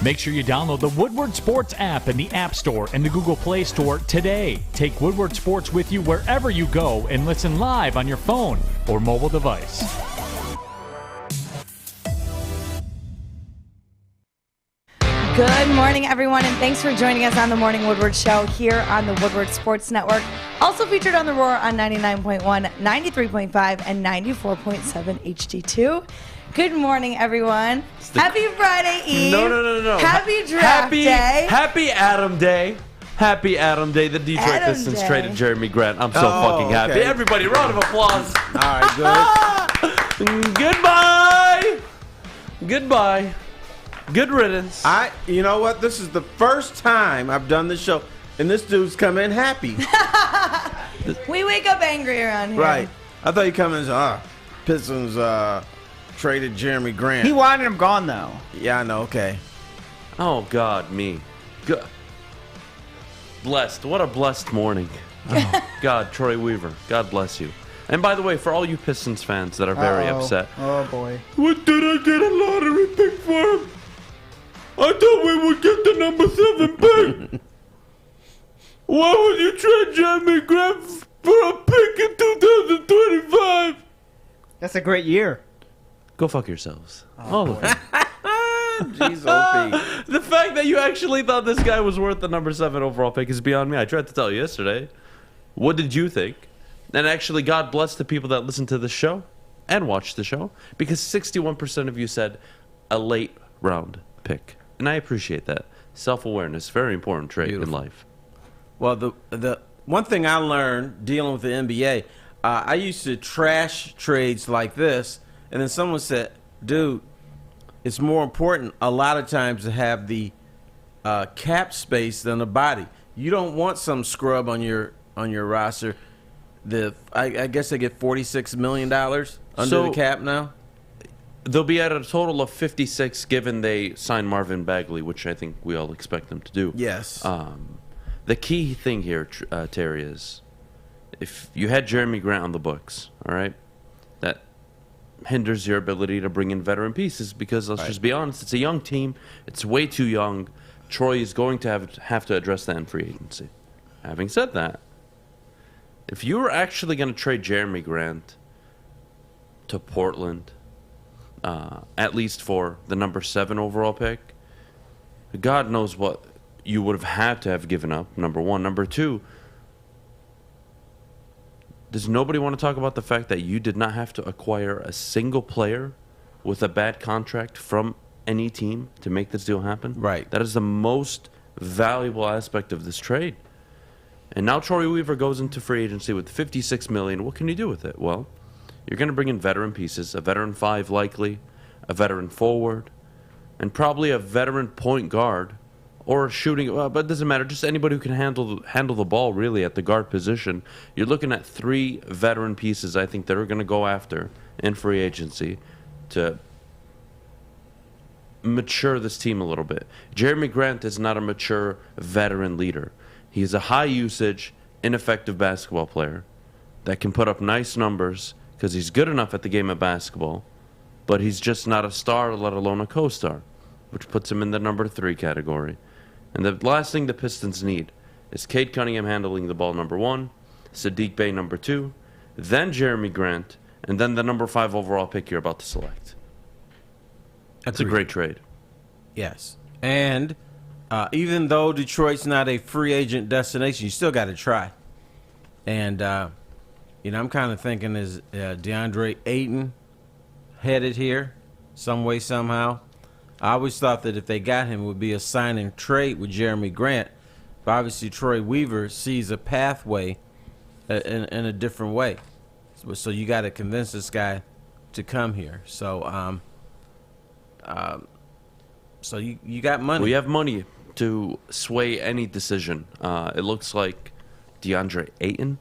Make sure you download the Woodward Sports app in the App Store and the Google Play Store today. Take Woodward Sports with you wherever you go and listen live on your phone or mobile device. Good morning, everyone, and thanks for joining us on the Morning Woodward Show here on the Woodward Sports Network. Also featured on The Roar on 99.1, 93.5, and 94.7 HD2. Good morning, everyone. Happy Friday Eve. No. Happy Draft Day. Happy Adham Day. Happy Adham Day. The Detroit Pistons traded Jerami Grant. I'm so fucking happy. Okay. Everybody, round of applause. All right, good. Goodbye. Good riddance. You know what? This is the first time I've done this show, and this dude's come in happy. We wake up angry around here. Right. I thought you come in and said, Pistons traded Jerami Grant. He wanted him gone, though. Yeah, I know. Okay. Oh, God, me. Blessed. What a blessed morning. Oh, God, Troy Weaver. God bless you. And by the way, for all you Pistons fans that are very upset. Oh, boy. What did I get a lottery pick for him? I thought we would get the number 7 pick. Why would you trade Jerami Grant for a pick in 2025? That's a great year. Go fuck yourselves. All of you. Jeez, OP. The fact that you actually thought this guy was worth the number 7 overall pick is beyond me. I tried to tell you yesterday. What did you think? And actually, God bless the people that listen to the show and watch the show, because 61% of you said a late round pick. And I appreciate that. Self-awareness, very important trait in life. Well, the one thing I learned dealing with the NBA, I used to trash trades like this, and then someone said, dude, it's more important a lot of times to have the cap space than the body. You don't want some scrub on your roster. I guess they get $46 million under the cap now. They'll be at a total of 56 given they sign Marvin Bagley, which I think we all expect them to do. Yes. The key thing here, Terry, is if you had Jerami Grant on the books, all right, that hinders your ability to bring in veteran pieces because, let's just be honest, it's a young team. It's way too young. Troy is going to have to address that in free agency. Having said that, if you were actually going to trade Jerami Grant to Portland, at least for the number 7 overall pick, God knows what you would have had to have given up, number 1. Number 2, does nobody want to talk about the fact that you did not have to acquire a single player with a bad contract from any team to make this deal happen? Right. That is the most valuable aspect of this trade. And now Troy Weaver goes into free agency with $56 million. What can you do with it? Well, you're going to bring in veteran pieces, a veteran 5 likely, a veteran forward, and probably a veteran point guard or shooting. But it doesn't matter. Just anybody who can handle the ball really at the guard position. You're looking at 3 veteran pieces I think that are going to go after in free agency to mature this team a little bit. Jerami Grant is not a mature veteran leader. He's a high-usage, ineffective basketball player that can put up nice numbers because he's good enough at the game of basketball, but he's just not a star, let alone a co-star, which puts him in the number 3 category. And the last thing the Pistons need is Cade Cunningham handling the ball, number 1, Sadiq Bey, number 2, then Jerami Grant, and then the number 5 overall pick you're about to select. That's a great trade. Yes. And even though Detroit's not a free agent destination, you still got to try. And, I'm kind of thinking, is DeAndre Ayton headed here some way, somehow? I always thought that if they got him, it would be a sign and trade with Jerami Grant. But obviously, Troy Weaver sees a pathway in a different way. So you got to convince this guy to come here. So, so you got money. We have money to sway any decision. It looks like DeAndre Ayton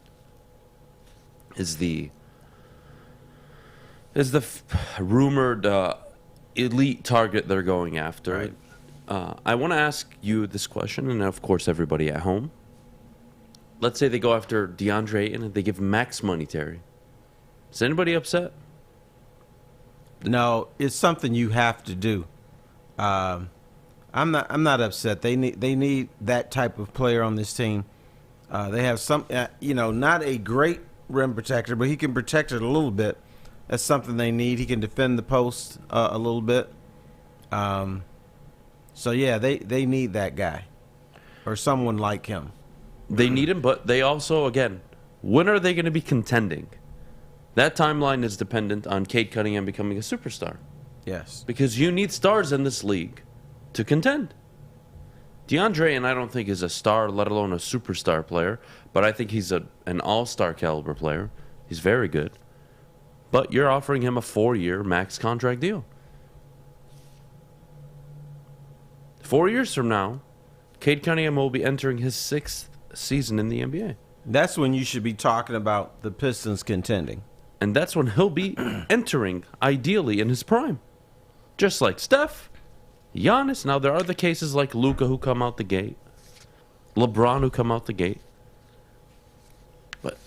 is the rumored elite target they're going after. Right. I want to ask you this question, and of course everybody at home. Let's say they go after DeAndre Ayton and they give max money, Terry. Is anybody upset? No, it's something you have to do. I I'm not upset. They need that type of player on this team. They have some, not a great rim protector, but he can protect it a little bit. That's something they need. He can defend the post a little bit. So yeah, they need that guy or someone like him. They need him, but they also, again, when are they going to be contending? That timeline is dependent on Cade Cunningham becoming a superstar. Yes. Because you need stars in this league to contend. DeAndre, and I don't think is a star, let alone a superstar player, but I think he's an all-star caliber player. He's very good. But you're offering him a 4-year max contract deal. 4 years from now, Cade Cunningham will be entering his 6th season in the NBA. That's when you should be talking about the Pistons contending. And that's when he'll be entering, ideally, in his prime. Just like Steph, Giannis. Now, there are the cases like Luka who come out the gate. LeBron who come out the gate. But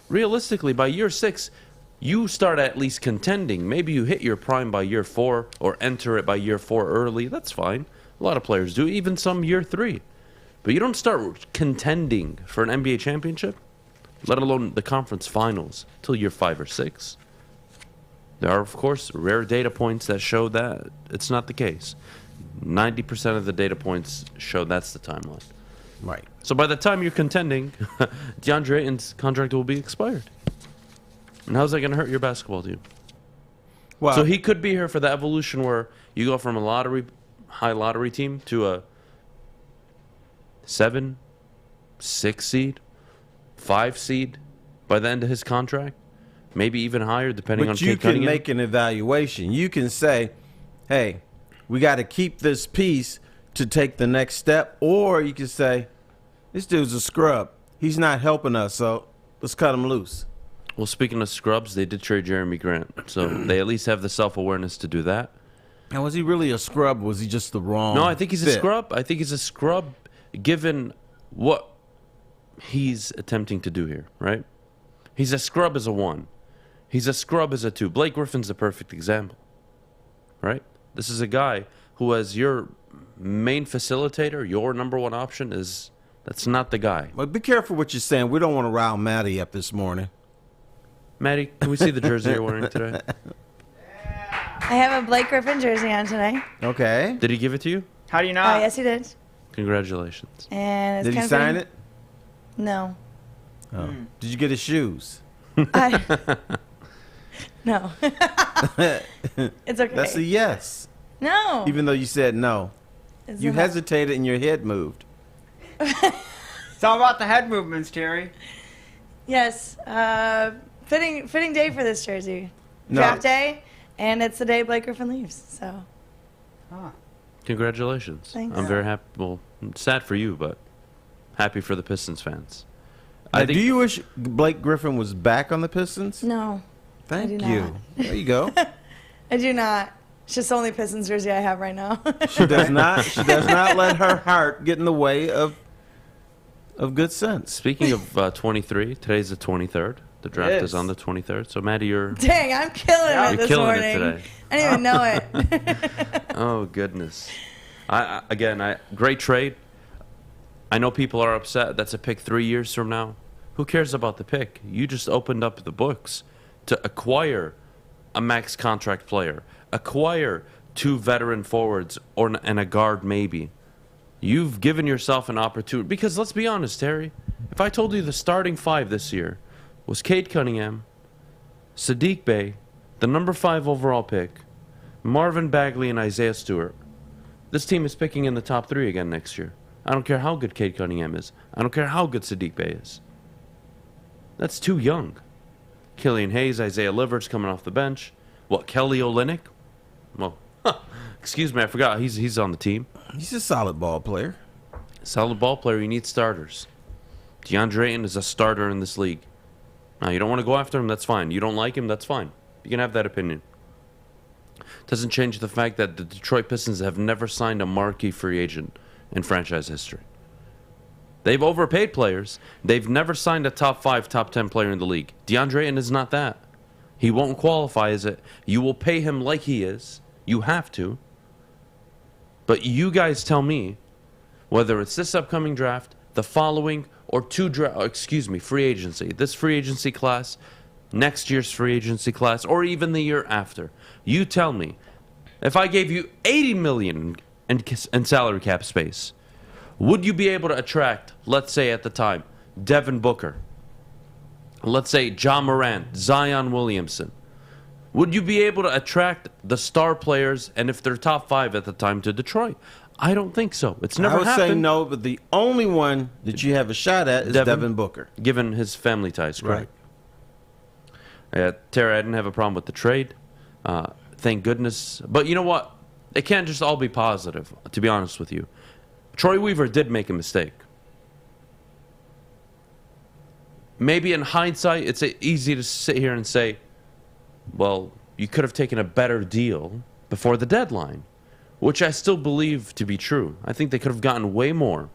realistically, by year 6, you start at least contending. Maybe you hit your prime by year 4 or enter it by year 4 early. That's fine. A lot of players do, even some year 3. But you don't start contending for an NBA championship, let alone the conference finals, till year 5 or 6. There are, of course, rare data points that show that it's not the case. 90% of the data points show that's the timeline. Right. So by the time you're contending, DeAndre Ayton's contract will be expired. And how's that going to hurt your basketball team? Well, So he could be here for the evolution where you go from a high lottery team to a 7, 6 seed, 5 seed by the end of his contract. Maybe even higher, depending on but you Cade can Cunningham. make an evaluation. You can say, hey, we got to keep this piece to take the next step. Or you can say, this dude's a scrub. He's not helping us, so let's cut him loose. Well, speaking of scrubs, they did trade Jerami Grant. So they at least have the self-awareness to do that. Now, was he really a scrub, or was he just the wrong No, I think he's a fit? scrub. I think he's a scrub given what he's attempting to do here, right? He's a scrub as a 1. He's a scrub as a 2. Blake Griffin's the perfect example, right? This is a guy who, as your main facilitator, your number 1 option, that's not the guy. But be careful what you're saying. We don't want to rile Maddie up this morning. Maddie, can we see the jersey you're wearing today? I have a Blake Griffin jersey on today. Okay. Did he give it to you? How do you Oh, not? yes, he did. Congratulations. And it's Did he kind of sign pretty- it? No. Oh. Did you get his shoes? No. It's okay. That's a yes. No. Even though you said no. It's You not. hesitated and your head moved. It's all about the head movements, Terry. Yes. Fitting day for this jersey. No. Draft day, and it's the day Blake Griffin leaves. So Huh. Congratulations. Thanks. I'm very happy. Well, I'm sad for you, but happy for the Pistons fans. Now, do you wish Blake Griffin was back on the Pistons? no, Thank do you. not. There you go. I do not. It's just the only Pistons jersey I have right now. She does not. She does not let her heart get in the way of good sense. Speaking of 23, today's the 23rd. The draft It is is. on the 23rd. So, Maddie, you're Dang, I'm killing it You're this killing it morning. today. I didn't even know it. oh goodness. Great trade. I know people are upset. That's a pick 3 years from now. Who cares about the pick? You just opened up the books to acquire a max contract player, acquire 2 veteran forwards and a guard maybe. You've given yourself an opportunity. Because let's be honest, Terry, if I told you the starting 5 this year was Cade Cunningham, Sadiq Bey, the number 5 overall pick, Marvin Bagley, and Isaiah Stewart, this team is picking in the top 3 again next year. I don't care how good Cade Cunningham is. I don't care how good Sadiq Bey is. That's too young. Killian Hayes, Isaiah Livert's coming off the bench. What, Kelly Olynyk? Well, excuse me, I forgot. He's on the team. He's a solid ball player. Solid ball player, you need starters. DeAndre Ayton is a starter in this league. Now, you don't want to go after him, that's fine. You don't like him, that's fine. You can have that opinion. Doesn't change the fact that the Detroit Pistons have never signed a marquee free agent in franchise history. They've overpaid players. They've never signed a top 5, top 10 player in the league. DeAndre Ayton is not that. He won't qualify as it. You will pay him like he is. You have to. But you guys tell me whether it's this upcoming draft, the following, or free agency. This free agency class, next year's free agency class, or even the year after. You tell me, if I gave you $80 million in salary cap space, would you be able to attract, let's say at the time, Devin Booker, let's say John Morant, Zion Williamson? Would you be able to attract the star players, and if they're top 5 at the time, to Detroit? I don't think so. It's never happened. I would say no, but the only one that you have a shot at is Devin Booker. Given his family ties, correct? Right. Terry, I didn't have a problem with the trade. Thank goodness. But you know what? It can't just all be positive, to be honest with you. Troy Weaver did make a mistake. Maybe in hindsight, it's easy to sit here and say, well, you could have taken a better deal before the deadline, which I still believe to be true. I think they could have gotten way more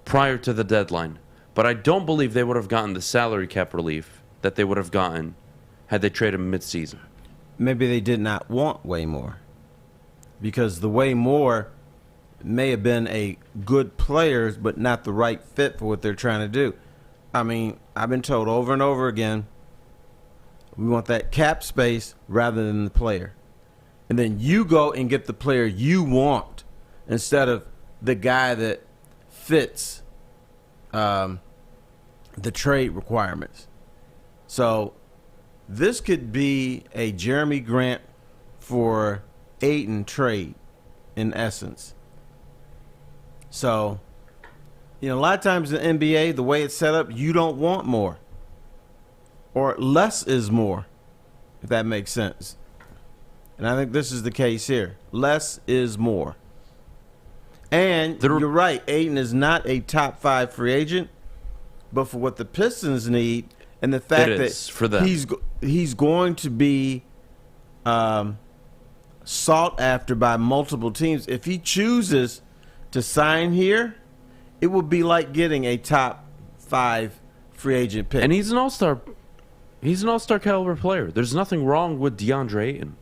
prior to the deadline, but I don't believe they would have gotten the salary cap relief that they would have gotten had they traded him mid-season. Maybe they did not want way more, because the way more may have been a good player, but not the right fit for what they're trying to do. I mean, I've been told over and over again, we want that cap space rather than the player. And then you go and get the player you want instead of the guy that fits the trade requirements. So this could be a Jerami Grant for Ayton trade in essence. So, you know, a lot of times in the NBA, the way it's set up, you don't want more. Or less is more, if that makes sense. And I think this is the case here. Less is more. And you're right, Ayton is not a top 5 free agent, but for what the Pistons need and the fact that for them. he's going to be sought after by multiple teams. If he chooses to sign here, it would be like getting a top 5 free agent pick. And he's an all-star. He's an all-star caliber player. There's nothing wrong with DeAndre Ayton.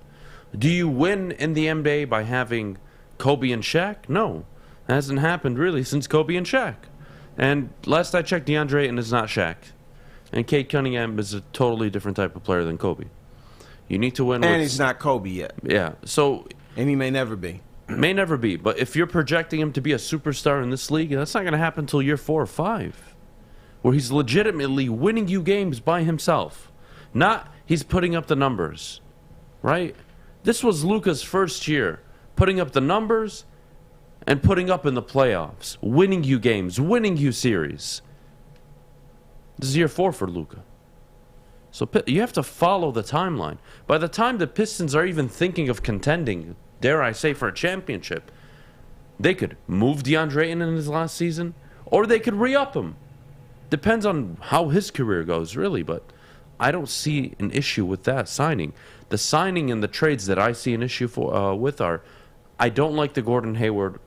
Do you win in the NBA by having Kobe and Shaq? No. That hasn't happened really since Kobe and Shaq. And last I checked, DeAndre Ayton is not Shaq. And Kate Cunningham is a totally different type of player than Kobe. You need to win and he's not Kobe yet. Yeah. So and he may never be. May never be. But if you're projecting him to be a superstar in this league, that's not going to happen until year 4 or 5. Where he's legitimately winning you games by himself. Not he's putting up the numbers, right? This was Luka's first year, putting up the numbers and putting up in the playoffs, winning you games, winning you series. This is year 4 for Luka. So you have to follow the timeline. By the time the Pistons are even thinking of contending, dare I say, for a championship, they could move DeAndre in his last season, or they could re-up him. Depends on how his career goes, really, but I don't see an issue with that signing. The signing and the trades that I see an issue with are, I don't like the Gordon Hayward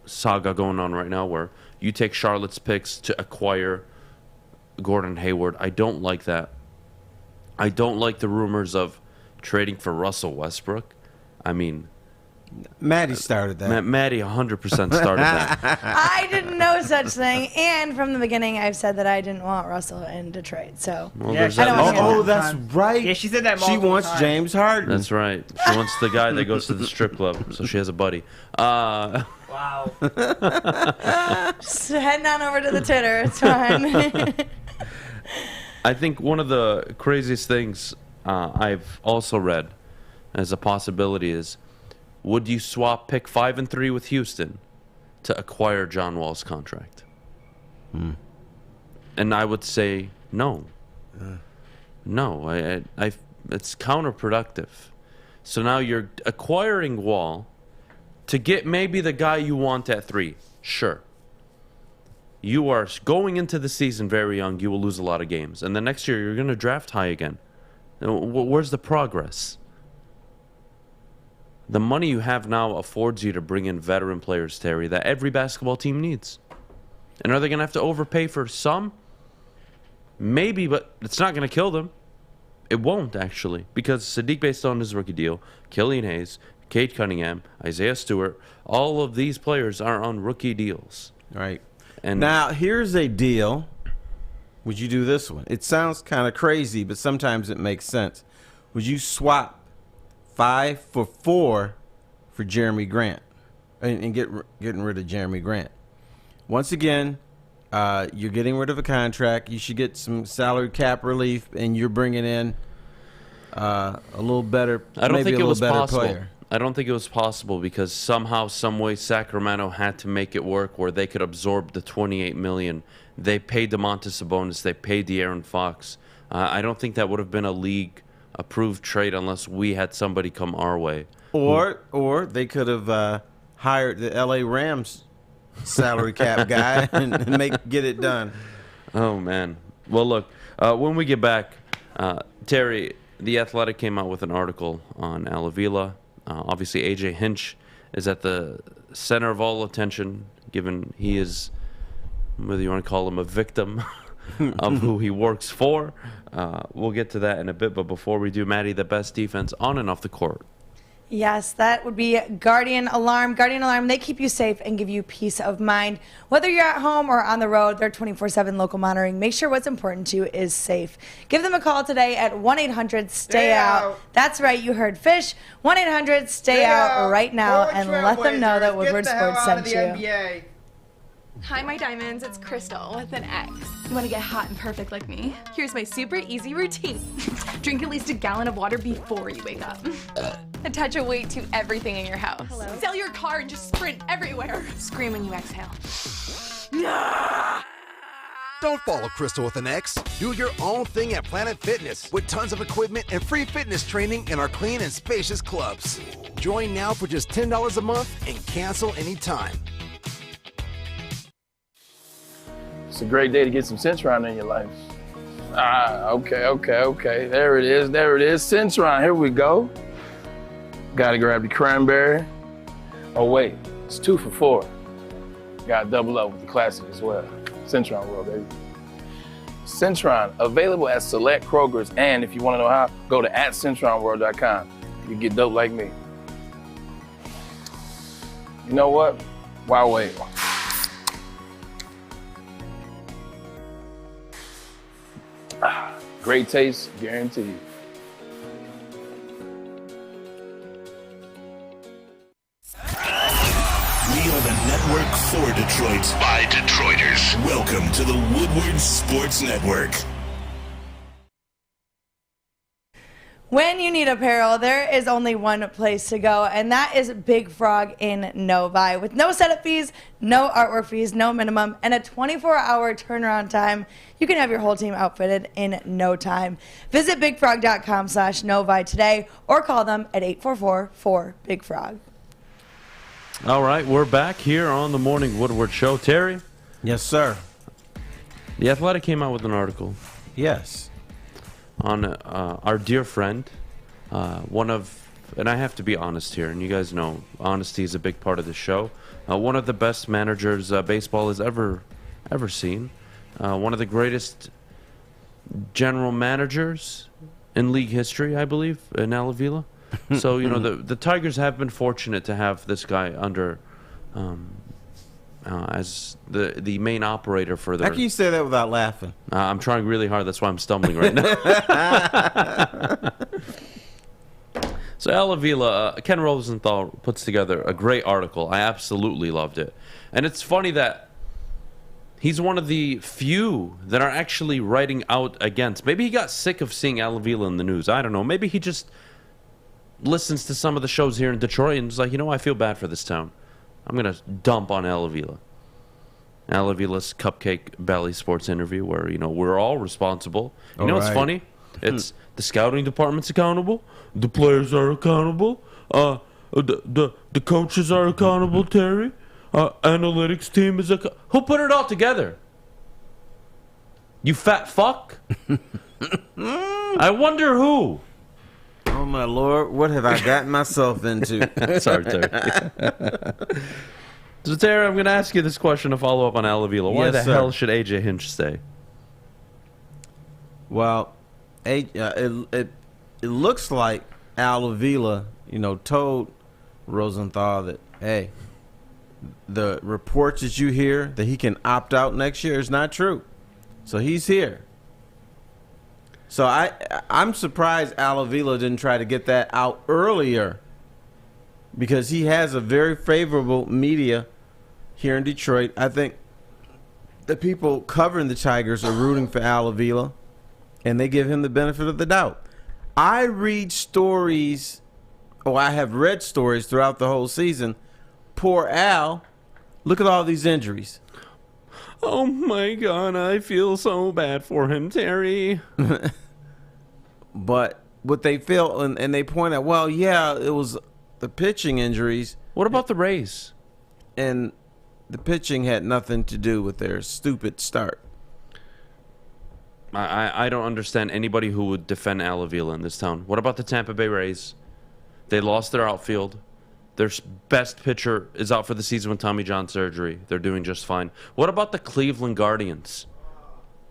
saga going on right now where you take Charlotte's picks to acquire Gordon Hayward. I don't like that. I don't like the rumors of trading for Russell Westbrook. I mean, Maddie started that. Maddie 100% started that. I didn't know such thing, and from the beginning, I've said that I didn't want Russell in Detroit. So yeah, I don't want to hear that. that's right. Yeah, she said that. She wants times. James Harden. That's right. She wants the guy that goes to the strip club, so she has a buddy. Wow. Just heading on over to the Twitter. It's fine. I think one of the craziest things I've also read as a possibility is, would you swap pick 5 and 3 with Houston to acquire John Wall's contract? And I would say no. No, it's counterproductive. So now you're acquiring Wall to get maybe the guy you want at 3. Sure. You are going into the season very young. You will lose a lot of games. And the next year, you're going to draft high again. Where's the progress? The money you have now affords you to bring in veteran players, Terry, that every basketball team needs. And are they going to have to overpay for some? Maybe, but it's not going to kill them. It won't, actually, because Sadiq Bey still on his rookie deal. Killian Hayes, Cade Cunningham, Isaiah Stewart. All of these players are on rookie deals. Right. And Now, here's a deal. Would you do this one? It sounds kind of crazy, but sometimes it makes sense. Would you swap 5 for 4 for Jerami Grant and getting rid of Jerami Grant? Once again, you're getting rid of a contract. You should get some salary cap relief, and you're bringing in a little better, I don't maybe think a it little was better possible. player. I don't think it was possible because somehow, some way, Sacramento had to make it work where they could absorb the $28 million. They paid DeMontis Sabonis. They paid De'Aaron Fox. I don't think that would have been a league-approved trade unless we had somebody come our way. Or they could have hired the L.A. Rams salary cap guy and get it done. Oh, man. Well, look, when we get back, Terry, The Athletic came out with an article on Avila. Obviously, AJ Hinch is at the center of all attention, given he is, whether you want to call him a victim of who he works for. We'll get to that in a bit, but before we do, Maddie, the best defense on and off the court. Yes, that would be Guardian Alarm. Guardian Alarm, they keep you safe and give you peace of mind. Whether you're at home or on the road, they're 24/7 local monitoring. Make sure what's important to you is safe. Give them a call today at 1-800-STAY-OUT. That's right, you heard Fish. 1-800-STAY-OUT right now and let them know that Woodward Sports sent you. NBA. Hi, my diamonds. It's Crystal with an X. You want to get hot and perfect like me? Here's my super easy routine. Drink at least a gallon of water before you wake up. Attach a weight to everything in your house. Hello? Sell your car and just sprint everywhere. Scream when you exhale. Don't follow Crystal with an X. Do your own thing at Planet Fitness with tons of equipment and free fitness training in our clean and spacious clubs. Join now for just $10 a month and cancel anytime. It's a great day to get some Centron in your life. Okay. There it is. Centron, here we go. Gotta grab the cranberry. Oh wait, it's 2 for $4. Gotta double up with the classic as well. Centron World, baby. Centron, available at select Krogers, and if you wanna know how, go to @CentronWorld.com. You get dope like me. You know what? Why wait? Great taste, guaranteed. We are the network for Detroit by Detroiters. Welcome to the Woodward Sports Network. When you need apparel, there is only one place to go, and that is Big Frog in Novi. With no setup fees, no artwork fees, no minimum, and a 24-hour turnaround time, you can have your whole team outfitted in no time. Visit bigfrog.com/Novi today or call them at 844-4BIG-FROG. All right, we're back here on the Morning Woodward Show. Terry? Yes, sir. The Athletic came out with an article. Yes. On our dear friend, and I have to be honest here, and you guys know honesty is a big part of the show. One of the best managers baseball has ever seen. One of the greatest general managers in league history, I believe, in Avila. So, you know, the Tigers have been fortunate to have this guy under as the main operator for their... How can you say that without laughing? I'm trying really hard. That's why I'm stumbling right now. So Avila, Ken Rosenthal puts together a great article. I absolutely loved it. And it's funny that he's one of the few that are actually writing out against. Maybe he got sick of seeing Avila in the news. I don't know. Maybe he just listens to some of the shows here in Detroit and is like, you know, I feel bad for this town. I'm going to dump on Avila. Avila's Cupcake Belly Sports interview where, you know, we're all responsible. You know what's funny? It's the scouting department's accountable. The players are accountable. The coaches are accountable, Terry. Analytics team is accountable. Who put it all together? You fat fuck? I wonder who. Oh, my Lord. What have I gotten myself into? Sorry, Terry. So, Terry, I'm going to ask you this question to follow up on Avila. Why the hell should AJ Hinch stay? Well, it looks like Avila, you know, told Rosenthal that, hey, the reports that you hear that he can opt out next year is not true. So he's here. So I'm surprised Avila didn't try to get that out earlier, because he has a very favorable media here in Detroit. I think the people covering the Tigers are rooting for Avila, and they give him the benefit of the doubt. I read stories, I have read stories throughout the whole season. Poor Al, look at all these injuries. Oh my God, I feel so bad for him, Terry. But what they feel, and they point out, well, yeah, it was the pitching injuries. What about the Rays? And the pitching had nothing to do with their stupid start. I don't understand anybody who would defend Avila in this town. What about the Tampa Bay Rays? They lost their outfield. Their best pitcher is out for the season with Tommy John surgery. They're doing just fine. What about the Cleveland Guardians?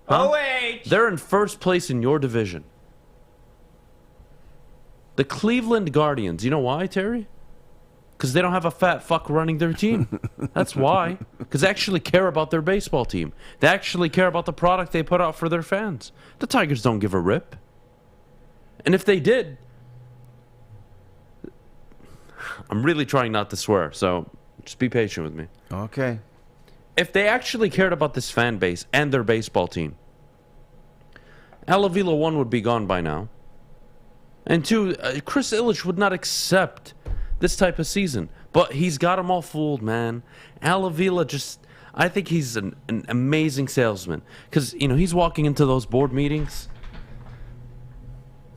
Huh? OH! They're in first place in your division. The Cleveland Guardians. You know why, Terry? Because they don't have a fat fuck running their team. That's why. Because they actually care about their baseball team. They actually care about the product they put out for their fans. The Tigers don't give a rip. And if they did, I'm really trying not to swear, so just be patient with me. Okay. If they actually cared about this fan base and their baseball team, Avila, one, would be gone by now. And two, Chris Ilitch would not accept this type of season. But he's got them all fooled, man. Avila I think he's an amazing salesman. Because, he's walking into those board meetings.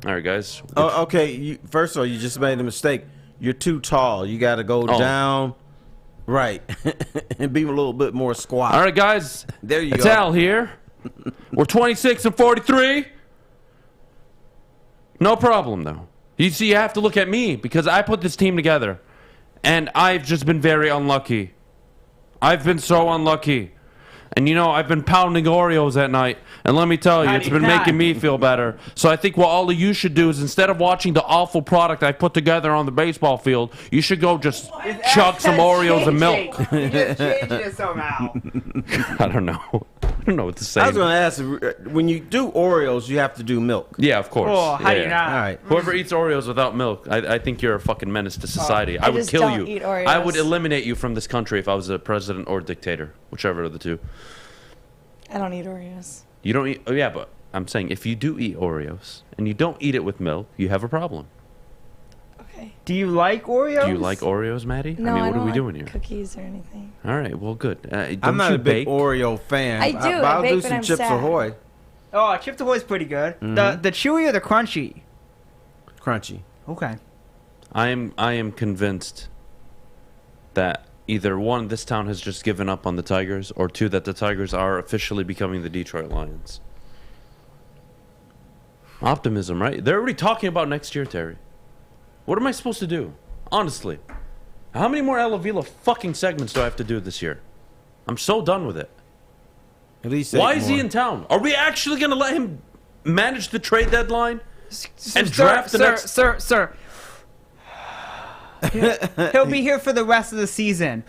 All right, guys. Oh, okay. First of all, you just made a mistake. You're too tall. You got to go down. Right. And be a little bit more squat. All right, guys. There you go. It's Al here. We're 26 and 43. No problem, though. You see, you have to look at me because I put this team together. And I've just been very unlucky. I've been so unlucky. And, I've been pounding Oreos at night. And let me tell you, it's been making me feel better. So I think what all of you should do is instead of watching the awful product I put together on the baseball field, you should go just chug some Oreos and milk. You just changed it somehow. I don't know. I don't know what to say. I was going to ask, when you do Oreos, you have to do milk. Yeah, of course. Oh, how do you not? All right. Whoever eats Oreos without milk, I think you're a fucking menace to society. I would just kill don't you. eat Oreos. I would eliminate you from this country if I was a president or a dictator, whichever of the two. I don't eat Oreos. You don't eat? Oh, yeah, but I'm saying if you do eat Oreos and you don't eat it with milk, you have a problem. Okay. Do you like Oreos? Do you like Oreos, Maddie? No, I mean, what don't are we like doing here? cookies or anything. All right, well, good. Don't I'm not you a big bake? Oreo fan. I do. But I'll I bake do when some I'm Chips sad. Ahoy. Oh, Chips Ahoy's pretty good. The chewy or the crunchy? Crunchy. Okay. I am convinced that either one, this town has just given up on the Tigers, or two, that the Tigers are officially becoming the Detroit Lions. Optimism, right? They're already talking about next year, Terry. What am I supposed to do? Honestly. How many more Avila fucking segments do I have to do this year? I'm so done with it. At least Why is he in town? Are we actually going to let him manage the trade deadline? And draft the next... Sir. He'll be here for the rest of the season.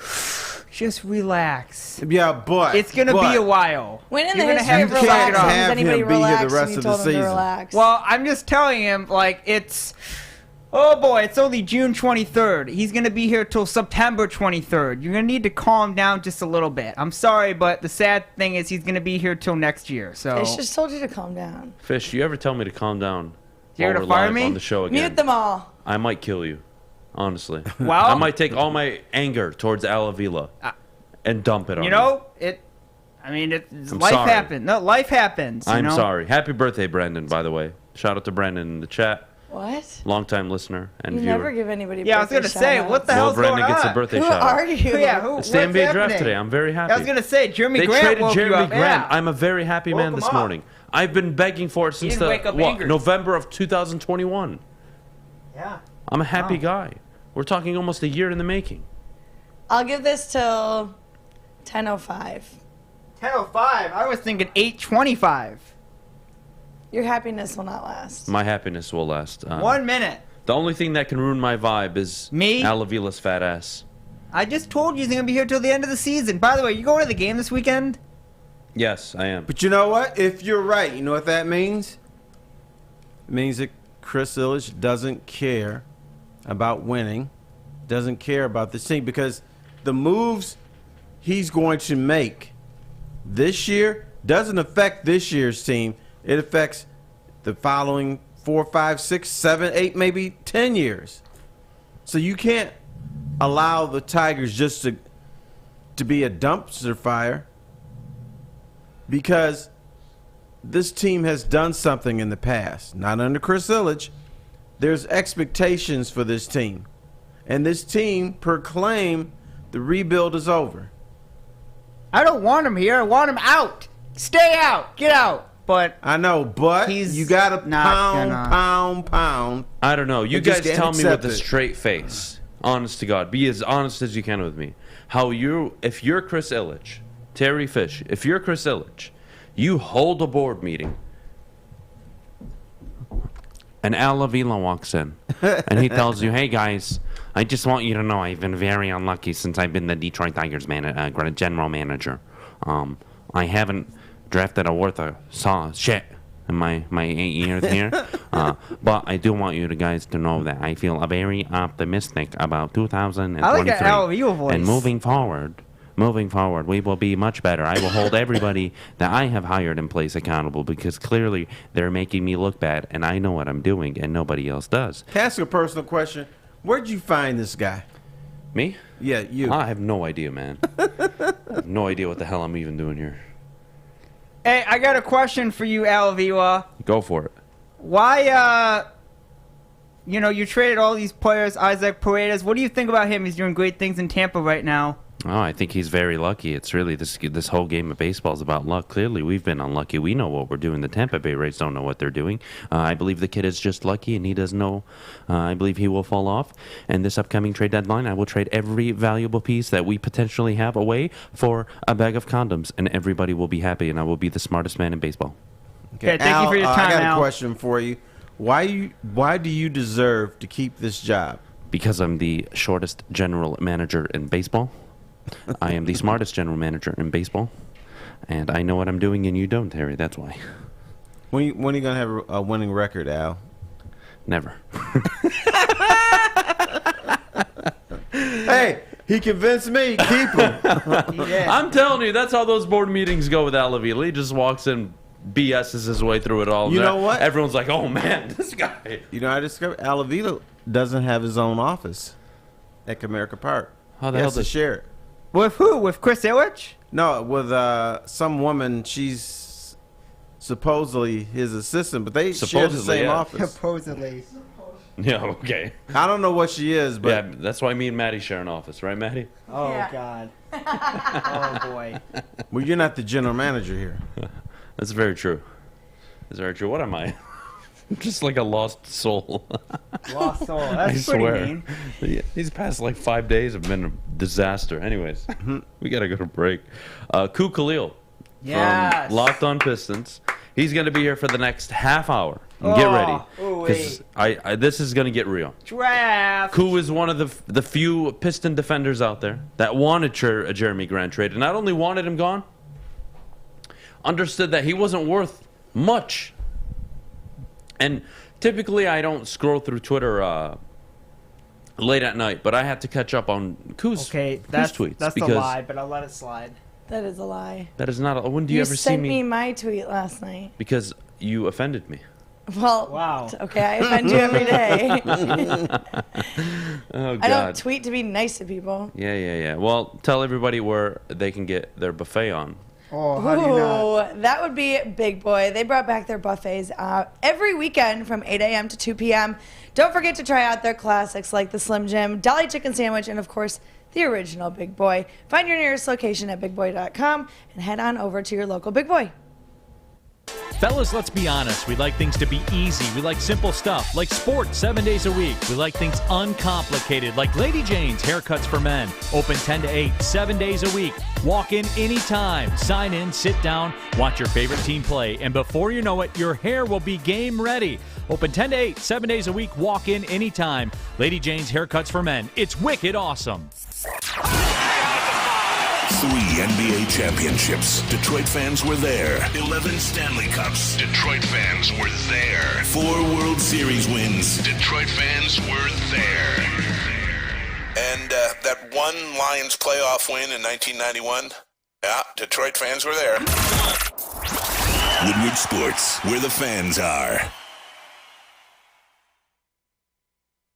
Just relax. Yeah, but It's gonna be a while. When in You're the gonna history have of to suck it relaxing up. has Have anybody him be here the relaxed rest and you of the told him to season. relax? Well, I'm just telling him, it's... Oh boy, it's only June 23rd. He's gonna be here till September 23rd. You're gonna need to calm down just a little bit. I'm sorry, but the sad thing is he's gonna be here till next year. So Fish just told you to calm down. Fish, you ever tell me to calm down You're while gonna we're fire live me? on the show again? Mute them all. I might kill you, honestly. Well- I might take all my anger towards Avila and dump it on you you. know life sorry. happens. No, life happens. You I'm know? sorry. Happy birthday, Brandon, by the way. Shout out to Brandon in the chat. What? Longtime listener and You viewer. never give anybody Yeah, I was birthday gonna say, shout-outs. what the Well, hell's Brandon going gets on? a birthday Who shout are out. you? Yeah, who? It's the what's NBA draft happening? today. I'm very happy. I was gonna say, Jerami They Grant traded woke you Jerami up. Grant. Yeah. I'm a very happy man Woke this him up. morning. I've been begging for it since didn't wake up angry. November of 2021. Yeah. I'm a happy guy. We're talking almost a year in the making. I'll give this till 10:05. 10:05. I was thinking 8:25. Your happiness will not last. My happiness will last. 1 minute. The only thing that can ruin my vibe is Me? Avila's fat ass. I just told you he's going to be here till the end of the season. By the way, you going to the game this weekend? Yes, I am. But you know what? If you're right, you know what that means? It means that Chris Ilitch doesn't care about winning, doesn't care about this team, because the moves he's going to make this year doesn't affect this year's team. It affects the following 4, 5, 6, 7, 8, maybe 10 years. So you can't allow the Tigers just to be a dumpster fire, because this team has done something in the past. Not under Chris Ilitch. There's expectations for this team. And this team proclaimed the rebuild is over. I don't want him here. I want him out. Stay out. Get out. But I know, but you got to pound. I don't know. You And guys just tell me with accept a it. straight face, honest to God, be as honest as you can with me. If you're Chris Ilitch, Terry Fish, if you're Chris Ilitch, you hold a board meeting, and Avila walks in, and he tells you, "Hey guys, I just want you to know I've been very unlucky since I've been the Detroit Tigers general manager. I haven't drafted a worth of shit in my 8 years here, but I do want you guys to know that I feel very optimistic about 2023. I like that Avila voice. And moving forward, we will be much better. I will hold everybody that I have hired in place accountable, because clearly they're making me look bad, and I know what I'm doing, and nobody else does." Can I ask you a personal question? Where'd you find this guy? Me? Yeah, you. I have no idea, man. I have no idea what the hell I'm even doing here. hey, I got a question for you, Avila. Go for it. Why, you traded all these players, Isaac Paredes. What do you think about him? He's doing great things in Tampa right now. Oh, I think he's very lucky. It's really this whole game of baseball is about luck. Clearly, we've been unlucky. We know what we're doing. The Tampa Bay Rays don't know what they're doing. I believe the kid is just lucky, and he doesn't know. I believe he will fall off. And this upcoming trade deadline, I will trade every valuable piece that we potentially have away for a bag of condoms, and everybody will be happy, and I will be the smartest man in baseball. Okay, thank you for your time, I got Al. a question for you. Why do you deserve to keep this job? Because I'm the shortest general manager in baseball. I am the smartest general manager in baseball, and I know what I'm doing, and you don't, Terry. That's why. When are you going to have a winning record, Al? Never. Hey, he convinced me. Keep him. I'm telling you, that's how those board meetings go with Avila. He just walks in, BS's his way through it all. You know what? Everyone's like, "Oh man, this guy." You know, I discovered Avila doesn't have his own office at Comerica Park. How the He hell has to does share it? With who? With Chris Ilitch? No, with some woman. She's supposedly his assistant, but they share the Supposedly, same yeah. office. Supposedly. Yeah, okay. I don't know what she is, but Yeah, that's why me and Maddie share an office, right, Maddie? Oh, Yeah. God. Oh, boy. well, you're not the general manager here. That's very true. That's very true. What am I? Just like a lost soul. Lost soul. I That's pretty swear. mean. Yeah, these past like 5 days have been a disaster. Anyways, we gotta go to break. Khahil Yes. from Locked On Pistons. He's gonna be here for the next half hour. And get ready, because this is gonna get real. Draft. Koo is one of the few Piston defenders out there that wanted a Jerami Grant trade, and not only wanted him gone, understood that he wasn't worth much. And typically I don't scroll through Twitter late at night, but I had to catch up on Koo's tweets. That's because the lie, but I'll let it slide. That is a lie. that is not. When do you ever see sent me? me my tweet last night. Because you offended me. Well, Wow. okay, I offend you every day. Oh God. I don't tweet to be nice to people. Yeah. Well, tell everybody where they can get their buffet on. Oh, how do you not? Ooh, that would be Big Boy. They brought back their buffets every weekend from 8 a.m. to 2 p.m. Don't forget to try out their classics like the Slim Jim, Dolly Chicken Sandwich, and, of course, the original Big Boy. Find your nearest location at bigboy.com and head on over to your local Big Boy. Fellas, let's be honest. We like things to be easy. We like simple stuff, like sports 7 days a week. We like things uncomplicated, like Lady Jane's Haircuts for Men. Open 10 to 8, 7 days a week. Walk in anytime. Sign in, sit down, watch your favorite team play, and before you know it, your hair will be game ready. Open 10 to 8, 7 days a week. Walk in anytime. Lady Jane's Haircuts for Men. It's wicked awesome. 3 NBA championships. Detroit fans were there. 11 Stanley Cups. Detroit fans were there. 4 World Series wins. Detroit fans were there. And that one Lions playoff win in 1991, yeah, Detroit fans were there. Woodward Sports, where the fans are.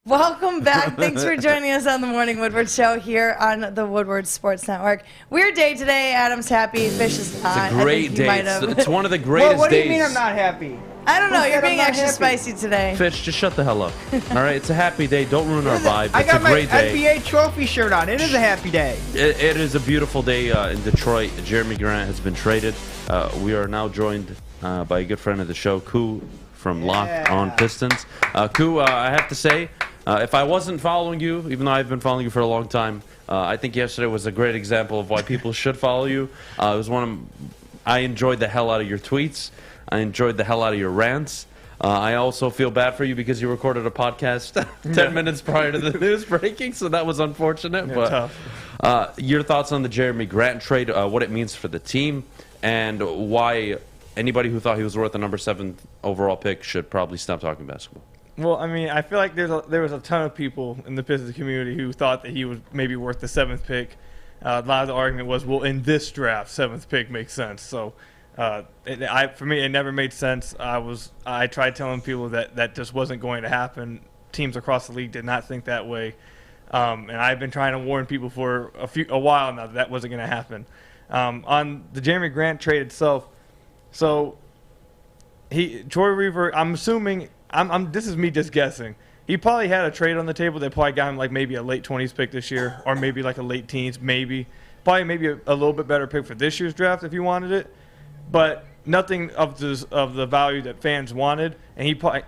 Welcome back. Thanks for joining us on the Morning Woodward Show here on the Woodward Sports Network. Weird day today. Adam's happy. Fish is not. It's a great day. It's one of the greatest days. What do you mean I'm not happy? I don't know. Who You're said I'm being not extra happy? spicy today. Fish, just shut the hell up. All right, it's a happy day. Don't ruin our vibe. I It's got a my great day. NBA trophy shirt on. It is a happy day. It is a beautiful day in Detroit. Jerami Grant has been traded. We are now joined by a good friend of the show, Khahil from Locked On Pistons. Khahil, I have to say, if I wasn't following you, even though I've been following you for a long time, I think yesterday was a great example of why people should follow you. It was I enjoyed the hell out of your tweets. I enjoyed the hell out of your rants. I also feel bad for you because you recorded a podcast 10 minutes prior to the news breaking, so that was unfortunate. Yeah, but your thoughts on the Jerami Grant trade, what it means for the team, and why anybody who thought he was worth the number 7 overall pick should probably stop talking basketball. Well, I mean, I feel like there was a ton of people in the Pistons community who thought that he was maybe worth the 7th pick. A lot of the argument was, well, in this draft, 7th pick makes sense. So, for me, it never made sense. I tried telling people that just wasn't going to happen. Teams across the league did not think that way, and I've been trying to warn people for a while now that wasn't going to happen. On the Jerami Grant trade itself, so Troy Weaver, I'm assuming. This is me just guessing. He probably had a trade on the table that probably got him like maybe a late 20s pick this year, or maybe like a late teens, maybe maybe a little bit better pick for this year's draft if you wanted it, but nothing of the value that fans wanted. And he probably,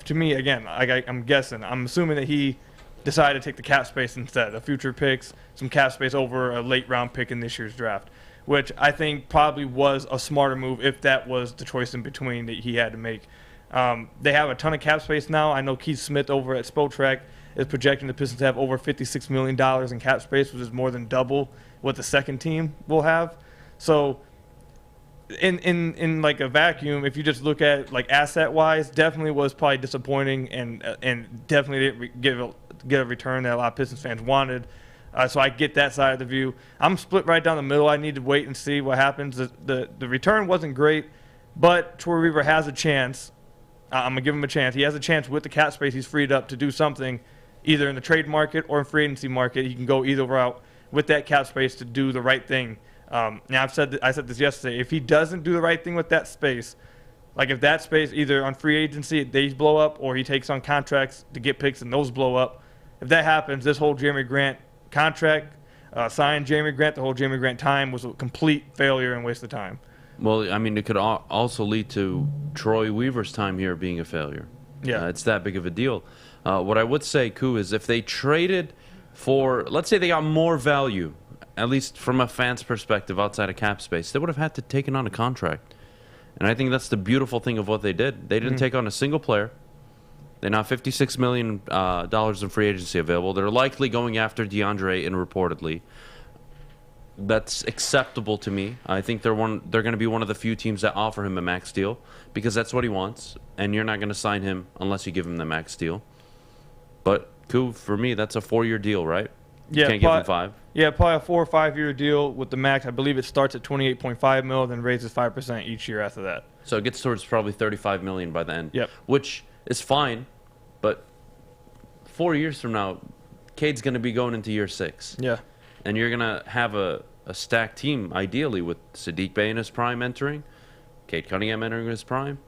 to me again, I'm guessing, I'm assuming that he decided to take the cap space instead, of future picks, some cap space over a late round pick in this year's draft, which I think probably was a smarter move if that was the choice in between that he had to make. They have a ton of cap space now. I know Keith Smith over at Spotrac is projecting the Pistons to have over $56 million in cap space, which is more than double what the second team will have. So in like a vacuum, if you just look at like asset-wise, definitely was probably disappointing and definitely didn't get a return that a lot of Pistons fans wanted. So I get that side of the view. I'm split right down the middle. I need to wait and see what happens. The return wasn't great, but Troy Weaver has a chance. I'm going to give him a chance. He has a chance with the cap space he's freed up to do something either in the trade market or in free agency market. He can go either route with that cap space to do the right thing. Now, I said this yesterday. If he doesn't do the right thing with that space, like if that space either on free agency, they blow up, or he takes on contracts to get picks and those blow up, if that happens, this whole Jerami Grant contract, sign Jerami Grant, the whole Jerami Grant time was a complete failure and waste of time. Well, I mean, it could also lead to Troy Weaver's time here being a failure. Yeah. It's that big of a deal. What I would say, Khahil, is if they traded for, let's say they got more value, at least from a fan's perspective outside of cap space, they would have had to take on a contract. And I think that's the beautiful thing of what they did. They didn't take on a single player. They now have $56 million in free agency available. They're likely going after DeAndre and reportedly. That's acceptable to me. I think they're going to be one of the few teams that offer him a max deal because that's what he wants, and you're not going to sign him unless you give him the max deal. But Khahil, for me, that's a 4-year deal, right? You can't give him 5. Yeah, probably a 4 or 5 year deal with the max. I believe it starts at $28.5 million, then raises 5% each year after that. So it gets towards probably $35 million by the end. Yep. Which is fine, but 4 years from now, Cade's going to be going into year 6. Yeah. And you're going to have a stacked team, ideally, with Saddiq Bey in his prime entering, Cade Cunningham entering his prime.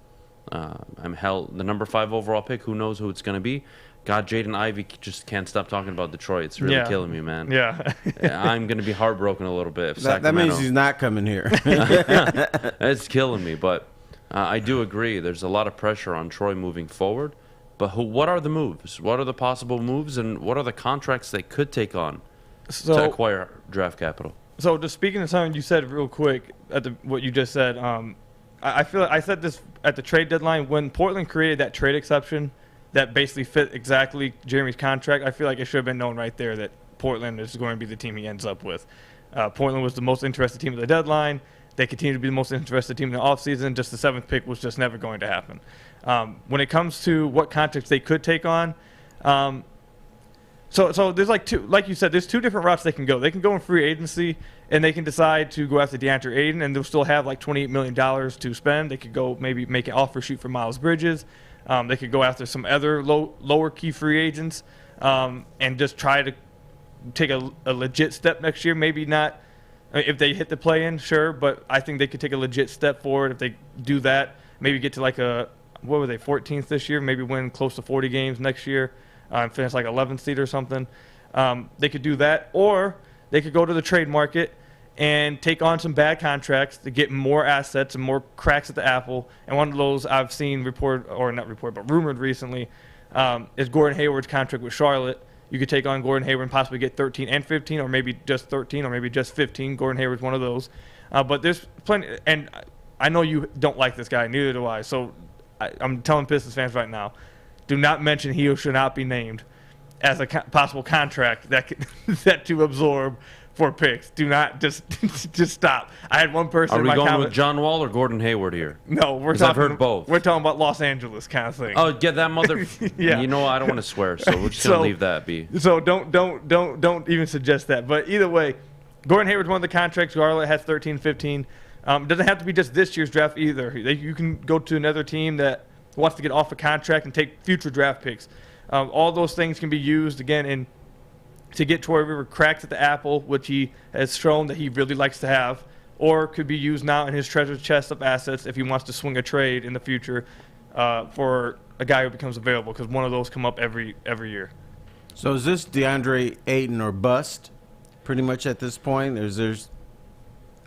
The number 5 overall pick, who knows who it's going to be. God, Jaden Ivey just can't stop talking about Detroit. It's really killing me, man. Yeah. I'm going to be heartbroken a little bit. If that means he's not coming here. It's killing me. But I do agree. There's a lot of pressure on Troy moving forward. But what are the moves? What are the possible moves, and what are the contracts they could take on to acquire draft capital? So, just speaking of something you said real quick, what you just said, I feel like I said this at the trade deadline when Portland created that trade exception that basically fit exactly Jerami's contract. I feel like it should have been known right there that Portland is going to be the team he ends up with. Portland was the most interested team at the deadline. They continue to be the most interested team in the offseason. Just the 7th pick was just never going to happen. When it comes to what contracts they could take on, so there's like you said, there's 2 different routes they can go. They can go in free agency, and they can decide to go after DeAndre Ayton, and they'll still have like $28 million to spend. They could go maybe make an offer sheet for Miles Bridges. They could go after some other lower key free agents and just try to take a legit step next year. Maybe not. If they hit the play-in, sure, but I think they could take a legit step forward if they do that. Maybe get to like what were they, 14th this year? Maybe win close to 40 games next year and finish like 11th seed or something. They could do that, or they could go to the trade market and take on some bad contracts to get more assets and more cracks at the apple. And one of those I've seen rumored recently is Gordon Hayward's contract with Charlotte. You could take on Gordon Hayward and possibly get 13 and 15, or maybe just 13, or maybe just 15. Gordon Hayward's one of those. But there's plenty, and I know you don't like this guy, neither do I. So I'm telling Pistons fans right now, do not mention he should not be named as a possible contract that to absorb for picks. Do not just stop. I had one person. Are we going with John Wall or Gordon Hayward here? No, I've heard both. We're talking about Los Angeles kind of thing. Oh, get that mother. Yeah. You know I don't want to swear, so we're just gonna leave that be. So don't even suggest that. But either way, Gordon Hayward's one of the contracts. Charlotte has 13, 15. It doesn't have to be just this year's draft either. You can go to another team that wants to get off a contract and take future draft picks. All those things can be used again to get Troy River cracks at the apple, which he has shown that he really likes to have, or could be used now in his treasure chest of assets if he wants to swing a trade in the future for a guy who becomes available, because one of those come up every year. So is this DeAndre Ayton or bust pretty much at this point?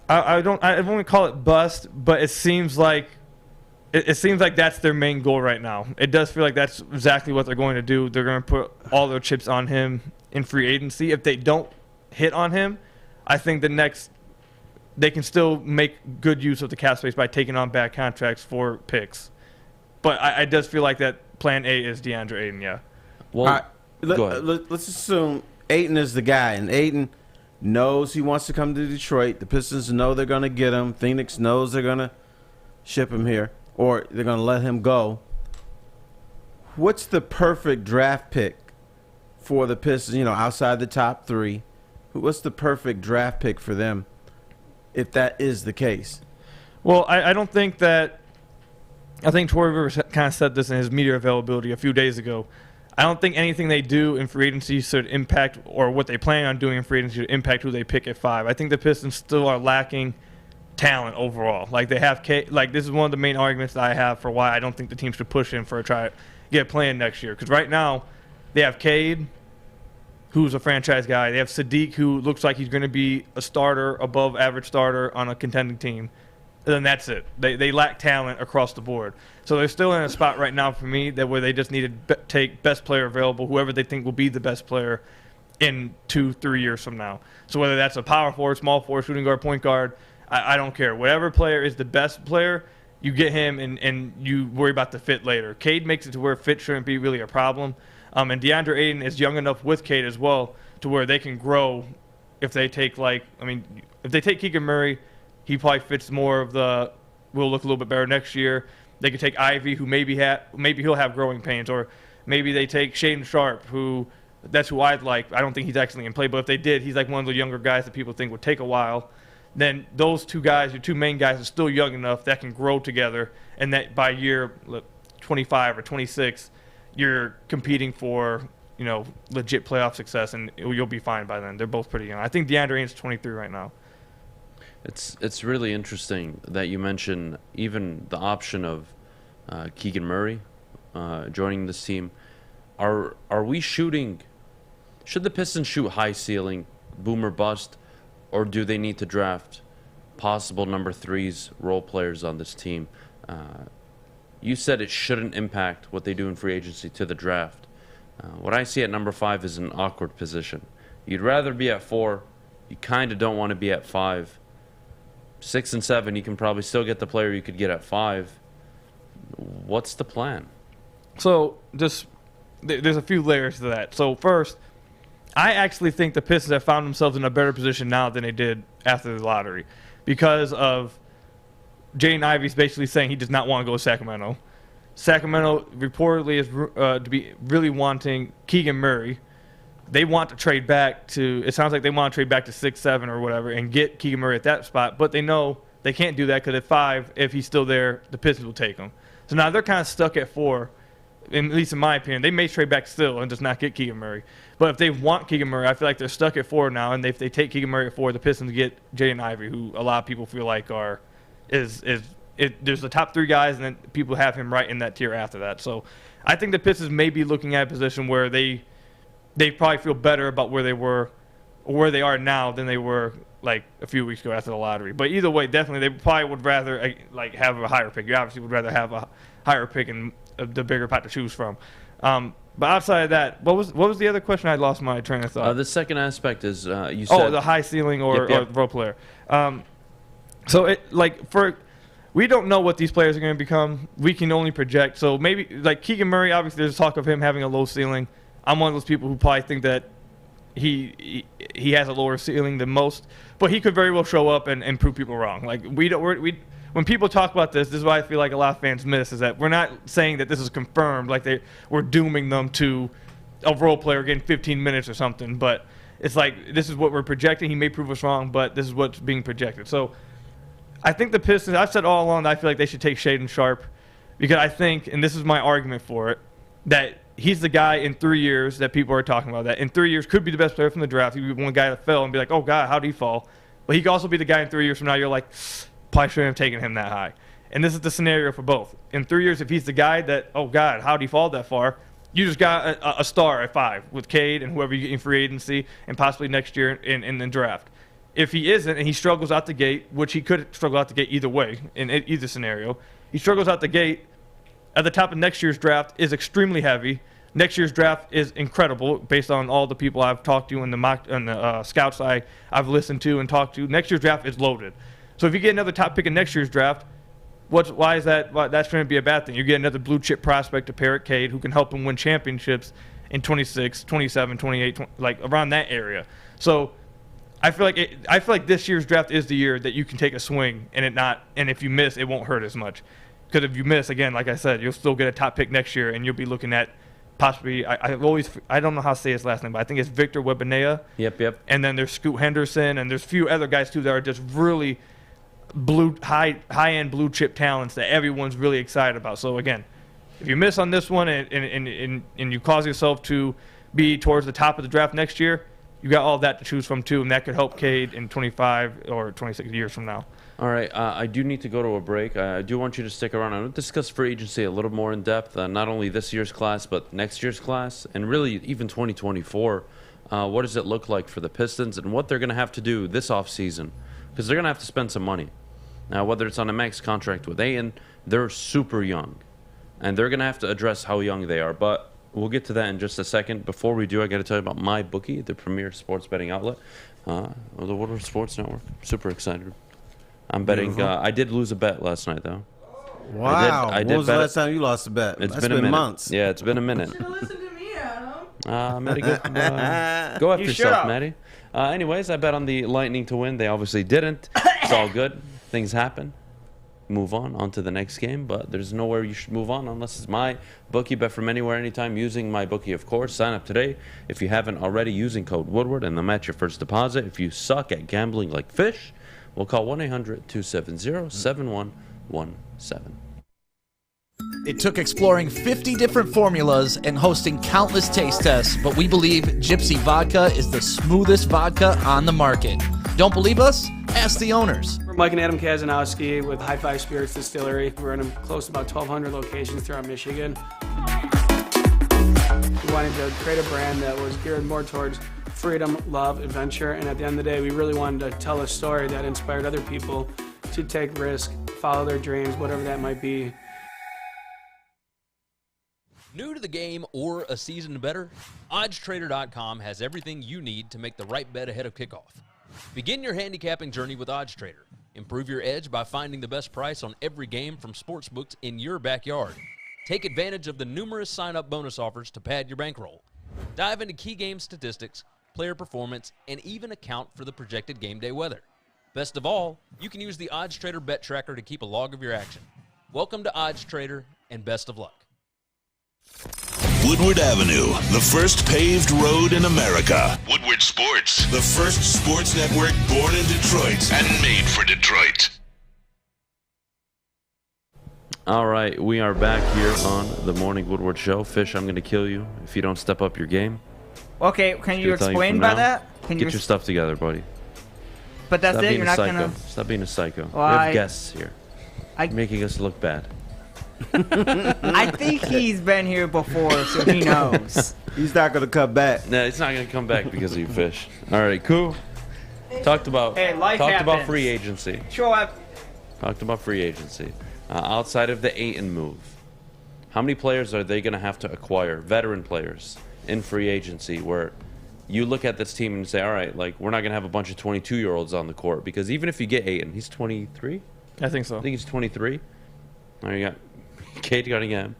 I won't call it bust, but it seems like that's their main goal right now. It does feel like that's exactly what they're going to do. They're going to put all their chips on him in free agency. If they don't hit on him, I think they can still make good use of the cap space by taking on bad contracts for picks. But I does feel like that plan A is DeAndre Ayton, yeah. Well, go ahead. Let's assume Ayton is the guy, and Ayton knows he wants to come to Detroit. The Pistons know they're going to get him. Phoenix knows they're going to ship him here, or they're going to let him go. What's the perfect draft pick for the Pistons, outside the top 3? What's the perfect draft pick for them if that is the case? Well, I don't think that – I think Troy Rivers kind of said this in his media availability a few days ago. I don't think anything they do in free agency should impact, or what they plan on doing in free agency should impact who they pick at 5. I think the Pistons still are lacking talent overall. Like, they have this is one of the main arguments that I have for why I don't think the team should push him for a try to get playing next year. Because right now, they have Cade, who's a franchise guy. They have Sadiq, who looks like he's going to be a starter, above average starter on a contending team. And then that's it. They lack talent across the board. So they're still in a spot right now for me where they just need to take best player available, whoever they think will be the best player in 2-3 years from now. So whether that's a power forward, small forward, shooting guard, point guard, I don't care. Whatever player is the best player, you get him and you worry about the fit later. Cade makes it to where fit shouldn't be really a problem. And DeAndre Ayton is young enough with Cade as well to where they can grow if they take if they take Keegan Murray, he probably fits more of will look a little bit better next year. They could take Ivy, who maybe he'll have growing pains, or maybe they take Shaedon Sharpe, that's who I'd like. I don't think he's actually in play, but if they did, he's like one of the younger guys that people think would take a while. Then those two guys, your two main guys, are still young enough that can grow together, and that by year 25 or 26, you're competing for legit playoff success, and you'll be fine by then. They're both pretty young. I think DeAndre Ayton's 23 right now. It's really interesting that you mention even the option of Keegan Murray joining this team. Are we shooting? Should the Pistons shoot high ceiling, boom or bust, or do they need to draft possible number 3s, role players on this team You said it shouldn't impact what they do in free agency to the draft. What I see at number 5 is an awkward position. You'd rather be at 4. You kind of don't want to be at 5. 6 and 7, you can probably still get the player you could get at 5. What's the plan? So there's a few layers to that. So first, I actually think the Pistons have found themselves in a better position now than they did after the lottery because of Jaden Ivey's basically saying he does not want to go to Sacramento. Sacramento reportedly is to be really wanting Keegan Murray. They want to trade back to, it sounds like they want to trade back to 6, 7 or whatever and get Keegan Murray at that spot, but they know they can't do that because at 5, if he's still there, the Pistons will take him. So now they're kind of stuck at 4, at least in my opinion. They may trade back still and just not get Keegan Murray. But if they want Keegan Murray, I feel like they're stuck at 4 now, and if they take Keegan Murray at 4, the Pistons get Jaden Ivey, who a lot of people feel like there's the top 3 guys, and then people have him right in that tier after that. So I think the Pistons may be looking at a position where they probably feel better about where they were or where they are now than they were like a few weeks ago after the lottery. But either way, definitely they probably would rather like have a higher pick. You obviously would rather have a higher pick and the bigger pot to choose from. But outside of that, what was the other question? I lost my train of thought. The second aspect is you said the high ceiling or role player. So we don't know what these players are going to become. We can only project. So maybe like Keegan Murray, obviously there's talk of him having a low ceiling. I'm one of those people who probably think that he has a lower ceiling than most, but he could very well show up and prove people wrong. Like when people talk about this is what I feel like a lot of fans miss, is that we're not saying that this is confirmed, like we're dooming them to a role player getting 15 minutes or something, but it's like this is what we're projecting. He may prove us wrong, but this is what's being projected. So I think the Pistons, I've said all along that I feel like they should take Shaedon Sharpe because I think, and this is my argument for it, that he's the guy in 3 years that people are talking about, that in 3 years could be the best player from the draft. He would be one guy that fell and be like, oh, God, how'd he fall? But he could also be the guy in 3 years from now you're like, probably shouldn't have taken him that high. And this is the scenario for both. In 3 years, if he's the guy that, oh, God, how'd he fall that far? You just got a star at 5 with Cade and whoever you get in free agency and possibly next year in the draft. If he isn't and he struggles out the gate, which he could struggle out the gate either way in either scenario, he struggles out the gate at the top of next year's draft is extremely heavy. Next year's draft is incredible based on all the people I've talked to and the scouts I've listened to and talked to. Next year's draft is loaded. So if you get another top pick in next year's draft, why is that? That's going to be a bad thing. You get another blue chip prospect to pair at Cade who can help him win championships in 26, 27, 28, like around that area. So I feel like this year's draft is the year that you can take a swing and if you miss, it won't hurt as much. Because if you miss, again, like I said, you'll still get a top pick next year, and you'll be looking at possibly I don't know how to say his last name, but I think it's Victor Wembanyama. Yep. And then there's Scoot Henderson, and there's a few other guys too that are just really high-end blue chip talents that everyone's really excited about. So again, if you miss on this one and you cause yourself to be towards the top of the draft next year, you got all that to choose from too, and that could help Cade in 25 or 26 years from now. All right, I do need to go to a break. I do want you to stick around. I want to discuss free agency a little more in depth, not only this year's class, but next year's class, and really even 2024. What does it look like for the Pistons and what they're going to have to do this offseason? Because they're going to have to spend some money. Now, whether it's on a max contract with Ayton, they're super young, and they're going to have to address how young they are. But we'll get to that in just a second. Before we do, I got to tell you about MyBookie, the premier sports betting outlet, the Woodward Sports Network. Super excited. I'm betting. I did lose a bet last night, though. Wow. I did when was the last time you lost a bet? It's been a minute. Months. Yeah, it's been a minute. You should have listened to me, Adam. Maddie, go after yourself, Maddie. Anyways, I bet on the Lightning to win. They obviously didn't. It's all good. Things happen. Move on to the next game, but there's nowhere you should move on unless it's MyBookie. Bet from anywhere, anytime, using MyBookie, of course. Sign up today if you haven't already, using code Woodward, and they'll match your first deposit. If you suck at gambling like fish, we'll call 1-800-270-7117. It took exploring 50 different formulas and hosting countless taste tests, but we believe Gypsy Vodka is the smoothest vodka on the market. Don't believe us? Ask the owners. We're Mike and Adam Kazanowski with High Five Spirits Distillery. We're in close to about 1,200 locations throughout Michigan. We wanted to create a brand that was geared more towards freedom, love, adventure, and at the end of the day, we really wanted to tell a story that inspired other people to take risk, follow their dreams, whatever that might be. New to the game or a season better? OddsTrader.com has everything you need to make the right bet ahead of kickoff. Begin your handicapping journey with OddsTrader. Improve your edge by finding the best price on every game from sportsbooks in your backyard. Take advantage of the numerous sign-up bonus offers to pad your bankroll. Dive into key game statistics, player performance, and even account for the projected game day weather. Best of all, you can use the OddsTrader bet tracker to keep a log of your action. Welcome to OddsTrader, and best of luck. Woodward Avenue, the first paved road in America. Woodward Sports, the first sports network born in Detroit and made for Detroit. All right, we are back here on the Morning Woodward Show. Fish, I'm going to kill you if you don't step up your game. Okay, can you explain by that? Can you Get your stuff together, buddy. But that's Stop it? being You're a not psycho. going to... Stop being a psycho. Well, we have guests here. You're making us look bad. I think he's been here before, so he knows. He's not going to come back. No, he's not going to come back because of you, Fish. All right, cool. Talked about life about happens. free agency. Sure, Talked about free agency. Outside of the Ayton move, how many players are they going to have to acquire, veteran players, in free agency where you look at this team and say, all right, like, we're not going to have a bunch of 22-year-olds on the court, because even if you get Ayton, he's 23? I think so. I think he's 23. Now you got Cade Cunningham,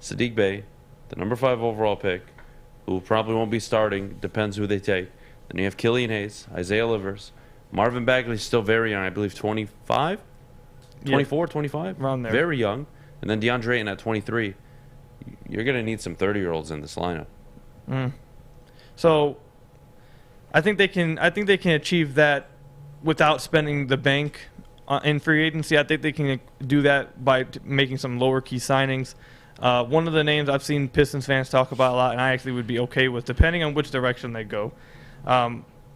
Sadiq Bey, the number 5 overall pick, who probably won't be starting, depends who they take. Then you have Killian Hayes, Isaiah Livers, Marvin Bagley's still very young, I believe 25? 24, 25? Around there. Very young. And then DeAndre Ayton at 23. You're going to need some 30-year-olds in this lineup. So I think they can achieve that without spending the bank in free agency. I think they can do that by making some lower key signings. One of the names I've seen Pistons fans talk about a lot, and I actually would be okay with, depending on which direction they go.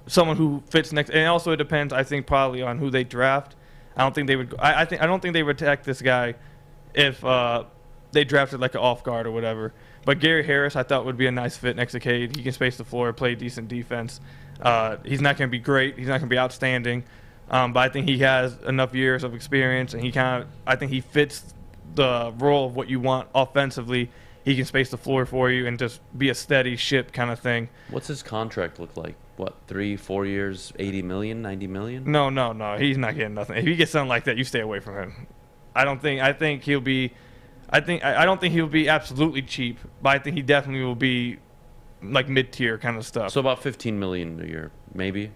Someone who fits next, and also it depends, I think, probably on who they draft. I don't think they would. I don't think they would attack this guy if they drafted like an off guard or whatever. But Gary Harris, I thought would be a nice fit next to Cade. He can space the floor, play decent defense. He's not going to be great. He's not going to be outstanding. But I think he has enough years of experience, and I think he fits the role of what you want offensively. He can space the floor for you and just be a steady ship kind of thing. What's his contract look like? What, 3-4 years, 80 million, 90 million? No. He's not getting nothing. If he gets something like that, you stay away from him. I don't think he'll be absolutely cheap, but I think he definitely will be like mid-tier kind of stuff. So about 15 million a year, maybe.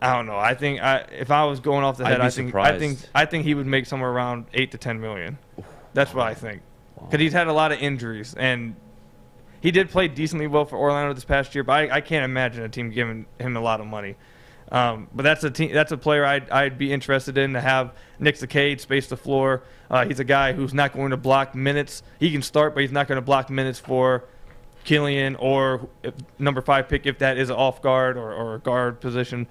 I don't know. I think if I was going off the head, I think he would make somewhere around 8 to 10 million. That's what I think. Because he's had a lot of injuries, and he did play decently well for Orlando this past year. But I can't imagine a team giving him a lot of money. But that's a player I'd be interested in, to have Nick Cade space the floor. He's a guy who's not going to block minutes. He can start, but he's not going to block minutes for Killian or number 5 pick if that is an off guard or a guard position.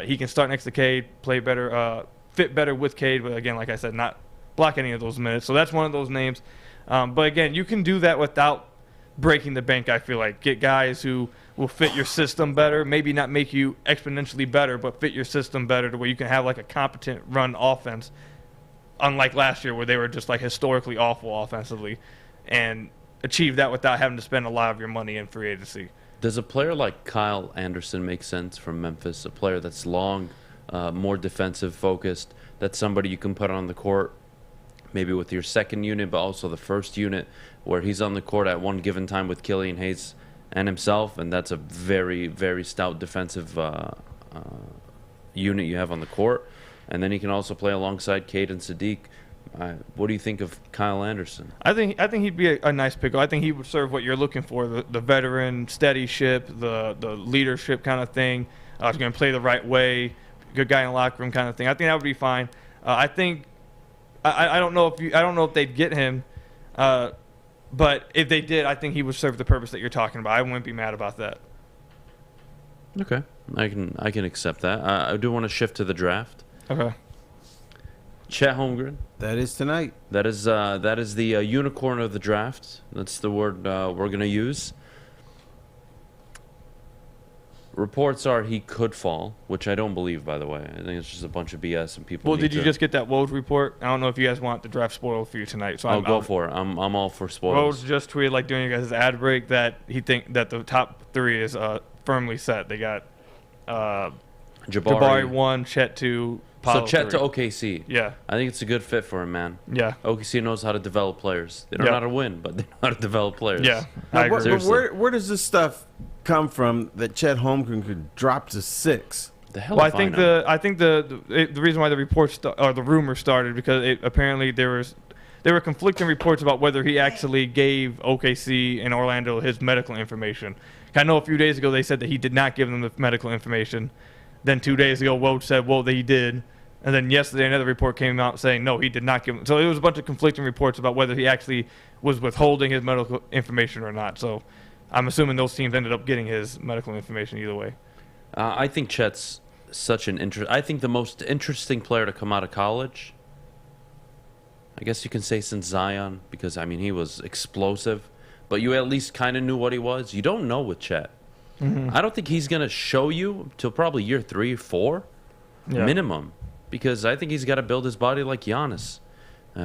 He can start next to Cade, play better, fit better with Cade, but again, like I said, not block any of those minutes. So that's one of those names. But again, you can do that without breaking the bank, I feel like. Get guys who will fit your system better, maybe not make you exponentially better, but fit your system better to where you can have like a competent run offense, unlike last year where they were just like historically awful offensively, and achieve that without having to spend a lot of your money in free agency. Does a player like Kyle Anderson make sense from Memphis? A player that's long, more defensive focused, that's somebody you can put on the court maybe with your second unit, but also the first unit, where he's on the court at one given time with Killian Hayes and himself, and that's a very, very stout defensive unit you have on the court. And then he can also play alongside Cade and Sadiq. What do you think of Kyle Anderson? I think he'd be a nice pick. I think he would serve what you're looking for, the veteran, steady ship, the leadership kind of thing. He's going to play the right way, good guy in the locker room kind of thing. I think that would be fine. I don't know if they'd get him, but if they did, I think he would serve the purpose that you're talking about. I wouldn't be mad about that. Okay, I can accept that. I do want to shift to the draft. Okay. Chet Holmgren. That is tonight. That is the unicorn of the draft. That's the word we're going to use. Reports are he could fall, which I don't believe, by the way. I think it's just a bunch of BS and people. Well, did you just get that Woj report? I don't know if you guys want the draft spoiled for you tonight. So go for it. I'm all for spoilers. Woj just tweeted, like, during you guys' ad break, that he think that the top 3 is firmly set. They got Jabari 1, Chet 2, Paolo So Chet 3. to OKC. Yeah. I think it's a good fit for him, man. Yeah. OKC knows how to develop players. They don't know how to win, but they know how to develop players. Yeah. Now, where does this stuff come from that Chet Holmgren could drop to 6? The hell. Well, I think the reason why the reports or the rumor started because apparently there were conflicting reports about whether he actually gave OKC and Orlando his medical information. I know a few days ago they said that he did not give them the medical information. Then 2 days ago, Woj said, well, that he did. And then yesterday, another report came out saying, no, he did not give them. So there was a bunch of conflicting reports about whether he actually was withholding his medical information or not. So I'm assuming those teams ended up getting his medical information either way. I think Chet's such an I think the most interesting player to come out of college, I guess you can say since Zion, because, I mean, he was explosive. But you at least kind of knew what he was. You don't know with Chet. I don't think he's going to show you till probably year 3 or 4 minimum, because I think he's got to build his body like Giannis.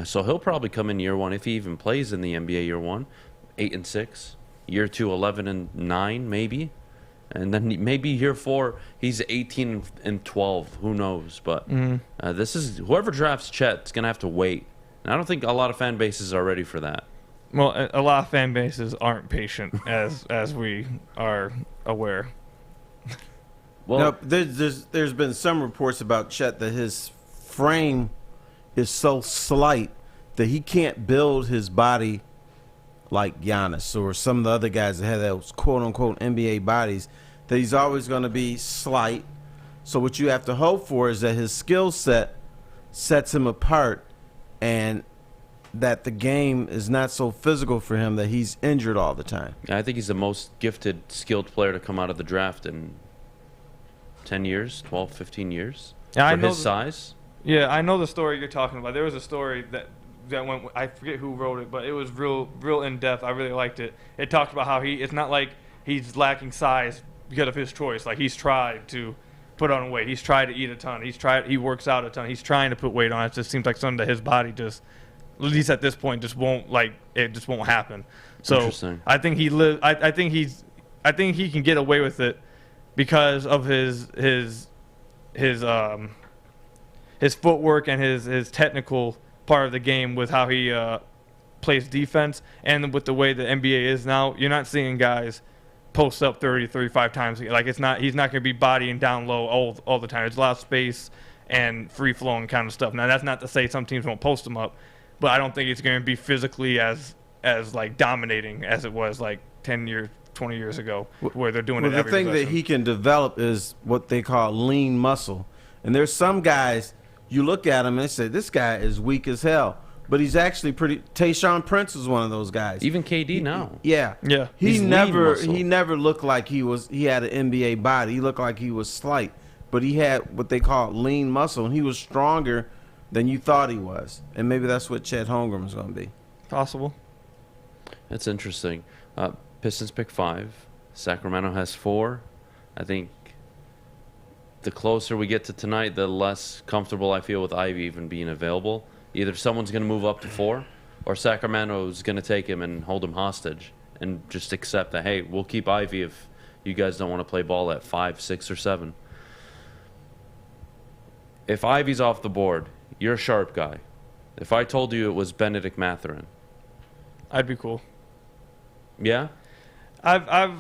So he'll probably come in year 1 if he even plays in the NBA year 1, 8-6, year 2, 11-9 maybe, and then maybe year 4 he's 18-12. Who knows? But this is whoever drafts Chet's going to have to wait. And I don't think a lot of fan bases are ready for that. Well, a lot of fan bases aren't patient, as we are aware. Well, now, there's been some reports about Chet that his frame is so slight that he can't build his body like Giannis or some of the other guys that have those quote-unquote NBA bodies, that he's always going to be slight. So what you have to hope for is that his skill set sets him apart and that the game is not so physical for him that he's injured all the time. I think he's the most gifted, skilled player to come out of the draft in 10 years, 12, 15 years. Yeah, for his size. Yeah, I know the story you're talking about. There was a story that went, I forget who wrote it, but it was real in-depth. I really liked it. It talked about how it's not like he's lacking size because of his choice. Like, he's tried to put on weight. He's tried to eat a ton. He works out a ton. He's trying to put weight on. It just seems like something that his body just, at least at this point, just won't happen. So I think I think he can get away with it because of his footwork and his technical part of the game with how he plays defense, and with the way the NBA is now. You're not seeing guys post up 30, 35 times. Like, he's not going to be bodying down low all the time. There's a lot of space and free flowing kind of stuff. Now, that's not to say some teams won't post him up, but I don't think it's going to be physically as like dominating as it was like 10 years, 20 years ago, where they're doing it every possession. The thing that he can develop is what they call lean muscle. And there's some guys, you look at him and they say, this guy is weak as hell. But he's actually pretty. Tayshaun Prince was one of those guys. Even KD now. Yeah. He never looked like he had an NBA body. He looked like he was slight. But he had what they call lean muscle, and he was stronger than you thought he was. And maybe that's what Chet Holmgren is going to be. Possible. That's interesting. Pistons pick 5. Sacramento has 4. I think the closer we get to tonight, the less comfortable I feel with Ivy even being available. Either someone's going to move up to 4, or Sacramento's going to take him and hold him hostage and just accept that, hey, we'll keep Ivy if you guys don't want to play ball at 5, 6, or 7. If Ivy's off the board, you're a sharp guy. If I told you it was Benedict Mathurin, I'd be cool. Yeah? I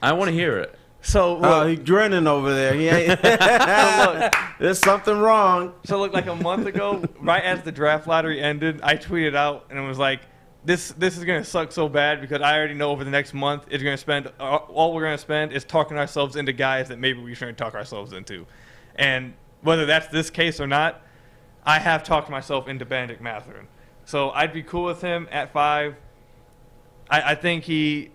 want to hear it. So he's grinning over there. He ain't. Look, there's something wrong. So look, like a month ago, right as the draft lottery ended, I tweeted out and it was like, this is gonna suck so bad because I already know over the next month it's gonna spend all we're gonna spend is talking ourselves into guys that maybe we shouldn't talk ourselves into, and whether that's this case or not, I have talked myself into Benedict Mathurin. So I'd be cool with him at 5. I think he.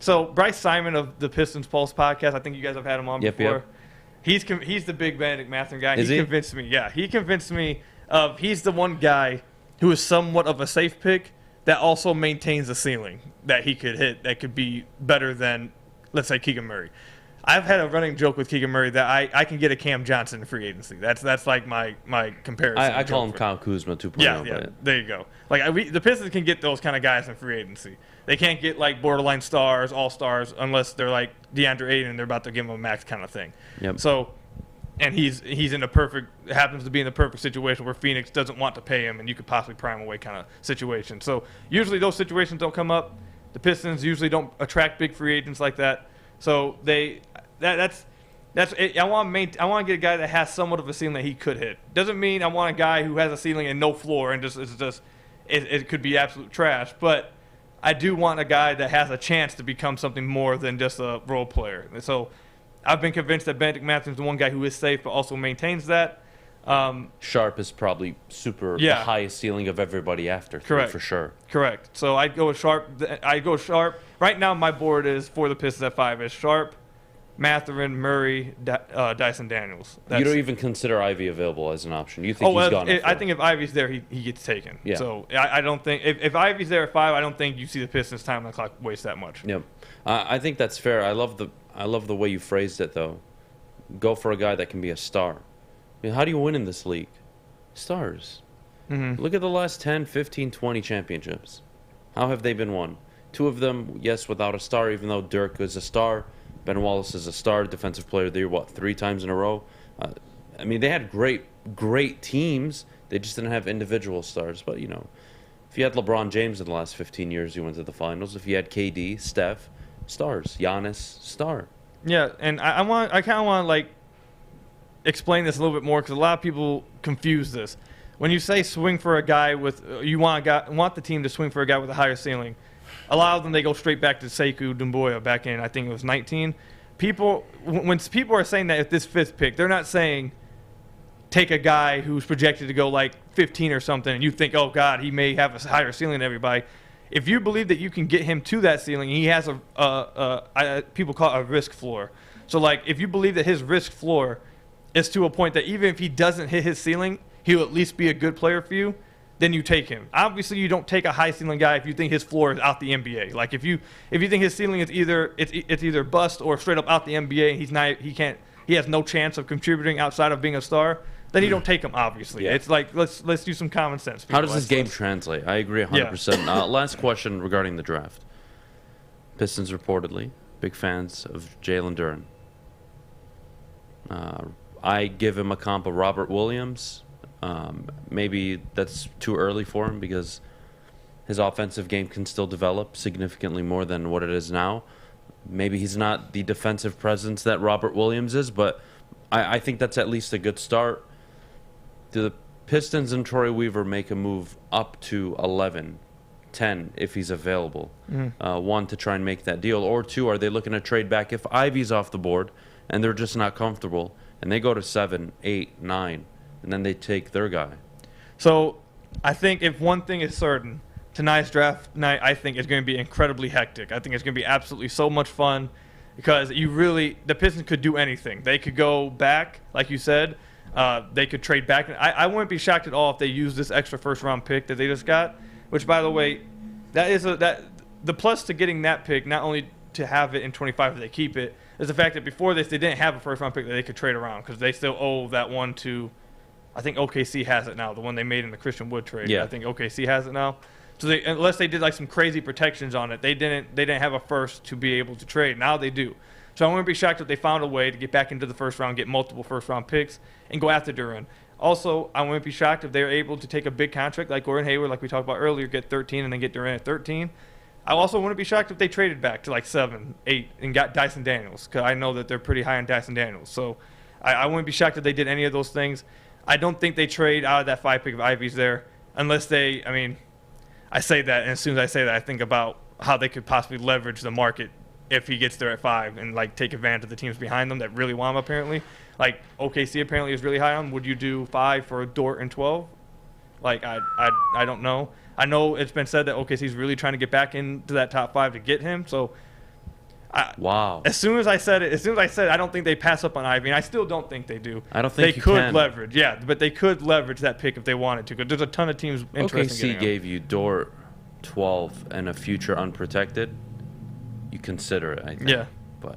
So Bryce Simon of the Pistons Pulse podcast, I think you guys have had him on before. Yep. He's the big Benedict Mathurin guy. Is he? Convinced me. Yeah, he convinced me of he's the one guy who is somewhat of a safe pick that also maintains a ceiling that he could hit that could be better than let's say Keegan Murray. I've had a running joke with Keegan Murray that I can get a Cam Johnson in free agency. That's like my comparison. I call him Kyle Kuzma 2.0. Yeah, there you go. Like the Pistons can get those kind of guys in free agency. They can't get like borderline stars, all stars, unless they're like DeAndre Ayton and they're about to give him a max kind of thing. Yep. So, and he's in happens to be in the perfect situation where Phoenix doesn't want to pay him and you could possibly pry him away kind of situation. So usually those situations don't come up. The Pistons usually don't attract big free agents like that. So that's it. I want to get a guy that has somewhat of a ceiling that he could hit. Doesn't mean I want a guy who has a ceiling and no floor and it could be absolute trash. But I do want a guy that has a chance to become something more than just a role player. So I've been convinced that Bennedict Mathurin's the one guy who is safe but also maintains that. Sharp is probably the highest ceiling of everybody after. Correct. For sure. Correct. So I'd go with Sharp. Right now my board is for the Pistons at 5 is Sharp, Mathurin, Murray, Dyson Daniels. You don't even consider Ivy available as an option. You think he's gone? I think if Ivy's there, he gets taken. Yeah. So I don't think if Ivy's there at 5, I don't think you see the Pistons' time on the clock waste that much. Yep. I think that's fair. I love the way you phrased it though. Go for a guy that can be a star. I mean, how do you win in this league? Stars. Mm-hmm. Look at the last 10, 15, 20 championships. How have they been won? 2 of them, yes, without a star, even though Dirk is a star. Ben Wallace is a star, defensive player of the year, 3 times in a row? I mean, they had great teams. They just didn't have individual stars. But, if you had LeBron James in the last 15 years, you went to the finals. If you had KD, Steph, stars. Giannis, star. Yeah, and I kind of want to, explain this a little bit more because a lot of people confuse this. When you say swing for a guy with you want the team to swing for a guy with a higher ceiling, a lot of them they go straight back to Sekou Doumbouya back in I think it was 19. When people are saying that at this 5th pick, they're not saying take a guy who's projected to go 15 or something and you think, oh God, he may have a higher ceiling than everybody. If you believe that you can get him to that ceiling, he has people call it a risk floor. So if you believe that his risk floor is to a point that even if he doesn't hit his ceiling, he'll at least be a good player for you, then you take him. Obviously, you don't take a high ceiling guy if you think his floor is out the NBA. If you think his ceiling is either bust or straight up out the NBA, and he has no chance of contributing outside of being a star, then you don't take him. Obviously, yeah. It's let's do some common sense. How does this game translate? I agree 100%. Yeah. Last question regarding the draft. Pistons reportedly big fans of Jalen Duren. I give him a comp of Robert Williams. Maybe that's too early for him because his offensive game can still develop significantly more than what it is now. Maybe he's not the defensive presence that Robert Williams is, but I think that's at least a good start. Do the Pistons and Troy Weaver make a move up to 11, 10 if he's available? Mm-hmm. 1, to try and make that deal, or 2, are they looking to trade back if Ivy's off the board and they're just not comfortable? And they go to 7, 8, 9, and then they take their guy. So I think if one thing is certain, tonight's draft night, I think, is going to be incredibly hectic. I think it's going to be absolutely so much fun because the Pistons could do anything. They could go back, like you said. They could trade back. I wouldn't be shocked at all if they use this extra first-round pick that they just got, which, by the way, the plus to getting that pick, not only to have it in 25 if they keep it, is the fact that before this, they didn't have a first-round pick that they could trade around because they still owe that one to, I think OKC has it now, the one they made in the Christian Wood trade. Yeah. I think OKC has it now. So unless they did some crazy protections on it, they didn't have a first to be able to trade. Now they do. So I wouldn't be shocked if they found a way to get back into the first round, get multiple first-round picks, and go after Duren. Also, I wouldn't be shocked if they're able to take a big contract like Gordon Hayward, like we talked about earlier, get 13 and then get Duren at 13. I also wouldn't be shocked if they traded back to 7, 8 and got Dyson Daniels because I know that they're pretty high on Dyson Daniels. So I wouldn't be shocked if they did any of those things. I don't think they trade out of that 5 pick of Ivy's there unless I say that, and as soon as I say that, I think about how they could possibly leverage the market if he gets there at 5 and take advantage of the teams behind them that really want him apparently. OKC apparently is really high on him. Would you do 5 for Dort and 12? I don't know. I know it's been said that OKC's really trying to get back into that top 5 to get him. So, wow. As soon as I said I don't think they pass up on Ivy, and I still don't think they do. I don't think they could leverage. Yeah, but they could leverage that pick if they wanted to. Because there's a ton of teams interested in OKC gave you Dort, 12, and a future unprotected. You consider it, I think. Yeah. But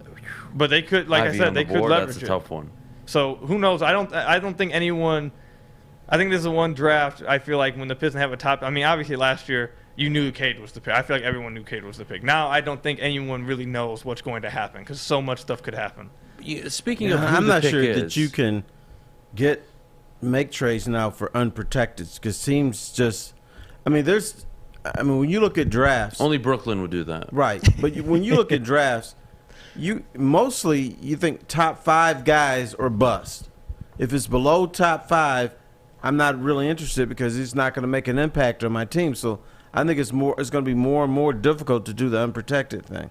But they could, like I said, they could leverage That's a tough one. So who knows? I don't think anyone. I think this is one draft. I feel like when the Pistons have a top. I mean, obviously last year you knew Cade was the pick. I feel like everyone knew Cade was the pick. Now I don't think anyone really knows what's going to happen because so much stuff could happen. Speaking of, who I'm the not pick sure is, that you can make trades now for unprotected because teams just. I mean, when you look at drafts, only Brooklyn would do that, right? But when you look at drafts, you think top 5 guys or bust. If it's below top 5, I'm not really interested because it's not going to make an impact on my team. So I think it's going to be more and more difficult to do the unprotected thing.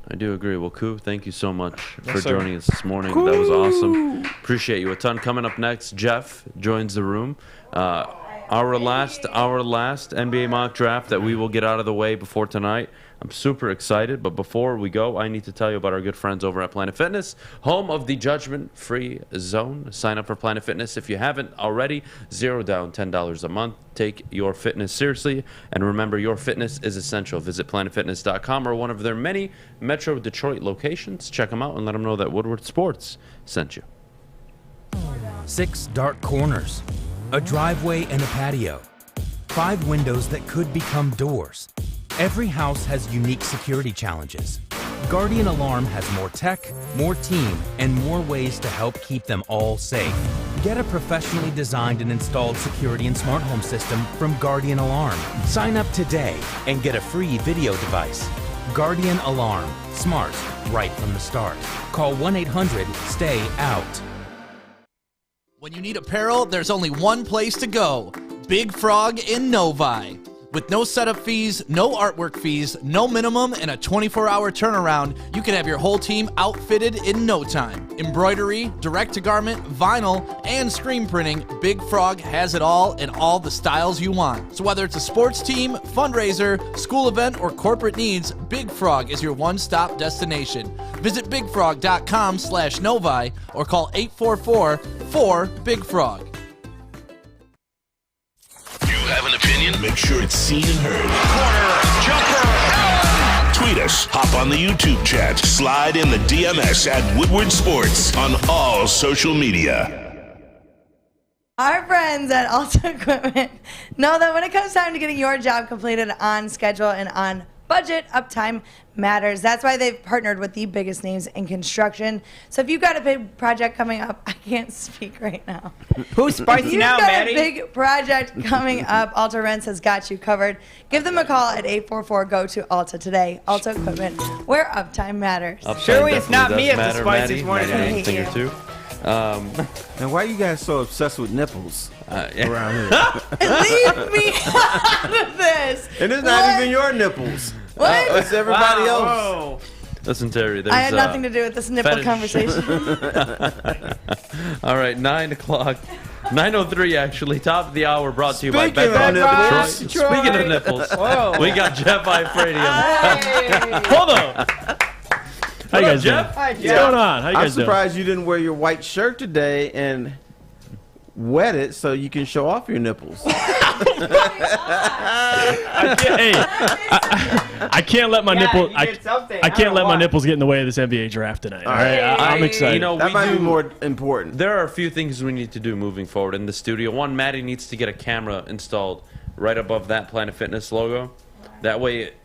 I do agree. Well, Koo, thank you so much for joining us this morning. That was awesome. Appreciate you a ton. Coming up next, Jeff joins the room. Our last NBA mock draft that we will get out of the way before tonight. I'm super excited, but before we go, I need to tell you about our good friends over at Planet Fitness, home of the judgment-free zone. Sign up for Planet Fitness if you haven't already. $0 down, $10 a month. Take your fitness seriously, and remember, your fitness is essential. Visit planetfitness.com or one of their many Metro Detroit locations. Check them out and let them know that Woodward Sports sent you. 6 dark corners, a driveway and a patio, 5 windows that could become doors. Every house has unique security challenges. Guardian Alarm has more tech, more team, and more ways to help keep them all safe. Get a professionally designed and installed security and smart home system from Guardian Alarm. Sign up today and get a free video device. Guardian Alarm. Smart, right from the start. Call 1-800-STAY-OUT. When you need apparel, there's only one place to go. Big Frog in Novi. With no setup fees, no artwork fees, no minimum, and a 24-hour turnaround, you can have your whole team outfitted in no time. Embroidery, direct-to-garment, vinyl, and screen printing, Big Frog has it all in all the styles you want. So whether it's a sports team, fundraiser, school event, or corporate needs, Big Frog is your one-stop destination. Visit bigfrog.com/Novi or call 844-4-BIG-FROG. Have an opinion? Make sure it's seen and heard. Corner, jumper, Tweet us, hop on the YouTube chat, slide in the DMS at Woodward Sports on all social media. Our friends at Alta Equipment know that when it comes time to getting your job completed on schedule and on budget, uptime matters. That's why they've partnered with the biggest names in construction. So if you've got a big project coming up, I can't speak right now. Who's spicy now, Maddie? If you've got a big project coming up, Alta Rents has got you covered. Give them a call at 844-GO-TO-ALTA today. Alta Equipment, where uptime matters. Surely it's not me if the spiciest one is a thing or two. And why are you guys so obsessed with nipples around here? Leave me out of this. And it's not even your nipples. What? It's everybody else. Whoa. Listen, Terry, there's I had nothing to do with this nipple fetish. conversation. All right, 9 o'clock. 9:03 actually, top of the hour, brought to you by Speaking of nipples. Detroit. Speaking of nipples, Whoa. we got Jeff Iafrate. Hold on. How you guys doing? Jeff? Hi, What's going on? How you I'm guys doing? surprised you didn't wear your white shirt today and wet it so you can show off your nipples. I can't let my nipples. I can't let my nipples get in the way of this NBA draft tonight. All right, I'm excited. You know, That might be more important. There are a few things we need to do moving forward in the studio. One, Maddie needs to get a camera installed right above that Planet Fitness logo. That way it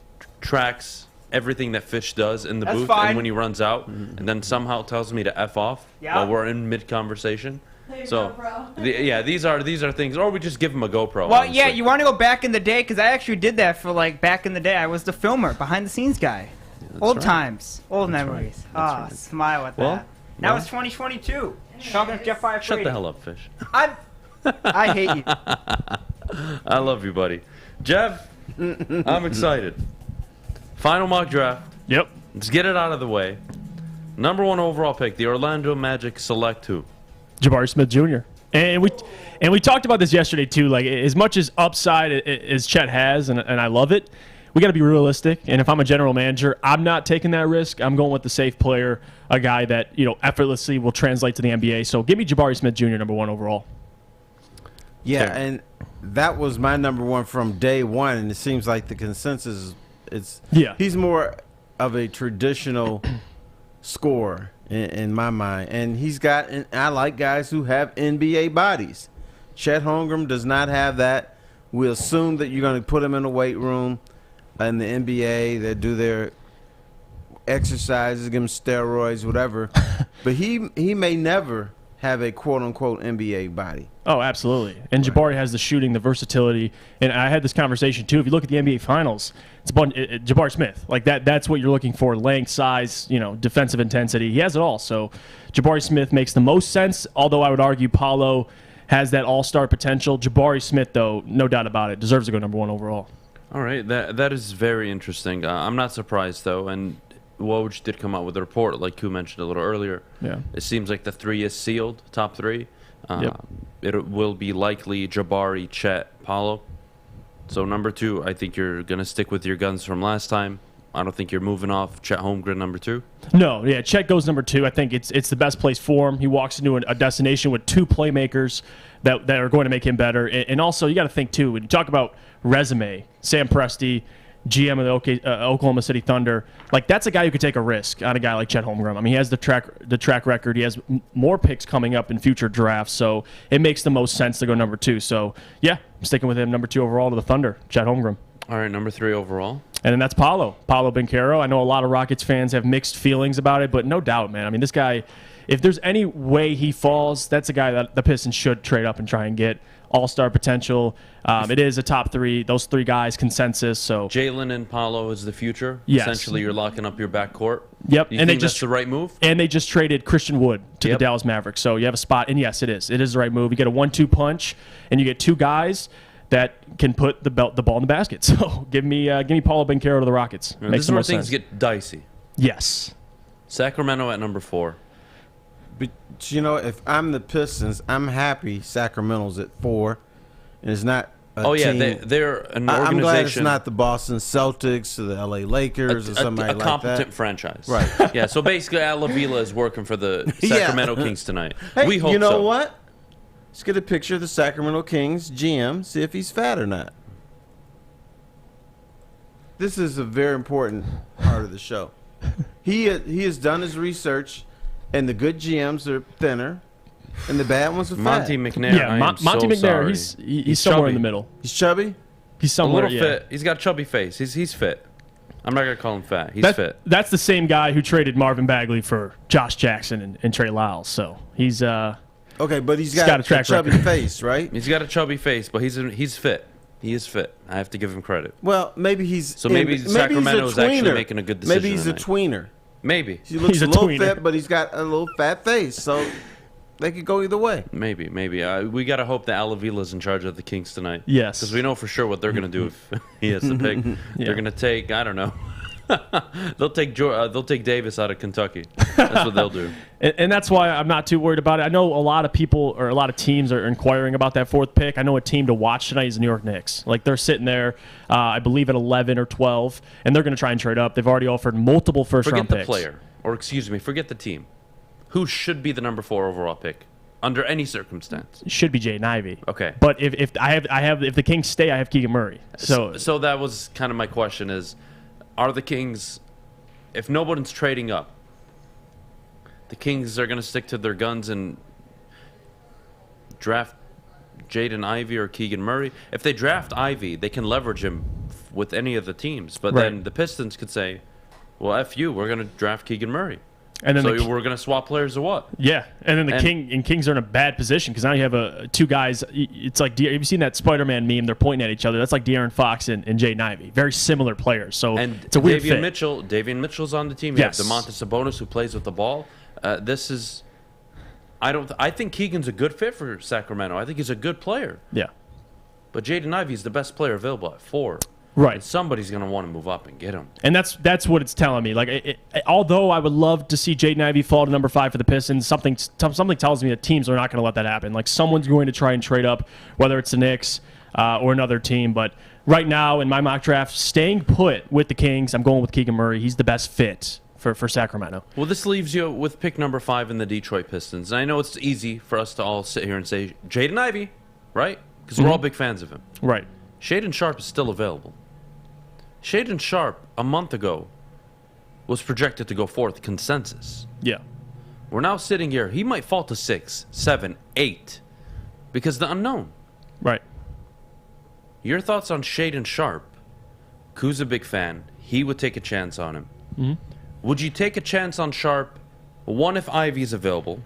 tracks everything that Fish does in the That's booth fine. and when he runs out, and then somehow tells me to F off while we're in mid-conversation. So, these are things, or we just give him a GoPro. Well, honestly. yeah, you want to go back in the day? Because I actually did that for, like, back in the day. I was the filmer, behind-the-scenes guy. Old right. times. Old memories. That's right. Smile at Well, that. Now it's 2022. Talking to Jeff Iafrate. Shut the hell up, Fish. I hate you. I love you, buddy. Jeff, I'm excited. Final mock draft. Yep. Let's get it out of the way. Number 1 overall pick, the Orlando Magic select who? Jabari Smith Jr. And we talked about this yesterday too. Like, as much as upside as Chet has, and I love it, we got to be realistic. And if I'm a general manager, I'm not taking that risk. I'm going with the safe player, a guy that effortlessly will translate to the NBA. So give me Jabari Smith Jr. number 1 overall. Yeah, Fair. and that was my number 1 from day one, and it seems like the consensus is Yeah. he's more of a traditional scorer in my mind. And I like guys who have NBA bodies. Chet Holmgren does not have that. We assume that you're going to put him in a weight room in the NBA. They do their exercises, give him steroids, whatever. But he may never have a quote-unquote NBA body. Oh, absolutely. And Jabari has the shooting, the versatility. And I had this conversation, too. If you look at the NBA Finals, it's Jabari Smith. Like, that's what you're looking for, length, size, defensive intensity. He has it all. So Jabari Smith makes the most sense, although I would argue Paolo has that all-star potential. Jabari Smith, though, no doubt about it, deserves to go number 1 overall. All right. That is very interesting. I'm not surprised, though. And Woj did come out with a report, like Koo mentioned a little earlier. Yeah. It seems like the 3 is sealed, top 3. Yep. It will be likely Jabari, Chet, Paolo. So number 2, I think you're going to stick with your guns from last time. I don't think you're moving off Chet Holmgren, number 2. No, yeah, Chet goes number 2. I think it's the best place for him. He walks into a destination with 2 playmakers that are going to make him better. And also, you got to think, too, when you talk about resume, Sam Presti, GM of the Oklahoma City Thunder, like that's a guy who could take a risk on a guy like Chet Holmgren. I mean, he has the track record. He has more picks coming up in future drafts, so it makes the most sense to go number 2. So yeah, I'm sticking with him, number 2 overall to the Thunder, Chet Holmgren. All right, number 3 overall. And then that's Paolo Banchero. I know a lot of Rockets fans have mixed feelings about it, but no doubt, man. I mean, this guy, if there's any way he falls, that's a guy that the Pistons should trade up and try and get. All-star potential. It is a top 3. Those 3 guys, consensus. So Jalen and Paolo is the future. Yes. Essentially, you're locking up your backcourt. Yep. You think that's the right move? And they just traded Christian Wood to the Dallas Mavericks. So you have a spot. And yes, it is. It is the right move. You get a 1-2 punch, and you get 2 guys that can put the ball in the basket. So give me Paolo Banchero to the Rockets. This is where things get dicey. Yes. Sacramento at number 4. But, if I'm the Pistons, I'm happy Sacramento's at 4. And it's not a team. They're an organization. I'm glad it's not the Boston Celtics or the L.A. Lakers or somebody like that. A competent franchise. Right. Yeah, so basically Avila is working for the Sacramento Kings tonight. Hey, we hope so. You know what? Let's get a picture of the Sacramento Kings GM, see if he's fat or not. This is a very important part of the show. He has done his research, and the good GMs are thinner, and the bad ones are fat. Monty McNair. Yeah, Monty McNair. He's somewhere in the middle. He's chubby. He's somewhere. A little fit. He's got a chubby face. He's fit. I'm not gonna call him fat. He's fit. That's the same guy who traded Marvin Bagley for Josh Jackson and Trey Lyles. So he's okay, but he's got a chubby face, right? He's got a chubby face, but he's fit. He is fit. I have to give him credit. Well, maybe he's Sacramento is actually making a good decision. Maybe he's a tweener. Maybe he looks a little fit, but he's got a little fat face, so they could go either way. Maybe. We got to hope that Avila's in charge of the Kings tonight. Yes. Because we know for sure what they're going to do if he has the pick. They're going to take, I don't know. They'll take Davis out of Kentucky. That's what they'll do. And that's why I'm not too worried about it. I know a lot of people or a lot of teams are inquiring about that 4th pick. I know a team to watch tonight is the New York Knicks. Like they're sitting there, I believe at 11 or 12, and they're going to try and trade up. They've already offered multiple first-round picks. Forget the player, or excuse me, forget the team. Who should be the number 4 overall pick under any circumstance? It should be Jaden Ivey. Okay. But if the Kings stay, I have Keegan Murray. So that was kind of my question is, are the Kings, if nobody's trading up, the Kings are going to stick to their guns and draft Jaden Ivey or Keegan Murray? If they draft Ivey, they can leverage him with any of the teams. But then the Pistons could say, well, F you, we're going to draft Keegan Murray. And then we're going to swap players or what? Yeah, and then the Kings are in a bad position because now you have 2 guys. It's like, have you seen that Spider-Man meme? They're pointing at each other. That's like De'Aaron Fox and Jaden Ivey. Very similar players. So it's a weird fit. Davian Mitchell's on the team. Yes. You have DeMontis Sabonis who plays with the ball. I think Keegan's a good fit for Sacramento. I think he's a good player. Yeah. But Jaden Ivey's the best player available at 4. Right. And somebody's going to want to move up and get him. And that's what it's telling me. Like, although I would love to see Jaden Ivey fall to number 5 for the Pistons, something tells me that teams are not going to let that happen. Like, someone's going to try and trade up, whether it's the Knicks or another team. But right now, in my mock draft, staying put with the Kings, I'm going with Keegan Murray. He's the best fit for Sacramento. Well, this leaves you with pick number 5 in the Detroit Pistons. And I know it's easy for us to all sit here and say Jaden Ivey, right? Because we're all big fans of him. Right. Shaedon Sharpe is still available. Shaedon Sharpe, a month ago, was projected to go fourth consensus. Yeah. We're now sitting here. He might fall to 6, 7, 8 because the unknown. Right. Your thoughts on Shaden Sharp? Koo's a big fan. He would take a chance on him. Mm-hmm. Would you take a chance on Sharp? 1, if Ivy's available,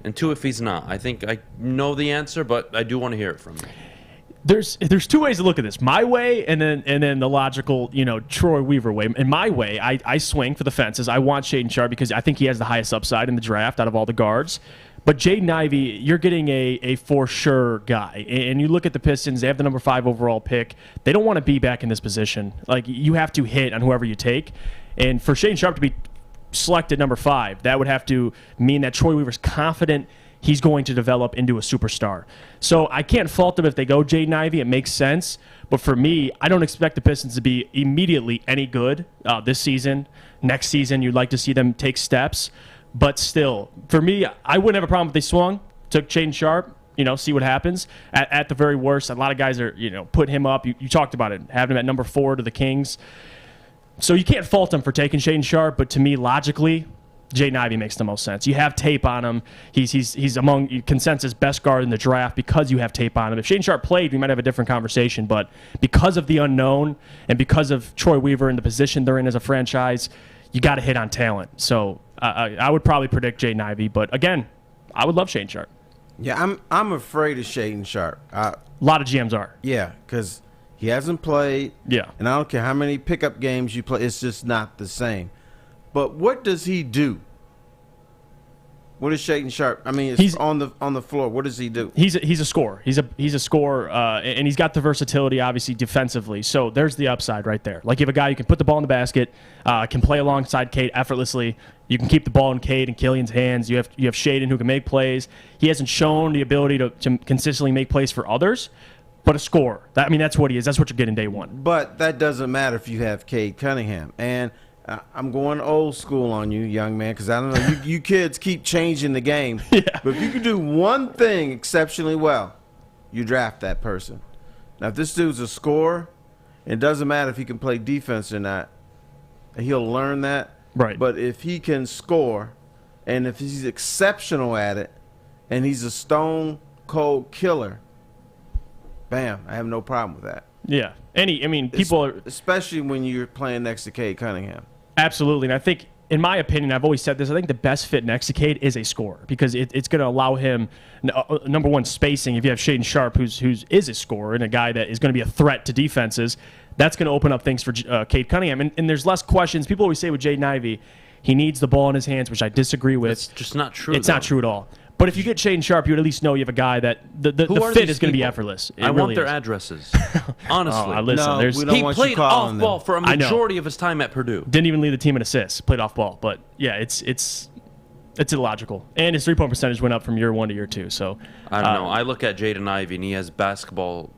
and 2, if he's not. I think I know the answer, but I do want to hear it from you. There's 2 ways to look at this. My way and then the logical, Troy Weaver way. In my way, I swing for the fences. I want Shaden Sharp because I think he has the highest upside in the draft out of all the guards. But Jaden Ivey, you're getting a for sure guy. And you look at the Pistons, they have the number 5 overall pick. They don't want to be back in this position. Like, you have to hit on whoever you take. And for Shaden Sharp to be selected number 5, that would have to mean that Troy Weaver's confident he's going to develop into a superstar. So I can't fault them if they go Jaden Ivey. It makes sense. But for me, I don't expect the Pistons to be immediately any good this season. Next season, you'd like to see them take steps. But still, for me, I wouldn't have a problem if they swung, took Shaden Sharp, see what happens. At the very worst, a lot of guys are, putting him up. You talked about it, having him at number 4 to the Kings. So you can't fault him for taking Shaden Sharp, but to me, logically, Jaden Ivey makes the most sense. You have tape on him. He's among consensus best guard in the draft because you have tape on him. If Shaden Sharp played, we might have a different conversation. But because of the unknown and because of Troy Weaver and the position they're in as a franchise, you got to hit on talent. So I would probably predict Jaden Ivey. But again, I would love Shaden Sharp. Yeah, I'm afraid of Shaden Sharp. A lot of GMs are. Yeah, because he hasn't played. Yeah. And I don't care how many pickup games you play, it's just not the same. But what does he do? What is Shaden Sharp? I mean, he's on the floor. What does he do? He's a scorer. He's a scorer, and he's got the versatility, obviously, defensively. So there's the upside right there. Like, you have a guy who can put the ball in the basket, can play alongside Cade effortlessly. You can keep the ball in Cade and Killian's hands. You have Shaden who can make plays. He hasn't shown the ability to consistently make plays for others, but a scorer. That's what he is. That's what you're getting day one. But that doesn't matter if you have Cade Cunningham. And I'm going old school on you, young man, because I don't know. You kids keep changing the game. Yeah. But if you can do one thing exceptionally well, you draft that person. Now, if this dude's a scorer, it doesn't matter if he can play defense or not. He'll learn that. Right. But if he can score, and if he's exceptional at it, and he's a stone-cold killer, bam, I have no problem with that. Yeah. People are... Especially when you're playing next to Cade Cunningham. Absolutely. And I think, in my opinion, I've always said this, I think the best fit next to Cade is a scorer because it's going to allow him, number one, spacing. If you have Shaden Sharp, who's is a scorer and a guy that is going to be a threat to defenses, that's going to open up things for Cade Cunningham. And there's less questions. People always say with Jaden Ivey, he needs the ball in his hands, which I disagree with. It's just not true. It's not true at all. But if you get Shaden Sharp, you at least know you have a guy that the fit is going to be effortless. I want their addresses. Honestly. Listen, he played off ball for a majority of his time at Purdue. Didn't even lead the team in assists. Played off ball. But yeah, it's illogical. And his 3-point percentage went up from year 1 to year 2. So I don't know. I look at Jaden Ivey and he has basketball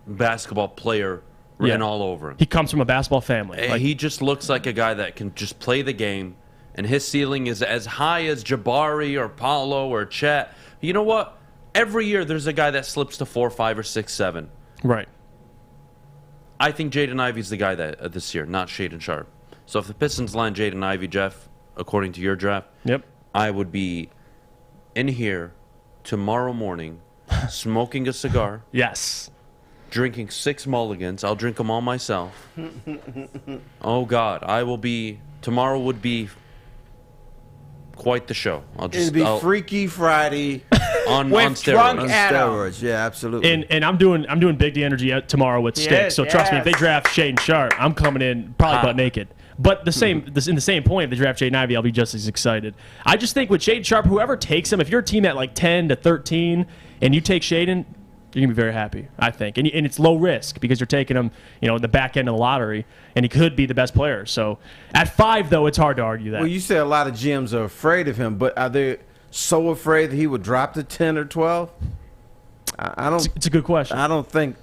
player written all over him. He comes from a basketball family. He just looks like a guy that can just play the game. And his ceiling is as high as Jabari or Paolo or Chet. You know what? Every year there's a guy that slips to 4, 5, or 6, 7. Right. I think Jaden Ivey's the guy that this year, not Shaden Sharp. So if the Pistons line Jaden Ivey, Jeff, according to your draft, I would be in here tomorrow morning smoking a cigar. Yes. Drinking 6 mulligans. I'll drink them all myself. Oh, God. Tomorrow would be quite the show. It'd be Freaky Friday on steroids. Yeah, absolutely. And I'm doing Big D Energy tomorrow with Sticks. So trust me, if they draft Shaden Sharp, I'm coming in probably butt naked. But in the same point, if they draft Jaden Ivey, I'll be just as excited. I just think with Shaden Sharp, whoever takes him, if you're a team at like 10 to 13 and you take Shaden, you're going to be very happy, I think. And it's low risk because you're taking him, in the back end of the lottery, and he could be the best player. So at 5, though, it's hard to argue that. Well, you say a lot of GMs are afraid of him, but are they so afraid that he would drop to 10 or 12? I don't. It's a good question. I don't think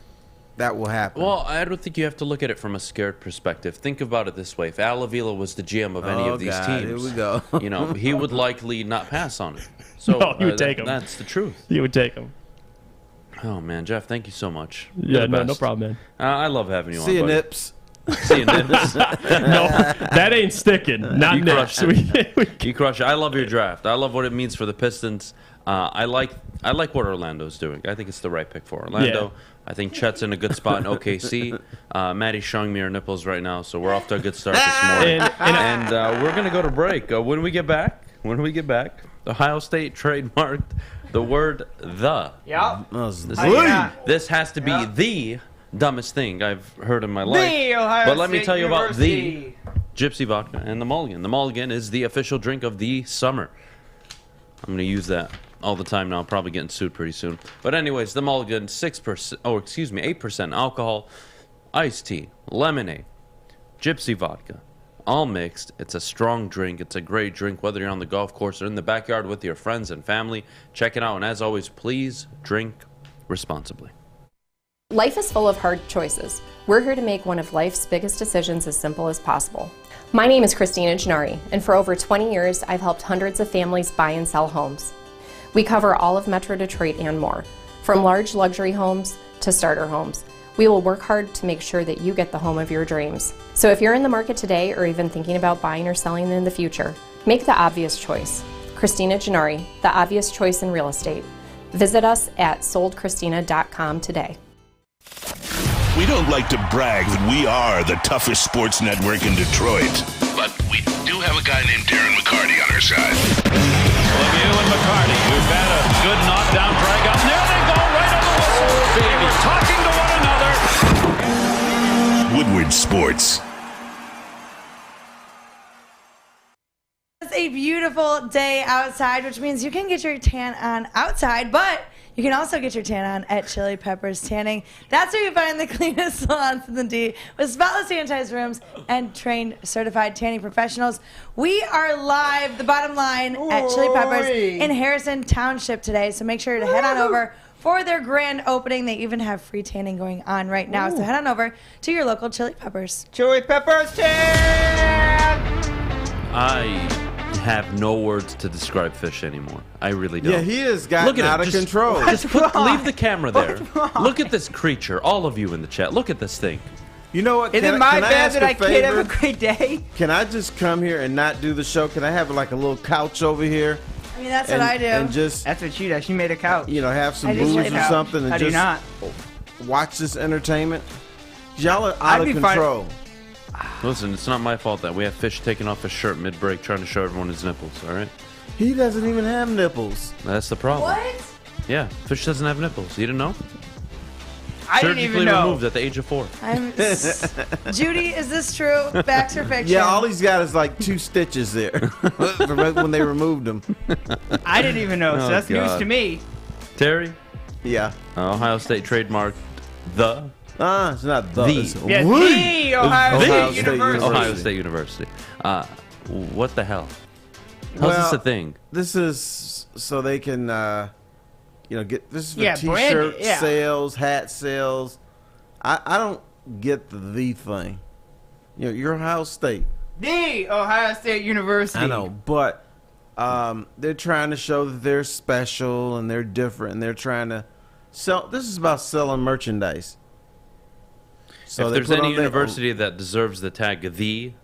that will happen. Well, I don't think you have to look at it from a scared perspective. Think about it this way. If Avila was the GM of any of these teams, here we go. He would likely not pass on it. So no, you would take him. That's the truth. You would take him. Oh, man, Jeff, thank you so much. Yeah, no problem, man. I love having you on. See you, buddy. Nips. See you, Nips. No, that ain't sticking. Not You Nips. crushed it. You crush it. I love your draft. I love what it means for the Pistons. I like what Orlando's doing. I think it's the right pick for Orlando. Yeah. I think Chet's in a good spot in OKC. Maddie's showing me her nipples right now, so we're off to a good start this morning. And we're going to go to break. When we get back, Ohio State trademarked the word "the." Yep. This has to be the dumbest thing I've heard in my life. The Ohio But let me State tell you about University. the Gypsy Vodka and the Mulligan. The Mulligan is the official drink of the summer. I'm going to use that all the time now. I'm probably getting sued pretty soon. But anyways, the Mulligan, 8% alcohol, iced tea, lemonade, Gypsy Vodka, all mixed. It's a strong drink. It's a great drink, whether you're on the golf course or in the backyard with your friends and family. Check it out. And as always, please drink responsibly. Life is full of hard choices. We're here to make one of life's biggest decisions as simple as possible. My name is Christina Gennari, and for over 20 years, I've helped hundreds of families buy and sell homes. We cover all of Metro Detroit and more, from large luxury homes to starter homes. We will work hard to make sure that you get the home of your dreams. So if you're in the market today or even thinking about buying or selling in the future, make the obvious choice. Christina Gennari, the obvious choice in real estate. Visit us at soldchristina.com today. We don't like to brag that we are the toughest sports network in Detroit, but we do have a guy named Darren McCarty on our side. Lemieux and McCarty, who've had a good knockdown drag up. There they go, right on the whistle. They were talking to one another. Woodward Sports. It's a beautiful day outside, which means you can get your tan on outside, but you can also get your tan on at Chili Peppers Tanning. That's where you find the cleanest salons in the D with spotless sanitized rooms and trained certified tanning professionals. We are live, the bottom line, at Chili Peppers in Harrison Township today, so make sure to head on over for their grand opening. They even have free tanning going on right now, so head on over to your local Chili Peppers. Chili Peppers Tan! I have no words to describe fish anymore. I really don't. Yeah, he has gotten out of control. Leave the camera there. Look at this creature. All of you in the chat. Look at this thing. You know what? Is it my bad that I can't have a great day? Can I just come here and not do the show? Can I have like a little couch over here? I mean, that's what I do. And just, that's what she does. She made a couch. You know, have some I just booze made or a something and I do just not. watch this entertainment. Y'all are out of control. Listen, it's not my fault that we have fish taking off his shirt mid-break trying to show everyone his nipples, all right? He doesn't even have nipples. That's the problem. What? Yeah, fish doesn't have nipples. You didn't know? I didn't even know. Removed at the age of 4. Judy, is this true? Facts or fiction? Yeah, all he's got is like 2 stitches there when they removed him. I didn't even know, so that's news to me. Terry? Yeah. Ohio State trademarked the. It's not the. It's Yeah, the Ohio State University. Ohio State University. What the hell? How's this a thing? This is so they can, get this is for branded, T-shirt sales, hat sales. I don't get the thing. You're Ohio State. The Ohio State University. I know, but they're trying to show that they're special and they're different, and they're trying to sell. This is about selling merchandise. So if there's any university that deserves the tag the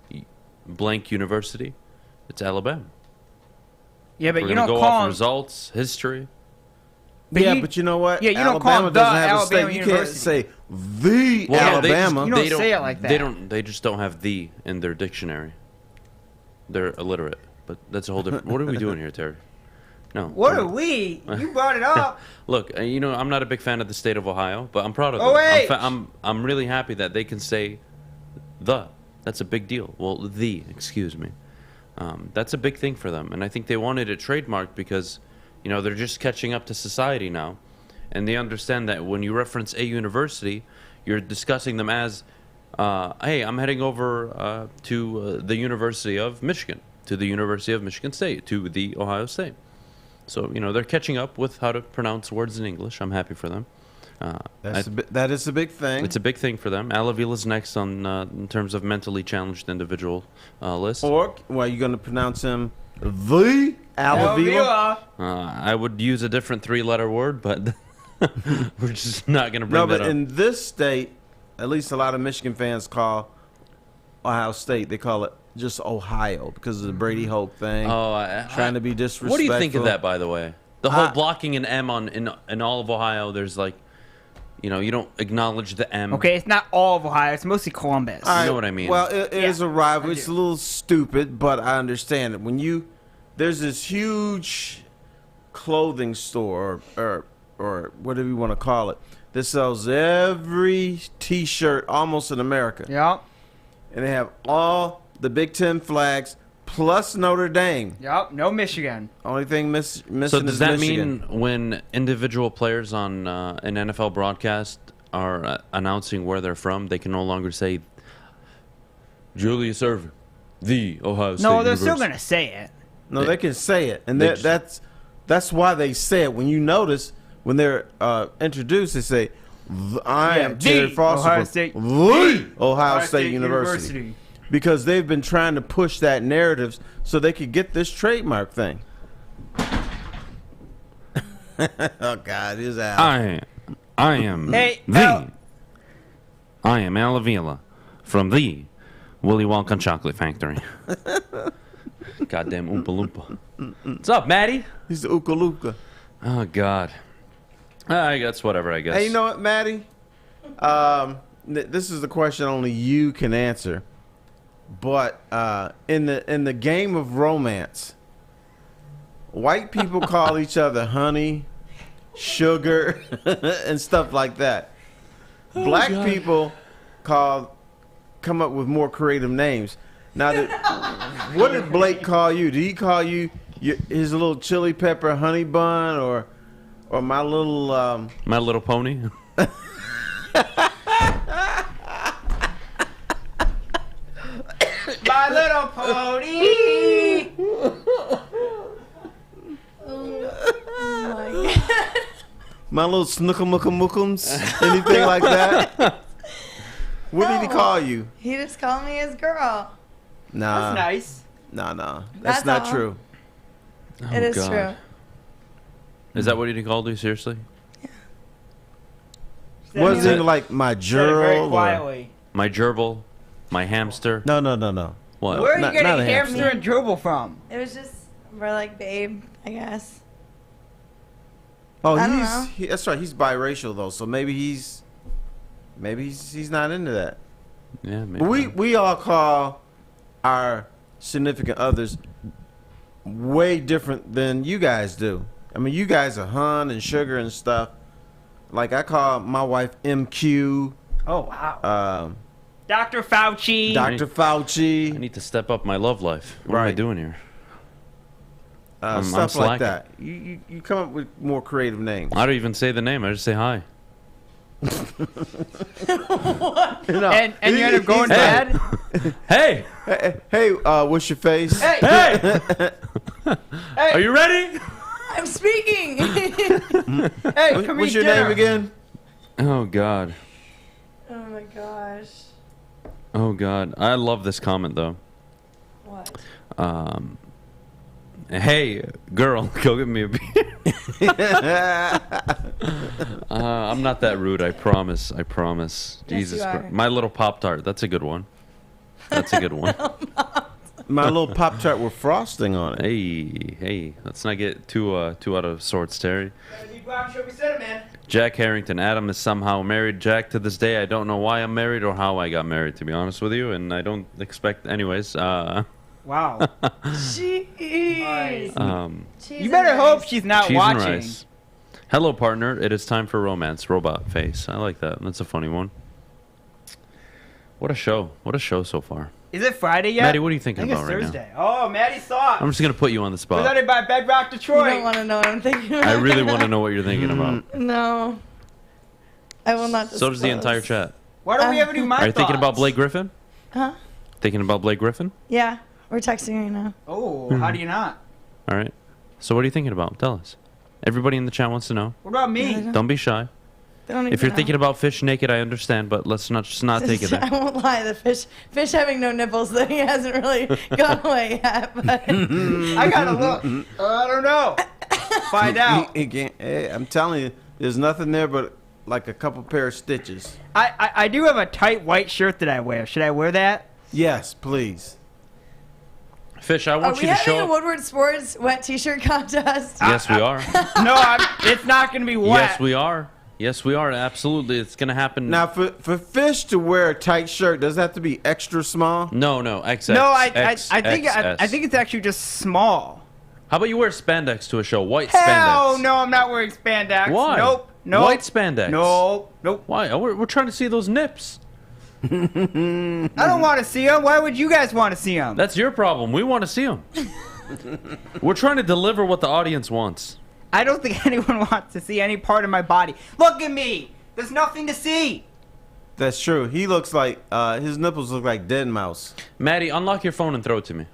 blank university, it's Alabama. Yeah, but We're you gonna don't go call off them results, history. But you know what? Yeah, you don't call Alabama them the doesn't have a Alabama state. You can't University. say the Alabama. You don't say it like that. They just don't have the in their dictionary. They're illiterate. But that's a whole different. What are we doing here, Terry? No. What are we? You brought it up. Look, I'm not a big fan of the state of Ohio, but I'm proud of OH. them. I'm really happy that they can say the. That's a big deal. Well, excuse me. That's a big thing for them, and I think they wanted it trademarked because, they're just catching up to society now, and they understand that when you reference a university, you're discussing them as, hey, I'm heading over to the University of Michigan, to the University of Michigan State, to the Ohio State. So, they're catching up with how to pronounce words in English. I'm happy for them. That is a big thing. It's a big thing for them. Avila's next on in terms of mentally challenged individual list. Or, well, you're going to pronounce him the Avila? I would use a different 3-letter word, but we're just not going to bring that up. No, but in this state, at least a lot of Michigan fans call Ohio State. They call it just Ohio because of the Brady Hoke thing. Oh, trying to be disrespectful. What do you think of that, by the way? The whole blocking an M in all of Ohio. There's like, you don't acknowledge the M. Okay, it's not all of Ohio. It's mostly Columbus. You know what I mean? Well, it is a rival. It's a little stupid, but I understand it. There's this huge clothing store or whatever you want to call it that sells every T-shirt almost in America. Yep. And they have all the Big Ten flags plus Notre Dame. Yep. No Michigan. Only thing missing So does is that Michigan. mean when individual players on an NFL broadcast are announcing where they're from, they can no longer say Julius Erving, the Ohio State No, they're still University? going to say it. No, they can say it, and that's why they say it. When you notice when they're introduced, they say, "I am Terry Foster Ohio from State. the Ohio State University," because they've been trying to push that narrative so they could get this trademark thing. Oh God, is Al? I am Hey, I am Al Avila from the Willy Wonka Chocolate Factory. Goddamn Oompa Loompa. What's up, Maddie? He's the Ooka Looka. Oh God. I guess whatever. I guess. Hey, you know what, Maddie? This is the question only you can answer. But in the game of romance, white people call each other honey, sugar, and stuff like that. Black people come up with more creative names. Now, what did Blake call you? Did he call you his little chili pepper honey bun or my little pony? My little pony. Oh my God. My little snookum-mookum-mookums? Anything like that? What did he call you? He just called me his girl. Nah. That's nice. Nah. That's That's not all. true. It is God. true. Is that what he called you? Seriously? Wasn't it like my gerbil? Very or- quietly. My gerbil, my hamster. No. What? Where are you Not getting a hamster and gerbil from? It was just we're like babe, I guess. Oh, I don't know. that's right. He's biracial though, so maybe he's not into that. Yeah, maybe. But we all call our significant others way different than you guys do. I mean, you guys are hun and sugar and stuff. Like I call my wife MQ. Oh wow. Dr. Fauci. Dr. Fauci. I need to step up my love life. What am I Right. doing here? I'm Stuff like slacking. that. You come up with more creative names. I don't even say the name. I just say hi. No. And you end up going to bed? Hey! Hey, what's your face? Hey! Are you ready? I'm speaking. Hey, come What's eat your dinner. name again? Oh, God. Oh my gosh. Oh, God. I love this comment, though. What? Hey, girl, go get me a beer. I'm not that rude. I promise. Yes, Jesus you are. Christ. My little Pop-Tart. That's a good one. My little Pop-Tart with frosting on it. Hey. Let's not get too out of sorts, Terry. Show me cinnamon. Jack Harrington. Adam is somehow married. Jack, to this day, I don't know why I'm married or how I got married, to be honest with you. And I don't expect... Anyways, Wow. Jeez. You better hope she's not cheese and watching. rice. Hello, partner. It is time for romance. Robot face. I like that. That's a funny one. What a show. What a show so far. Is it Friday yet? Maddie, what are you thinking I think about it's right Thursday. Oh, Maddie's thoughts. I'm just going to put you on the spot. Presented by Bedrock Detroit. You don't want to know what I'm thinking about. I really want to know what you're thinking about. No. I will not disclose. So does the entire chat. Why don't we ever do my Are you thinking about thoughts? Blake Griffin? Huh? Thinking about Blake Griffin? Yeah. We're texting right now. Oh, how do you not? All right. So what are you thinking about? Tell us. Everybody in the chat wants to know. What about me? Don't be shy. They don't If even you're know. thinking about fish naked, I understand, but let's not take it I there. won't lie. The fish having no nipples thing hasn't really gone away yet. But I gotta look. I don't know. Find out. Hey, I'm telling you, there's nothing there but like a couple pair of stitches. I do have a tight white shirt that I wear. Should I wear that? Yes, please. Fish, I Are want we you to having show a up. Woodward Sports wet T-shirt contest? Yes, we are. No, it's not going to be wet. Yes, we are. Yes, we are. Absolutely. It's going to happen. Now, for Fish to wear a tight shirt, does it have to be extra small? No, XS. No, I think it's actually just small. How about you wear spandex to a show? White Hell spandex. no, I'm not wearing spandex. Why? Nope. White spandex. Nope. Why? We're trying to see those nips. I don't want to see them. Why would you guys want to see them? That's your problem. We want to see them. We're trying to deliver what the audience wants. I don't think anyone wants to see any part of my body. Look at me. There's nothing to see. That's true. He looks like his nipples look like dead mouse. Maddie, unlock your phone and throw it to me.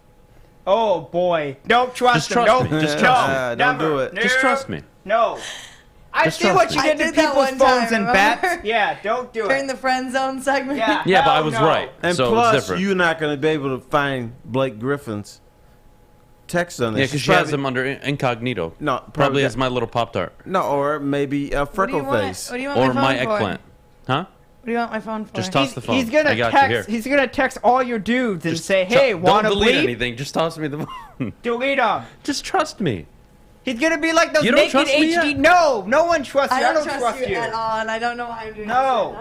Oh boy. Don't trust Just him. trust me. Just trust me. Don't never. do it. Just trust me. No. I Just see trust what me. you did to did that people's one phones time, and bets. remember? Yeah, don't do During it. the friend zone segment. Yeah, Yeah, but I hell was no. right. And so it's plus, different. you're not going to be able to find Blake Griffin's text on this. Yeah, because she has him under incognito. No, probably as my little Pop-Tart. No, or maybe a freckle face. What do you want Or my my phone for? eggplant. Huh? What do you want my phone for? Just toss the phone. He's gonna I got text. you here. He's gonna text all your dudes and say, "Hey, Don't wanna delete bleep? anything. Just toss me the phone. Delete them." Just trust me. He's gonna be like those You don't naked trust me HD. yet? No, no one trusts you. I don't trust you you. at all, and I don't know why I'm doing No.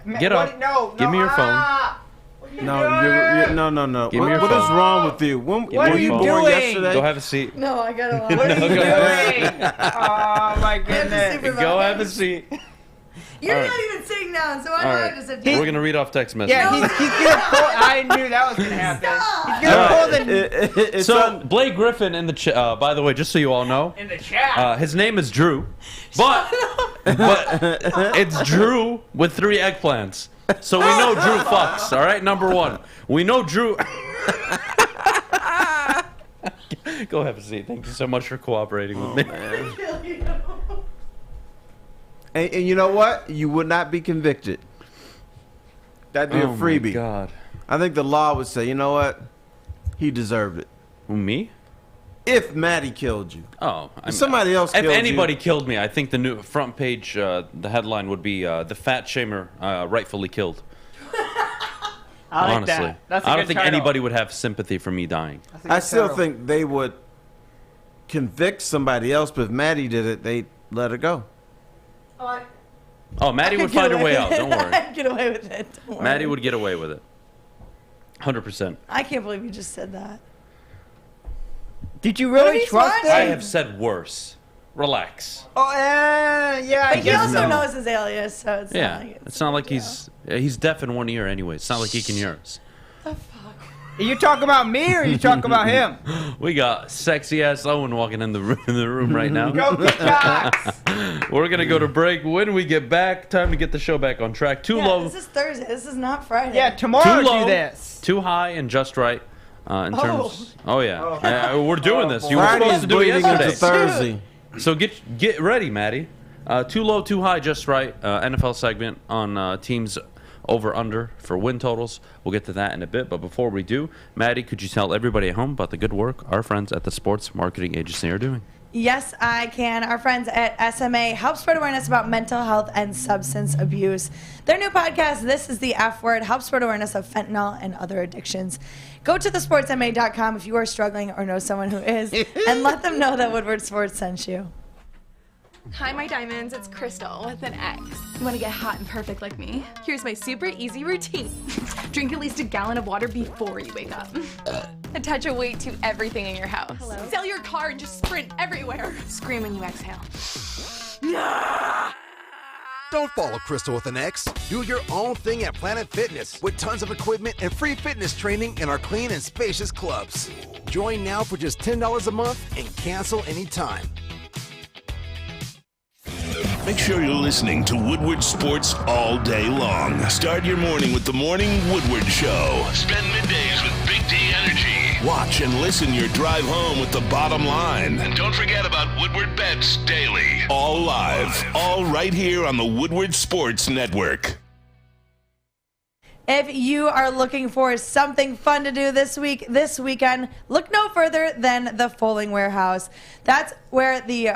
this. Get up. No. Give me your phone. No. Give me your What phone. is wrong with you? When, Give me were your you phone. born doing? yesterday? Go have a seat. No, I gotta watch. What are you Go doing? Oh my goodness. Go have a seat. You're All not right. even sitting down, so I All know I right. just said We're going to read off text messages. Yeah, he's gonna pull. I knew that was gonna happen. He's gonna pull the So, Blake Griffin in the chat, by the way, just so you all know, in the chat. his name is Drew, but it's Drew with 3 eggplants. So we know Drew fucks, all right? Number 1. We know Drew... Go have a seat. Thank you so much for cooperating with me. And you know what? You would not be convicted. That'd be a freebie. My God. I think the law would say, you know what? He deserved it. Me? If Maddie killed you. Oh. If somebody else If killed you. anybody killed me, I think the new front page, the headline would be, the fat shamer rightfully killed. I like Honestly. that. That's a I don't good think title. anybody would have sympathy for me dying. I still think they would convict somebody else, but if Maddie did it, they'd let her go. Oh, Maddie would find her way out. Don't worry. I'd get away with it. Don't worry. Maddie would get away with it. 100%. I can't believe you just said that. Did you really he's trust watching. I him? have said worse. Relax. Oh, yeah. But he also knows his alias, so it's Yeah. not like It's not like he's deaf in one ear anyway. It's not like he can hear us. Are you talking about me or are you talking about him? We got sexy ass Owen walking in the room right now. Go Peacocks! We're gonna go to break. When we get back, time to get the show back on track. Too Yeah, low, this is Thursday. This is not Friday. Yeah, tomorrow too low, do this. too high, and just right. In terms, oh yeah, we're doing this. You were Friday supposed is to do it bleeding into yesterday. Thursday. So get ready, Maddie. Too low, too high, just right. NFL segment on teams over under for win totals. We'll get to that in a bit, but before we do, Maddie, could you tell everybody at home about the good work our friends at the Sports Marketing Agency are doing? Yes, I can. Our friends at SMA help spread awareness about mental health and substance abuse. Their new podcast, This is the F Word, helps spread awareness of fentanyl and other addictions. Go to thesportsma.com if you are struggling or know someone who is, and let them know that Woodward Sports sent you. Hi, my diamonds. It's Crystal with an X. You want to get hot and perfect like me? Here's my super easy routine. Drink at least a gallon of water before you wake up. Attach a weight to everything in your house. Sell your car and just sprint everywhere. Scream when you exhale. Don't follow Crystal with an X. Do your own thing at Planet Fitness with tons of equipment and free fitness training in our clean and spacious clubs. Join now for just $10 a month and cancel anytime. Make sure you're listening to Woodward Sports all day long. Start your morning with the Morning Woodward Show. Spend middays with Big D Energy. Watch and listen your drive home with the bottom line. And don't forget about Woodward Bets Daily. All live, all right here on the Woodward Sports Network. If you are looking for something fun to do this weekend, look no further than the Foaling Warehouse. That's where the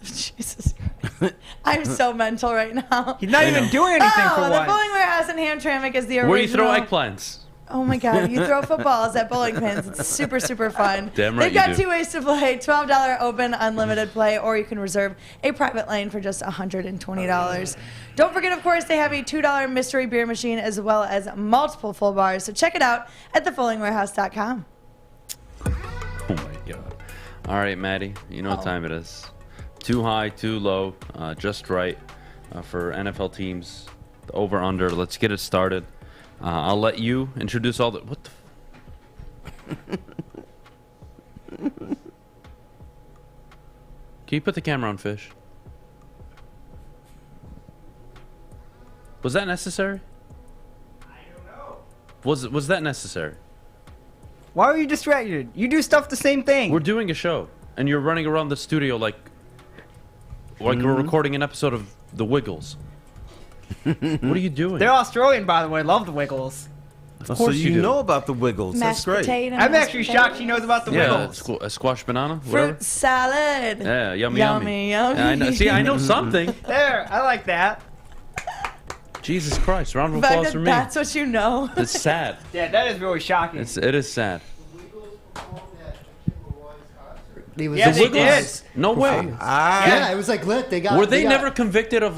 Jesus Christ. I'm so mental right now. He's not even doing anything for the once. Foaling Warehouse in Hamtramck is the original. Where you throw eggplants. Oh my God! You throw footballs at bowling pins. It's super, super fun. Damn right They've got you do. 2 ways to play: $12 open, unlimited play, or you can reserve a private lane for just $120. Don't forget, of course, they have a $2 mystery beer machine as well as multiple full bars. So check it out at thefollowingwarehouse.com. Oh my God. All right, Maddie. You know what time it is. Too high, too low, just right for NFL teams. The over under. Let's get it started. I'll let you introduce all the. What the? Can you put the camera on Fish? Was that necessary? I don't know. Was that necessary? Why are you distracted? You do stuff the same thing. We're doing a show, and you're running around the studio like we're recording an episode of The Wiggles. What are you doing? They're Australian, by the way. Love the Wiggles. Of course you know about the Wiggles. Mashed That's great. potato, I'm mashed actually potato. shocked she knows about the Wiggles. A squash banana, whatever. Fruit salad. Yeah, yummy. Yummy. Yeah, I know. See, I know something. There, I like that. Jesus Christ! Round of The fact applause that for me. that's what you know. It's sad. Yeah, that is really shocking. It is sad. Yeah, they did. No way. Yeah, it was like lit. They got. Were they got- never convicted of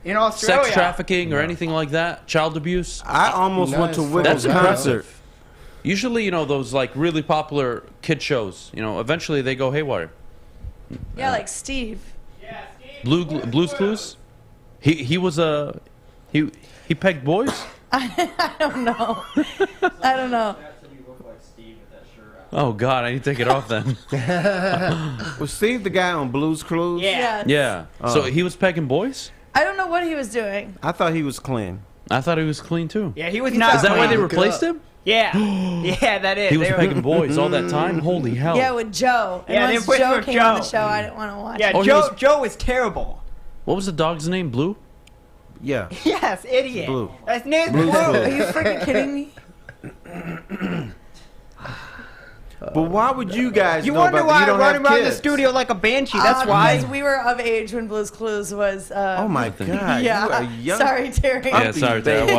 in Australia, sex trafficking or anything like that? Child abuse? I almost went to Wiggles That's concert. impressive. Usually, those like really popular kid shows, eventually they go haywire. Yeah, like Steve. Blue's Clues? He was he pegged boys? I don't know. I don't know. Oh God, I need to take it off then. Was Steve the guy on Blue's Clues? Yeah. Yeah. So he was pegging boys? I don't know what he was doing. I thought he was clean. I thought he was clean too. Yeah, he was not. Is that why they clean. replaced him? Yeah, yeah, that is. He was They were- pegging boys all that time? Holy hell. Yeah, with Joe. And Yeah, they once put him Joe with came on the Joe. show, I didn't want to watch Yeah, it. Joe is terrible. What was the dog's name? Blue? Yeah. Yes, idiot. Blue. That's name's Blue's Blue. Clues. Are you freaking kidding me? But why would you guys You know wonder about why that? You I don't run have around the kids. studio like a banshee. That's why. Because we were of age when Blue's Clues was. Oh my God! Yeah. You are young. Sorry, Terry. Yeah, sorry, Terry. We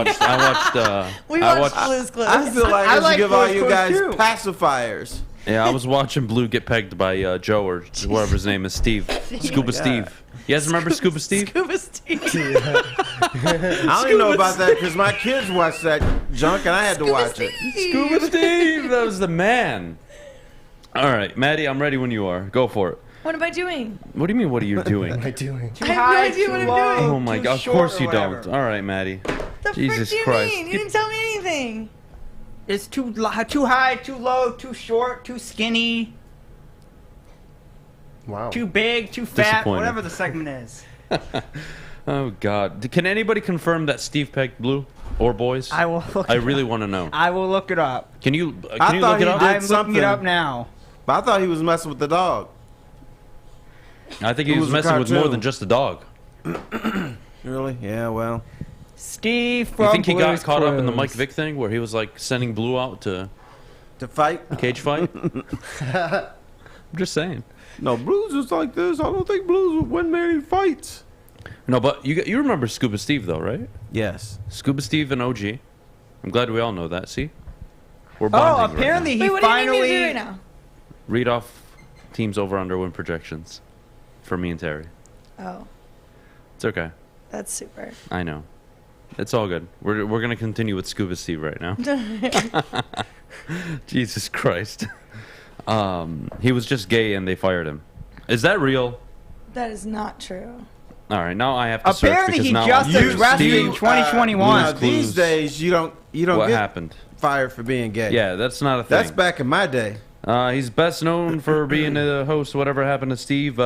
watched Blue's Clues. I feel like I I should like give all Blue's you Clues guys too. pacifiers. Yeah, I was watching Blue get pegged by Joe or whoever his name is, Steve. Scuba Steve. You guys remember Scuba Steve? Scuba Steve. I don't even know about that because my kids watched that junk and I had to watch it. Scuba Steve! That was the man. All right, Maddie, I'm ready when you are. Go for it. What am I doing? What do you mean, what are you doing? What am I doing? I have no idea what I'm doing. Oh my God, of course you don't. All right, Maddie. The Jesus frick do you Christ. mean? You didn't tell me anything. It's too high, too low, too short, too skinny, Wow. too big, too fat, Disappointing. whatever the segment is. Oh God. Can anybody confirm that Steve pegged Blue or boys? I will look I it really want to know. I will look it up. Can you I thought look it he up? did I'm something. looking it up now. But I thought he was messing with the dog. I think he It was was a messing with more cartoon. than just a dog. Really? Yeah. Well. Steve from You think he got Blue's caught up in the Clues. Mike Vick thing where he was like sending Blue out to fight? Cage fight? I'm just saying. No, Blues is like this. I don't think Blues would win many fights. No, but you remember Scuba Steve though, right? Yes. Scuba Steve and OG. I'm glad we all know that. See, we're bonding. Oh, apparently Wait, he what do you need me to finally. do right now? Read off teams over under win projections for me and Terry. Oh, It's okay. that's super. I know. It's all good. We're gonna continue with Scuba Steve right now. Jesus Christ. He was just gay and they fired him. Is that real? That is not true. All right, now I have to Apparently search because he now just I'm addressed it in Steve, 2021. Blue's These Clues. days, you don't What get happened? fired for being gay. Yeah, that's not a thing. That's back in my day. He's best known for being the host. Whatever happened to Steve?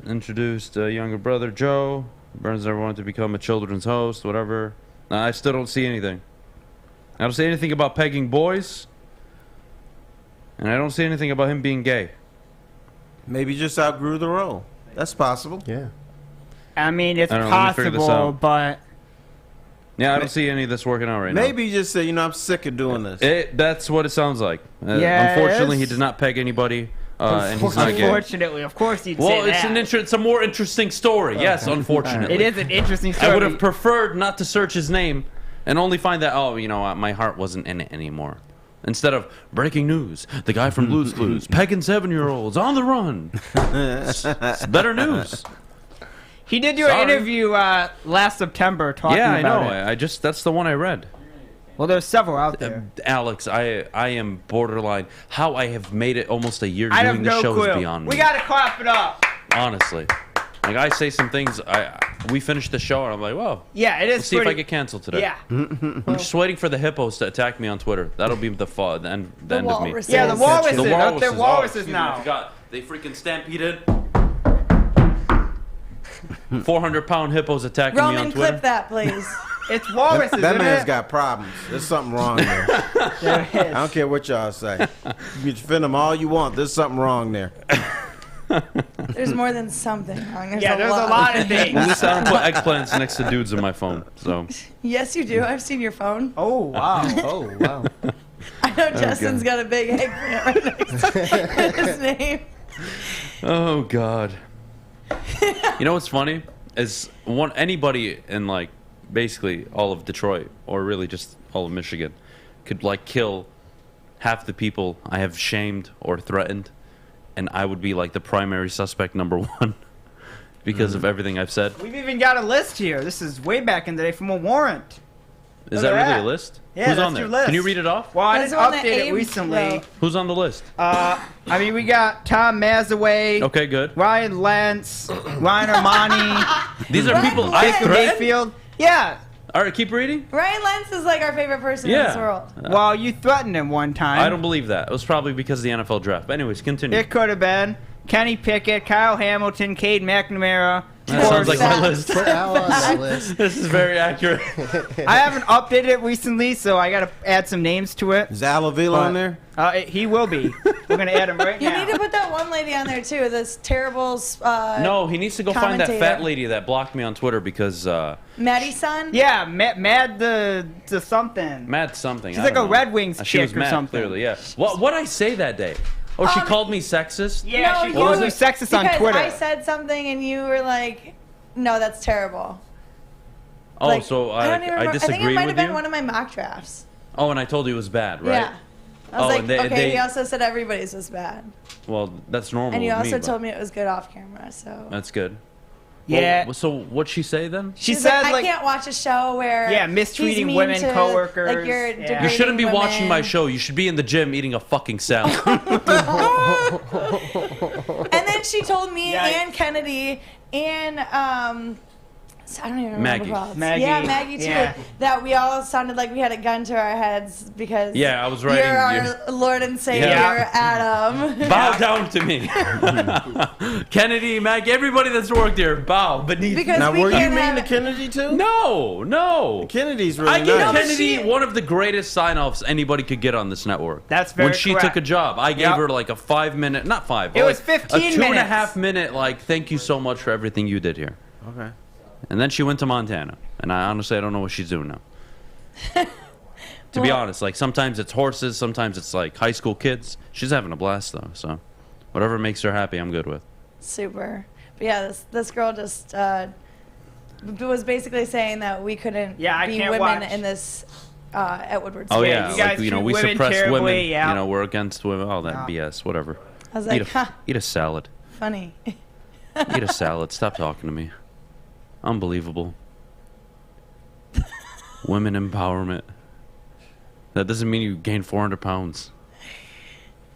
Introduced younger brother Joe. Burns never wanted to become a children's host. Whatever. I still don't see anything. I don't see anything about pegging boys, and I don't see anything about him being gay. Maybe just outgrew the role. That's possible. Yeah. I mean, it's I don't know, let me figure this possible, out. but Yeah, I don't see any of this working out right now. Maybe you just say, I'm sick of doing this. That's what it sounds like. Yes. Unfortunately, he did not peg anybody, and he's not gay. unfortunately, of course you'd Well, say it's that. it's a more interesting story. Yes, unfortunately. It is an interesting story. I would have preferred not to search his name and only find that, oh, my heart wasn't in it anymore. Instead of breaking news, the guy from Blue's Clues, pegging 7-year-olds on the run. It's better news. He did do an interview last September talking about it. Yeah, I know. That's the one I read. Well, there's several out there. Alex, I am borderline. How I have made it almost a year doing the show is beyond me. We got to clap it up. Honestly. Like, I say some things, we finish the show, and I'm like, whoa. Yeah, it is Let's see if I get canceled today. Yeah. I'm just waiting for the hippos to attack me on Twitter. That'll be the end of me. Yeah, the walruses. They're walruses now. They freaking stampeded. 400-pound hippos attacking me on Roman, Twitter. clip that, please. It's walruses, That isn't man's it? got problems. There's something wrong there. There is. I don't care what y'all say. You can defend them all you want. There's something wrong there. There's more than something wrong. There's Yeah, there's a lot of things. I put eggplants next to dudes in my phone. So Yes, you do. I've seen your phone. Oh, wow. Oh, wow. I know Justin's got a big eggplant right next to his name. Oh God. You know what's funny is anybody in like basically all of Detroit or really just all of Michigan could like kill half the people I have shamed or threatened, and I would be like the primary suspect number one because of everything I've said. We've even got a list here. This is way back in the day from a warrant. Is that really a list? Yeah, Who's that's on there? your list. Can you read it off? Well, I That's didn't the one that update it Abe recently. wrote. Who's on the list? We got Tom Mazaway. Okay, good. Ryan Lentz. Ryan Armani. These are people I Baker threatened? Mayfield. Yeah. All right, keep reading. Ryan Lentz is like our favorite person in this world. Well, you threatened him one time. I don't believe that. It was probably because of the NFL draft. But anyways, continue. It could have been Kenny Pickett, Kyle Hamilton, Cade McNamara. That sounds like my list. Put Al on the list. This is very accurate. I haven't updated it recently, so I got to add some names to it. Is Avila on there? He will be. We're going to add him right You now. need to put that one lady on there too. This terrible. No, he needs to go find that commentator. fat lady that blocked me on Twitter because Maddie's son. Yeah, Mad the something. Mad something. She's I like don't a know. Red Wings She chick was or mad, something. clearly, yeah. What'd I say that day? Oh, she called me sexist? Yeah, No, she you called were- you sexist on because Twitter. I said something and you were like, "No, that's terrible." Oh, Like, so I don't even I remember. I think it disagreed might have with been you? one of my mock drafts. Oh, and I told you it was bad, right? Yeah. I was like, and they- okay. they- He also said everybody's was bad, Well, that's normal and you with also me, but told me it was good off camera. So That's good. Yeah. Well, so what'd she say then? She She's said, like, like, I can't watch a show where Yeah, he's mistreating mean women, to, coworkers. Like you're Yeah. You shouldn't be degrading watching my women. show. You should be in the gym eating a fucking salad. And then she told me Yeah. and Kennedy and I don't even remember Maggie. who else. Maggie. Yeah, Maggie too. Yeah. That we all sounded like we had a gun to our heads because Yeah, I was writing- You're our Lord and Savior, Yeah. Adam. Bow down to me. Kennedy, Maggie, everybody that's worked here, bow beneath Because Now, we were you can't mean have- to Kennedy too? No. Kennedy's really I give nice. Kennedy one of the greatest sign-offs anybody could get on this network. That's very When she correct. took a job, I gave Yep. her like a 5-minute, not 5, It but was like 15 a 2.5 minutes. minute, like, thank you so much for everything you did here. Okay. And then she went to Montana, and I honestly I don't know what she's doing now. To be honest, like sometimes it's horses, sometimes it's like high school kids. She's having a blast though, so whatever makes her happy, I'm good with. Super. But yeah, this girl just was basically saying that we couldn't Yeah, I be can't women watch. in this at Woodward. Oh Sports. yeah, you guys like treat we women suppress terribly, women. yeah. You know, we're against women. All that BS, whatever. I was like, eat a salad. funny. Eat a salad. Stop talking to me. Unbelievable. Women empowerment. That doesn't mean you gain 400 pounds.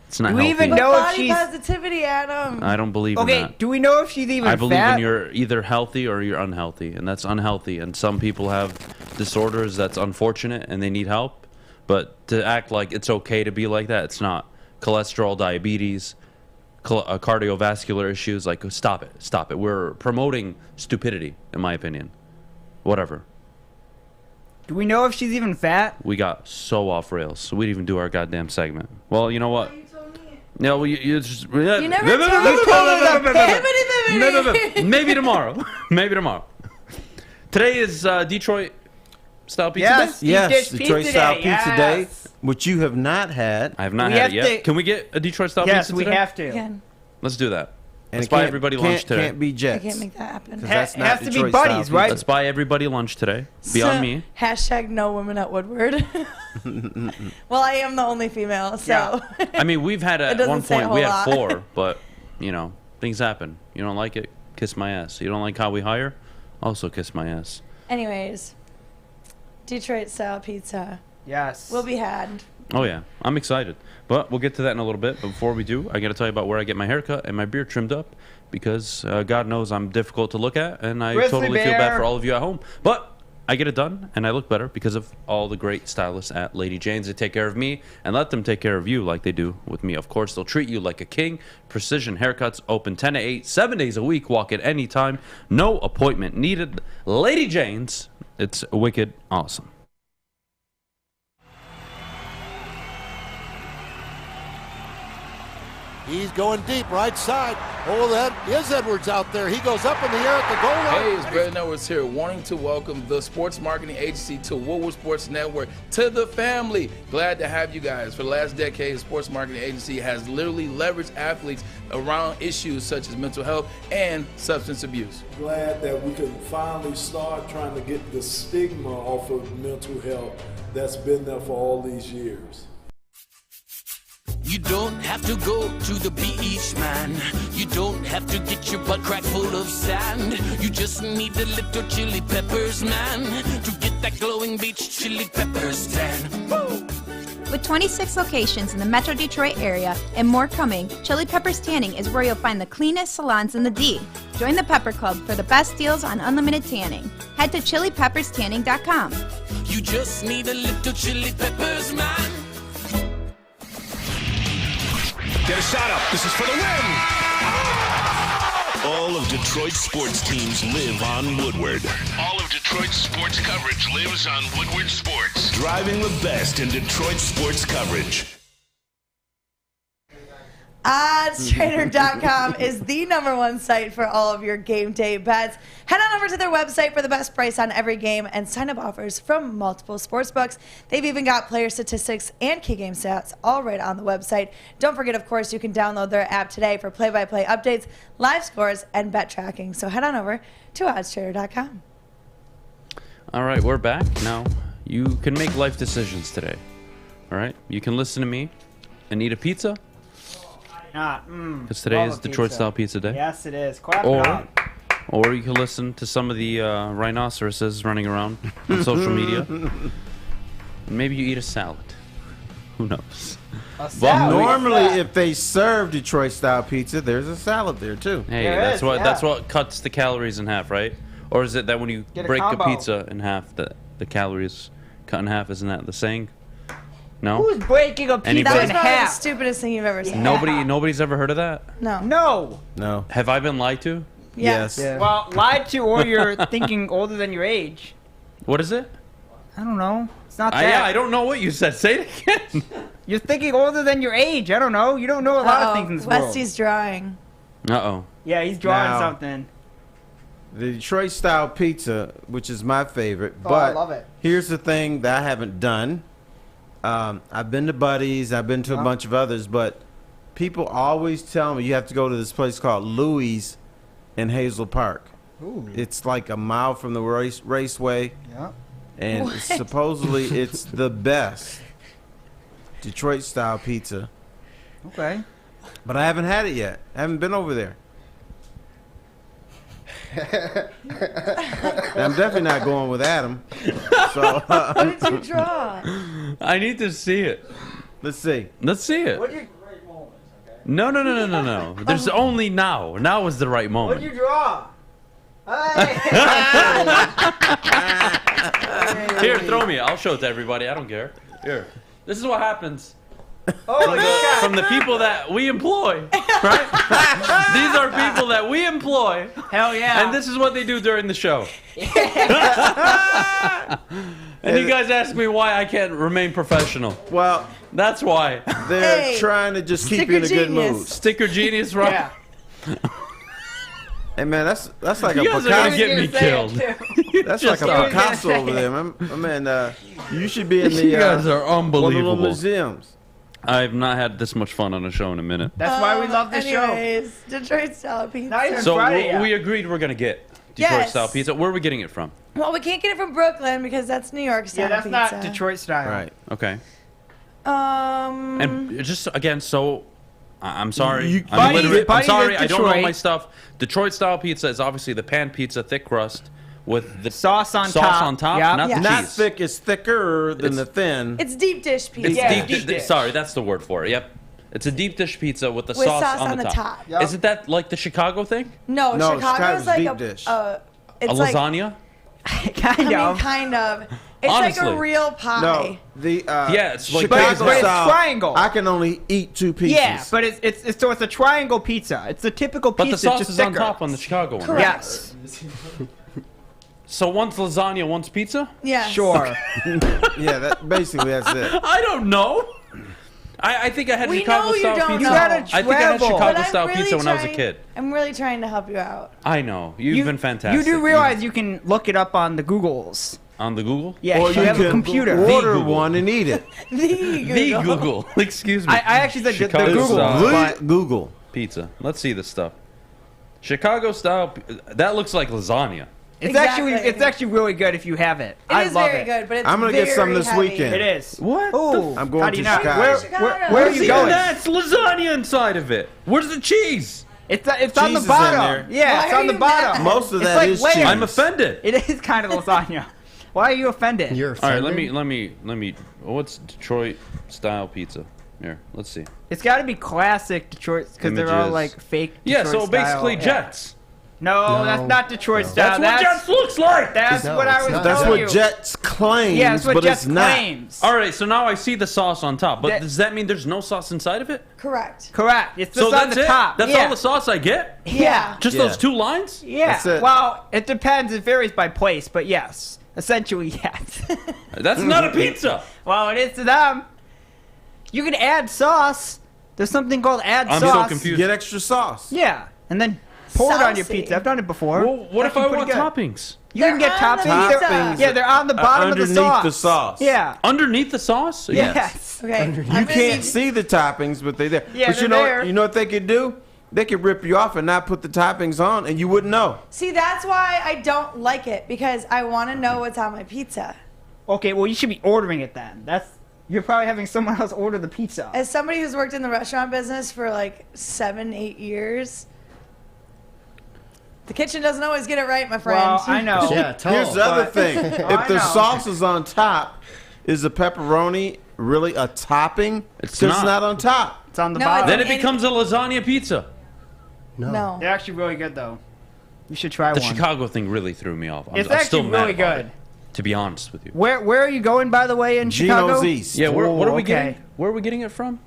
It's not Do we healthy. even know if Body she's positivity, Adam. I don't believe in okay? that. Do we know if she's even I believe fat? in you're either healthy or you're unhealthy, and that's unhealthy. And some people have disorders that's unfortunate, and they need help. But to act like it's okay to be like that, it's not. Cholesterol, diabetes, cardiovascular issues, like stop it. We're promoting stupidity, in my opinion. Whatever. Do we know if she's even fat? We got so off rails, so we didn't even do our goddamn segment. Well, you know what? No, well, you just You never told me. Maybe tomorrow. Maybe tomorrow. Today is Detroit style pizza Yes. day. Yes, Deep dish Detroit pizza style day, pizza yes. day, which you have not had. I have not We had have it yet. to- Can we get a Detroit style Yes, pizza we today? have to. Again. Let's do that. Let's buy everybody lunch today. Can't be Jets. I can't make that happen. That's not has to be Detroit buddies, style right? Let's buy everybody lunch today. Be on me. Hashtag no women at Woodward. Well, I am the only female, so. I mean, we've had It at doesn't one say a point we whole had lot. 4, but things happen. You don't like it, kiss my ass. You don't like how we hire, also kiss my ass. Anyways, Detroit style pizza Yes. will be had. Oh yeah, I'm excited. But we'll get to that in a little bit. But before we do, I got to tell you about where I get my haircut and my beard trimmed up, because God knows I'm difficult to look at, and I Grizzly totally feel bad bear. for all of you at home. But I get it done, and I look better because of all the great stylists at Lady Jane's. They take care of me and let them take care of you like they do with me. Of course, they'll treat you like a king. Precision Haircuts, open 10 to 8, 7 days a week. Walk at any time. No appointment needed. Lady Jane's. It's wicked awesome. He's going deep, right side. Oh, that is Edwards out there. He goes up in the air at the goal line. Hey, it's Brandon Edwards here, wanting to welcome the sports marketing agency to Woodward Sports Network, to the family. Glad to have you guys. For the last decade, the sports marketing agency has literally leveraged athletes around issues such as mental health and substance abuse. Glad that we can finally start trying to get the stigma off of mental health that's been there for all these years. You don't have to go to the beach, man. You don't have to get your butt crack full of sand. You just need a little chili peppers, man, to get that glowing beach chili peppers tan. Woo! With 26 locations in the Metro Detroit area and more coming, Chili Peppers Tanning is where you'll find the cleanest salons in the D. Join the Pepper Club for the best deals on unlimited tanning. Head to chilipepperstanning.com. You just need a little chili peppers, man. Get a shot up. This is for the win. All of Detroit's sports teams live on Woodward. All of Detroit's sports coverage lives on Woodward Sports. Driving the best in Detroit sports coverage. OddsTrader.com is the #1 site for all of your game day bets. Head on over to their website for the best price on every game and sign up offers from multiple sportsbooks. They've even got player statistics and key game stats all right on the website. Don't forget, of course, you can download their app today for play-by-play updates, live scores, and bet tracking. So head on over to OddsTrader.com. All right, we're back. Now, you can make life decisions today. All right? You can listen to me and eat a pizza. Because today is Detroit-style pizza day. Yes, it is. Clap it up. Or you can listen to some of the rhinoceroses running around on social media. Maybe you eat a salad. Who knows? Well, normally, if they serve Detroit-style pizza, there's a salad there too. Hey, that's what cuts the calories in half, right? Or is it that when you break a pizza in half, the calories cut in half? Isn't that the saying? No. Who's breaking a pizza That was in probably the half? stupidest thing you've ever seen. Nobody's ever heard of that? No. No. Have I been lied to? Yes. Yeah. Well, lied to, or you're thinking older than your age. What is it? I don't know. It's not that. Yeah, I don't know what you said. Say it again. You're thinking older than your age. I don't know. You don't know a lot of things in this world. Westy's drawing. Uh-oh. Yeah, he's drawing Now, something. The Detroit-style pizza, which is my favorite, Oh, but I love it. here's the thing that I haven't done. I've been to Buddy's, I've been to a bunch of others, but people always tell me you have to go to this place called Louie's in Hazel Park. Ooh. It's like a mile from the raceway. Yeah. And What? supposedly it's the best Detroit-style pizza. Okay. But I haven't had it yet. I haven't been over there. I'm definitely not going with Adam. So, What did you draw? I need to see it. Let's see. Let's see it. No. There's only now. Now is the right moment. What'd you draw? Here, throw me. I'll show it to everybody. I don't care. Here. This is what happens. Oh, from the people that we employ, right? These are people that we employ. Hell yeah. And this is what they do during the show. And you guys ask me why I can't remain professional. Well, that's why. They're trying to just keep you in a good mood. Sticker genius, right? Yeah. Hey man, that's like You a guys are gonna Picasso. get me killed. That's like Just a stop. Picasso over there, man. You should be in the You guys are unbelievable. one of the museums. I've not had this much fun on a show in a minute. That's why we love the Anyways, Detroit style pizza. Not even So Friday yet. we agreed we're gonna get Detroit Yes. style pizza. Where are we getting it from? Well, we can't get it from Brooklyn because that's New York style Yeah, that's pizza. not Detroit style. Right. Okay. Um, And just again, so I'm sorry. You- I'm, Buddy- literate. I'm Buddy sorry. at I don't know Detroit. my stuff. Detroit style pizza is obviously the pan pizza, thick crust with the sauce on sauce top. on top, Yep. not the Not cheese. thick. It's thicker than It's- the thin. it's deep dish pizza. It's Yeah, deep. deep dish. Sorry, that's the word for it. Yep. It's a deep dish pizza with the With sauce, sauce on the top. Yep. Isn't that like the Chicago thing? No, No, Chicago's Chicago's like deep a dish. it's a like, lasagna? Kind I of. mean, kind of. It's like Honestly. a real pie. No, the Yeah, it's like Chicago but it's style, triangle. I can only eat 2 pieces. Yeah, but it's so it's a triangle pizza. It's the typical But pizza. the sauce just is on thicker. top on the Chicago one. right? Yes. So one's lasagna, one's pizza? Yes. Sure. Yeah, basically that's it. I don't know. I think I had We Chicago know you style don't pizza. know. You gotta I think I had travel. Chicago But I'm style really pizza when I was a trying- kid. I'm really trying to help you out. I know. You've been fantastic. You do realize you can look it up on the Googles. On the Google? Yeah, Or you you have a can computer. order Google. one and eat it. The Google. Excuse me. I actually said the Chicago Google. style but Google pizza. Let's see this stuff. Chicago style. That looks like lasagna. it's Exactly. actually really good if you have it. It I is love very it. good, but it's I'm gonna get some very this heavy. weekend. It is. What? Ooh, I'm going how do to you not? Chicago. Where are you See, going? That's lasagna inside of it. Where's the cheese? It's on Cheese the is in bottom. there. Yeah, Why it's are on the you bottom. mad? Most of It's that like is layers. cheese. I'm offended. It is kind of lasagna. Why are you offended? You're All right, offended? let me. What's Detroit style pizza? Here, let's see. It's got to be classic Detroit because they're all Images. like fake. Yeah, Detroit so basically style. Jets. No, No, that's not Detroit no. style. That's what Jets looks like. That's No, what I it's was not. That's telling what you. Jets claims, Yeah, that's what but Jets it's not. claims. All right, so now I see the sauce on top, but That- does that mean there's no sauce inside of it? Correct. Correct. It's So just on that's the it. top. That's yeah. all the sauce I get. Yeah. Just Yeah. those 2 lines. Yeah. That's it. Well, it depends. It varies by place, but yes, essentially yes. That's not a pizza. Well, it is to them. You can add sauce. There's something called add I'm so sauce. confused. Get extra sauce. Yeah, and then pour it on your Saucy. pizza. I've done it before. Well, what It's if I actually want pretty good. toppings? You can They're get on the toppings. pizza. They're- Yeah, they're on the bottom of the underneath sauce. the sauce. Yeah. Underneath the sauce? Yes. Okay. You can't see the toppings, but they're there. Yeah, but they're there. you know what they could do? They could rip you off and not put the toppings on, and you wouldn't know. See, that's why I don't like it because I want to know what's on my pizza. Okay, well, you should be ordering it then. You're probably having someone else order the pizza. As somebody who's worked in the restaurant business for like 7-8 years, the kitchen doesn't always get it right, my friend. Well, I know. Yeah, tell Here's the other but- thing: Oh, if I the know. sauce is on top, is the pepperoni really a topping? It's 'Cause not. It's not on top. It's on the No, bottom. Then it Any- becomes a lasagna pizza. No. They're actually really good though. You should try The one. Chicago thing really threw me off. It's I'm still actually mad really about good. it, to be honest with you. Where are you going, by the way, in Chicago? Gino's East. Yeah, what are we okay. getting? Where are we getting it from?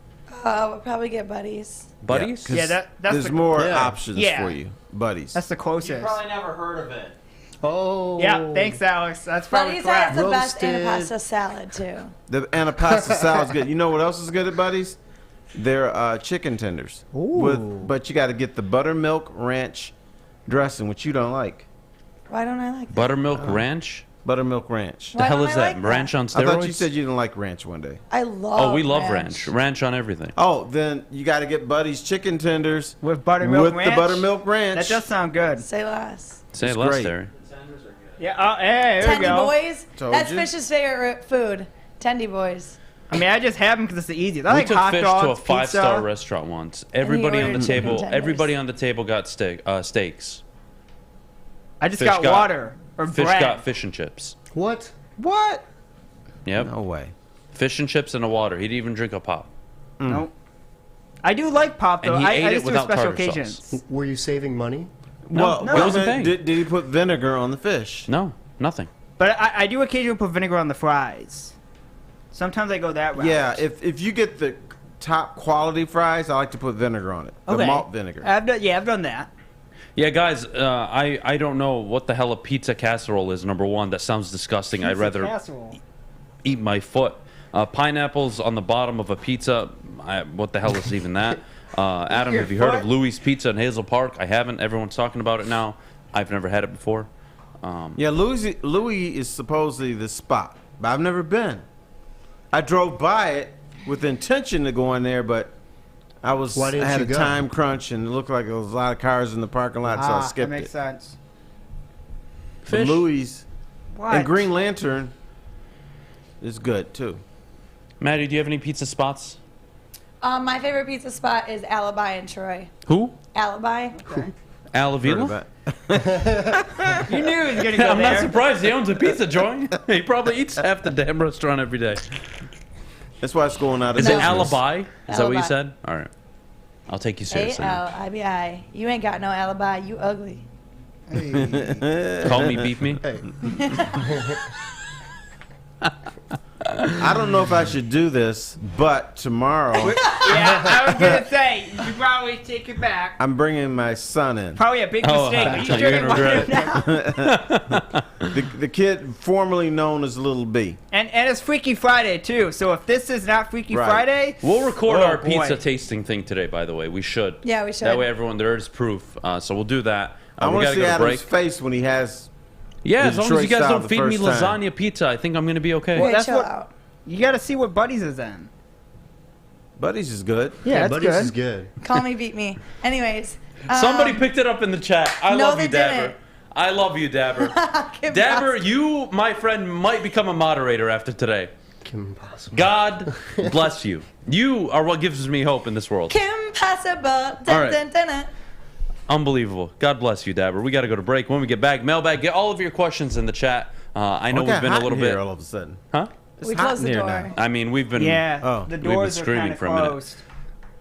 We'll probably get buddies. Buddies? 'cause Yeah, that's there's the- more Yeah. options Yeah. for you, buddies. That's the closest. never heard of it. Oh. Yeah, thanks, Alex. That's probably Buddies has correct. the best Roasted. antipasta salad too. The antipasta salad's good. You know what else is good at Buddies? They're chicken tenders. But you got to get the buttermilk ranch dressing, which you don't like. Why don't I like that? Buttermilk ranch? Buttermilk ranch. The Why hell don't is I that? like Ranch on I steroids? thought you said you didn't like ranch one day. I love. Oh, we love ranch. Ranch on everything. Oh, then you got to get Buddy's chicken tenders With buttermilk with ranch? the buttermilk ranch. That does sound good. Say less. Say It's less, great. Terry. Yeah. Oh, hey, there we Tendy go. boys. Told That's you. Fish's favorite food. Tendy boys. I mean, I just have them because it's the easiest. I We like took hot Fish dogs, to a 5-star pizza. restaurant once. Everybody on the ordered chicken table. tenders. Everybody on the table got steaks. I just Fish got water or Fish bread. got fish and chips. What? What? Yep. No way. Fish and chips and a water. He didn't even drink a pop. Nope. I do like pop though. And he I ate it just do it without special tartar occasions. sauce. Were you saving money? Well, no, he wasn't paying. did he put vinegar on the fish? No, nothing. But I do occasionally put vinegar on the fries. Sometimes I go that route. Yeah, if you get the top quality fries, I like to put vinegar on it. The Okay. malt vinegar. I've done that. Yeah, guys, I don't know what the hell a pizza casserole is, number one. That sounds disgusting. I'd Pizza rather casserole. eat my foot. Pineapples on the bottom of a pizza. What the hell is even that? Adam, Your have you heard foot? of Louis Pizza in Hazel Park? I haven't. Everyone's talking about it now. I've never had it before. Yeah, Louis is supposedly the spot, but I've never been. I drove by it with intention to go in there, but I had a time crunch and it looked like there was a lot of cars in the parking lot, so I skipped that makes it. sense. But Louis What? and Green Lantern is good too. Maddie, do you have any pizza spots? My favorite pizza spot is Alibi in Troy. Who? Alibi. Al Avila? You knew he was going to go I'm there. not surprised he owns a pizza joint. He probably eats half the damn restaurant every day. That's why it's going out of Is business. it Alibi? Is that what you Alibi. said? All right. I'll take you seriously. now. A-L-I-B-I. You ain't got no alibi. You ugly. Call me, beat me. I don't know if I should do this, but tomorrow Yeah, I was going to say, you should probably take it back. I'm bringing my son in. Probably a big mistake. But you sure you're didn't gonna want regret it. The kid formerly known as Little B. And it's Freaky Friday, too. So if this is not Freaky Right. Friday... We'll record Oh, our boy. pizza tasting thing today, by the way. We should. Yeah, we should. That way everyone there is proof. So we'll do that. I we want to gotta see go to Adam's break. face when he has. Yeah, the as long as Detroit you guys style don't the feed me first time. lasagna pizza, I think I'm going to be okay. Well, that's chill what... out. You got to see what Buddy's is in. Buddy's is good. Yeah, that's Buddy's good. is good. Call me, beat me. Anyways. Somebody picked it up in the chat. I no, love they you, Dabber. didn't. I love you, Dabber. Kim Dabber, Possible. you, my friend, might become a moderator after today. Kim Possible. God bless you. You are what gives me hope in this world. Kim Possible. Dun, All right. dun, dun, dun. Unbelievable. God bless you, Dabber. We got to go to break. When we get back, Mailbag, get all of your questions in the chat. I know we've been a little bit. all of a sudden. Huh? We hot closed in the here door. now. I mean, we've been. Yeah, the we've been doors are screaming kind of for a minute. closed.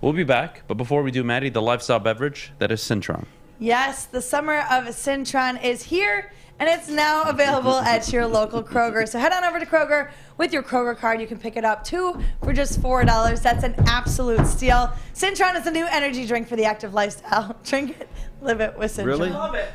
We'll be back, but before we do, Maddie, the lifestyle beverage that is Cintron. Yes, the summer of Cintron is here, and it's now available at your local Kroger. So head on over to Kroger with your Kroger card. You can pick it up, too, for just $4. That's an absolute steal. Cintron is a new energy drink for the active lifestyle. Drink it, live it with Cintron. Really? Love it.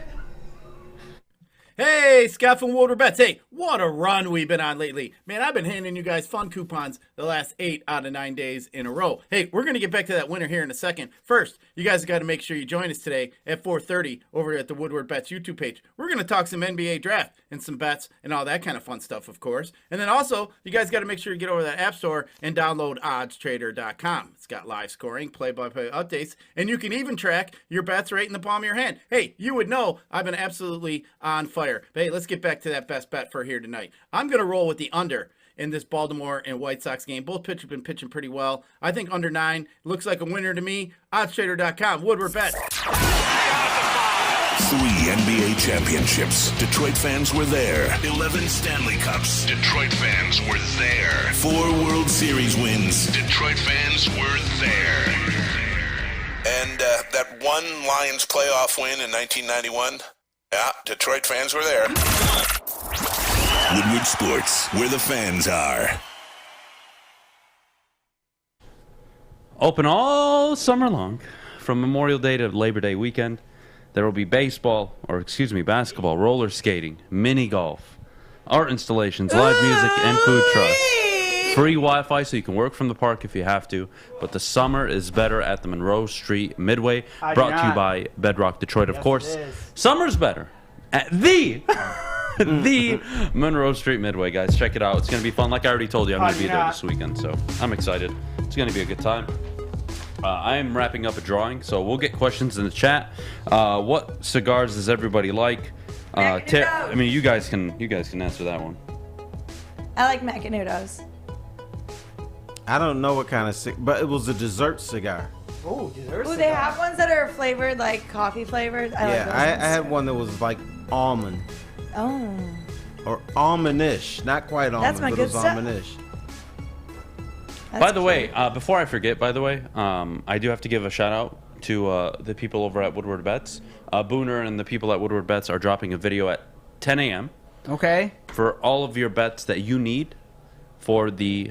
Hey, Scott from Woodward Bets. Hey, what a run we've been on lately. Man, I've been handing you guys fun coupons the last 8 out of 9 days in a row. Hey, we're going to get back to that winner here in a second. First, you guys got to make sure you join us today at 4:30 over at the Woodward Bets YouTube page. We're going to talk some NBA draft and some bets and all that kind of fun stuff, of course. And then also, you guys got to make sure you get over to that App Store and download oddstrader.com. It's got live scoring, play-by-play updates, and you can even track your bets right in the palm of your hand. Hey, you would know I've been absolutely on fire. But hey, let's get back to that best bet for here tonight. I'm going to roll with the under in this Baltimore and White Sox game. Both pitchers have been pitching pretty well. I think under 9 looks like a winner to me. Oddstrader.com, Woodward Bet. 3 NBA championships. Detroit fans were there. 11 Stanley Cups. Detroit fans were there. 4 World Series wins. Detroit fans were there. And that one Lions playoff win in 1991. Yeah, Detroit fans were there. Woodward Sports, where the fans are. Open all summer long, from Memorial Day to Labor Day weekend. There will be basketball, roller skating, mini golf, art installations, live music, and food trucks. Free Wi-Fi so you can work from the park if you have to. But the summer is better at the Monroe Street Midway. Brought to you by Bedrock Detroit, of course. Summer's better at the Monroe Street Midway, guys. Check it out. It's going to be fun. Like I already told you, I'm going to be there this weekend, so I'm excited. It's going to be a good time. I am wrapping up a drawing, so we'll get questions in the chat. What cigars does everybody like? I mean, you guys can answer that one. I like Macanudos. I don't know what kind of but it was a dessert cigar. Oh, dessert Ooh, they have ones that are flavored, like coffee flavored. I like those I ones. had one that was like almond. Oh. Or almondish. Not quite almond, That's my but good it was stuff. almondish. By the way, before I forget, I do have to give a shout out to the people over at Woodward Bets. Booner and the people at Woodward Bets are dropping a video at 10 a.m. Okay. For all of your bets that you need for the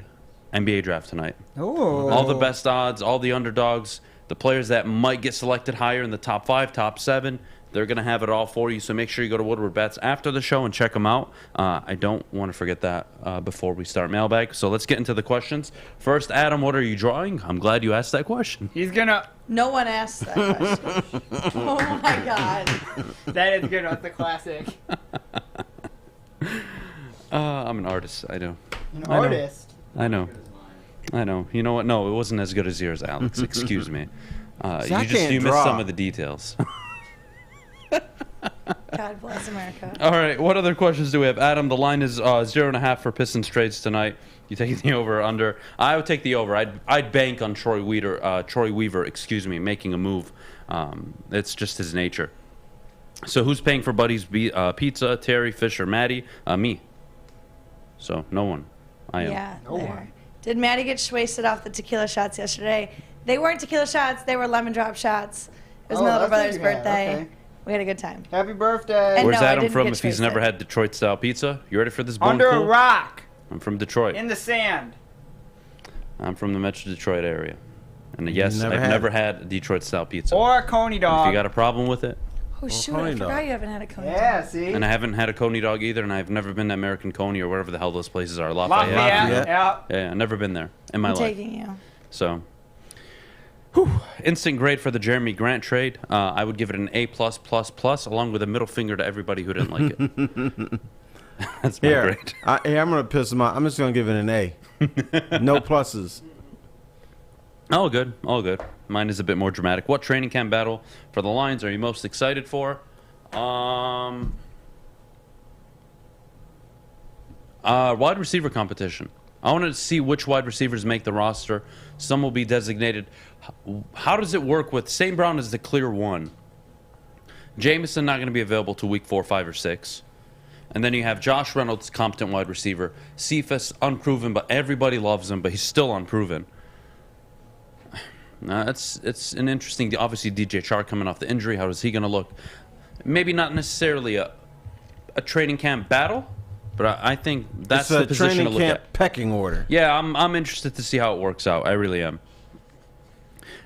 NBA draft tonight. Ooh. All the best odds, all the underdogs, the players that might get selected higher in the top 5, top 7. They're going to have it all for you, so make sure you go to Woodward Bets after the show and check them out. I don't want to forget that before we start Mailbag. So let's get into the questions. First, Adam, what are you drawing? I'm glad you asked that question. He's going to... No one asked that question. Oh, my God. That is good. That's a classic. I'm an artist. I know. An I know. artist? I know. I know. You know what? No, it wasn't as good as yours, Alex. Excuse me. You missed some of the details. God bless America. All right. What other questions do we have? Adam, the line is 0.5 for Pistons trades tonight. You taking the over or under? I would take the over. I'd bank on Troy Weaver, making a move. It's just his nature. So who's paying for Buddy's pizza? Terry, Fisher, Maddie? Me. So no one. I am. Yeah, there. Did Maddie get wasted off the tequila shots yesterday? They weren't tequila shots. They were lemon drop shots. It was my little brother's birthday. Okay. We had a good time. Happy birthday. And Where's no, Adam from if he's never had Detroit-style pizza? You ready for this? Under a rock. I'm from Detroit. In the sand. I'm from the Metro Detroit area. And yes, I've never had Detroit-style pizza. Or a coney dog. If you got a problem with it. Oh, shoot. I forgot you haven't had a coney dog. Yeah, see? And I haven't had a coney dog either, and I've never been to American Coney or whatever the hell those places are. Lafayette. Yeah, I've never been there in my I'm life. taking you. So, instant grade for the Jerami Grant trade. I would give it an A+++, along with a middle finger to everybody who didn't like it. That's my grade. I'm going to piss him off. I'm just going to give it an A. No pluses. All good. All good. Mine is a bit more dramatic. What training camp battle for the Lions are you most excited for? Wide receiver competition. I want to see which wide receivers make the roster. Some will be designated. How does it work with St. Brown is the clear one? Jameson not going to be available till week 4, 5, or 6. And then you have Josh Reynolds, competent wide receiver. Cephas, unproven, but everybody loves him, but he's still unproven. It's an interesting. Obviously, DJ Chark coming off the injury. How is he going to look? Maybe not necessarily a training camp battle, but I think that's the position to look at. Training camp pecking order. Yeah, I'm interested to see how it works out. I really am.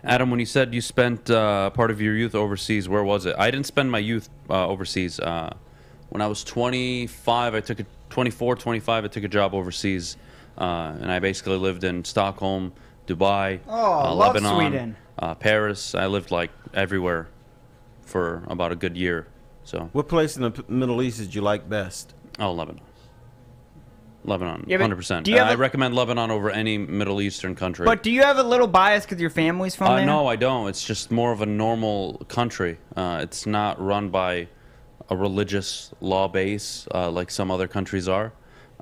Adam, when you said you spent part of your youth overseas, where was it? I didn't spend my youth overseas. When I was 25, I took 25, I took a job overseas, and I basically lived in Stockholm, Dubai, love Lebanon, Sweden. Paris. I lived like everywhere for about a good year. So, what place in the Middle East did you like best? Oh, Lebanon. Lebanon, Yeah, but 100%. do you have I a- recommend Lebanon over any Middle Eastern country. But do you have a little bias because your family's from there? No, I don't. It's just more of a normal country. It's not run by a religious law base like some other countries are.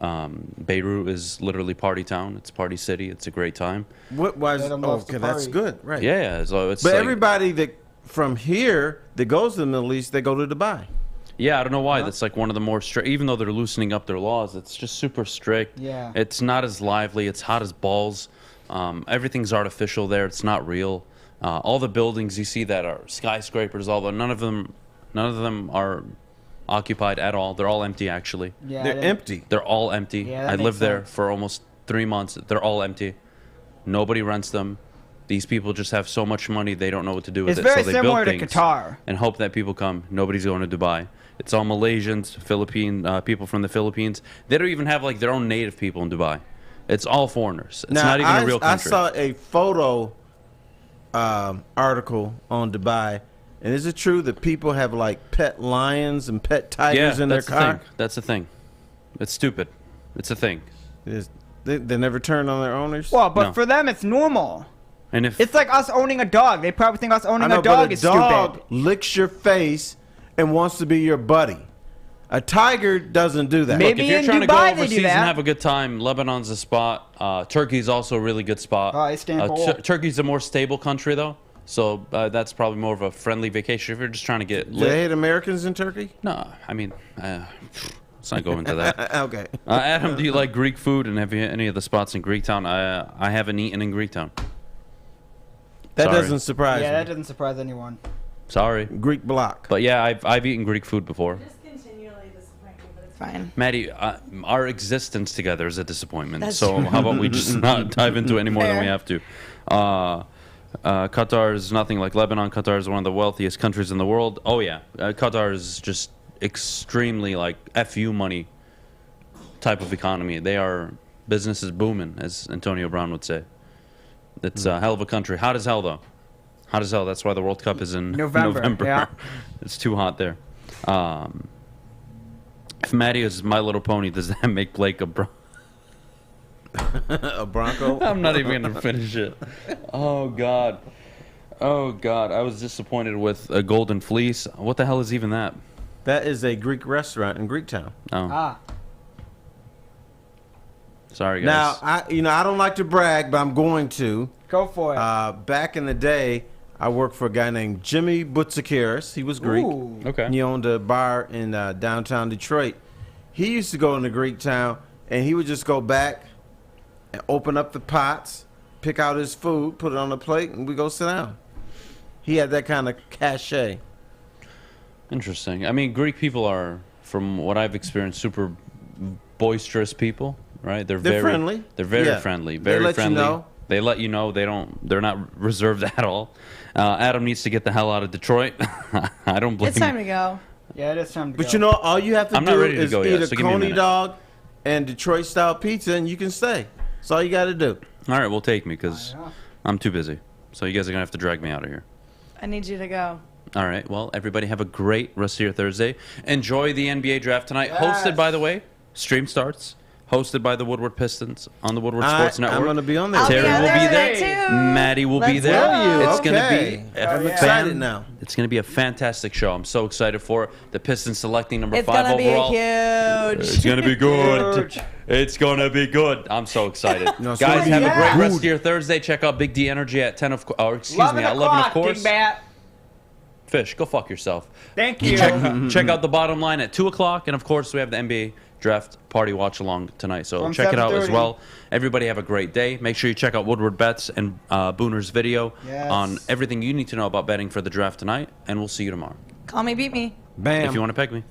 Beirut is literally party town. It's party city. It's a great time. Okay, that's good, right? Yeah, so it's. But like, everybody that from here that goes to the Middle East, they go to Dubai. Yeah, I don't know why. That's like one of the more strict. Even though they're loosening up their laws, it's just super strict. Yeah. It's not as lively. It's hot as balls. Everything's artificial there. It's not real. All the buildings you see that are skyscrapers, although none of them are occupied at all. They're all empty, actually. Yeah, They're empty. They're all empty. Yeah, that I makes lived there sense. for almost 3 months. They're all empty. Nobody rents them. These people just have so much money they don't know what to do with It's it. very so they similar build to things Qatar. and hope that people come. Nobody's going to Dubai. It's all Malaysians, people from the Philippines. They don't even have like their own native people in Dubai. It's all foreigners. It's not even a real country. I saw a photo article on Dubai. And is it true that people have like pet lions and pet tigers in their car? That's the thing. It's stupid. It's a thing. They never turn on their owners? Well, but No. for them, it's normal. And if It's like us owning a dog. They probably think us owning I know, a dog but is a dog stupid. licks your face and wants to be your buddy. A tiger doesn't do that. Maybe Look, if you're in trying to Dubai go they do overseas and that. have a good time, Lebanon's a spot. Turkey's also a really good spot. Istanbul. Turkey's a more stable country, though. So that's probably more of a friendly vacation if you're just trying to get Do lit. they hate Americans in Turkey? No, I mean, let's not go into that. Okay. Adam, do you like Greek food? And have you any of the spots in Greektown? I haven't eaten in Greektown. That Sorry. doesn't surprise Yeah, me. that doesn't surprise anyone. Sorry. Greek block. But yeah, I've eaten Greek food before. Fine. Maddie, our existence together is a disappointment. That's so true. how about we just not dive into it any more than we Fair. have to? Qatar is nothing like Lebanon. Qatar is one of the wealthiest countries in the world. Oh yeah, Qatar is just extremely like FU money type of economy. They are business is booming, as Antonio Brown would say. It's a hell of a country. Hot as hell though. Hot as hell. That's why the World Cup is in November, yeah. It's too hot there. If Maddie is My Little Pony, does that make Blake a bro? A Bronco? I'm not even going to finish it. Oh, God. Oh, God. I was disappointed with a Golden Fleece. What the hell is even that? That is a Greek restaurant in Greektown. Oh. Sorry, guys. Now, I don't like to brag, but I'm going to. Go for it. Back in the day, I worked for a guy named Jimmy Boutsikiris. He was Greek. Ooh. Okay. He owned a bar in downtown Detroit. He used to go into Greektown, and he would just go back and open up the pots, pick out his food, put it on the plate, and we go sit down. He had that kind of cachet. Interesting. I mean, Greek people are, from what I've experienced, super boisterous people, right? They're very friendly. They're very Yeah. friendly. They Very let you friendly. know. They let you know. They're not reserved at all. Adam needs to get the hell out of Detroit. I don't blame It's time to go. Yeah, it is time to go. But you know, all you have to I'm not do ready to is go eat yet, a so give me a Coney minute. dog and Detroit-style pizza, and you can stay. That's all you got to do. All right, well, take me because I'm too busy. So you guys are going to have to drag me out of here. I need you to go. All right. Well, everybody have a great rest of your Thursday. Enjoy the NBA draft tonight. Hosted, by the way, stream starts. Hosted by the Woodward Pistons on the Woodward Sports Network. I'm going to be on there. I'll Terry be on will be there there. too. Maddie will be Let's there. go. It's going to Okay. be. I'm excited now. It's going to be a fantastic show. I'm so excited for it. The Pistons selecting number It's 5 gonna be overall. huge. It's going to be good. It's going to be good. I'm so excited. No, it's Guys, gonna have be a great good. rest of your Thursday. Check out Big D Energy at 10 of or excuse me, at 11 of course. Big Bat. Fish, go fuck yourself. Thank you. Check out the bottom line at 2 o'clock. And, of course, we have the NBA Draft Party Watch Along tonight. So From check it out as 7:30. well. Everybody have a great day. Make sure you check out Woodward Bets and Booner's video Yes. on everything you need to know about betting for the draft tonight. And we'll see you tomorrow. Call me, beat me. Bam. If you want to peg me.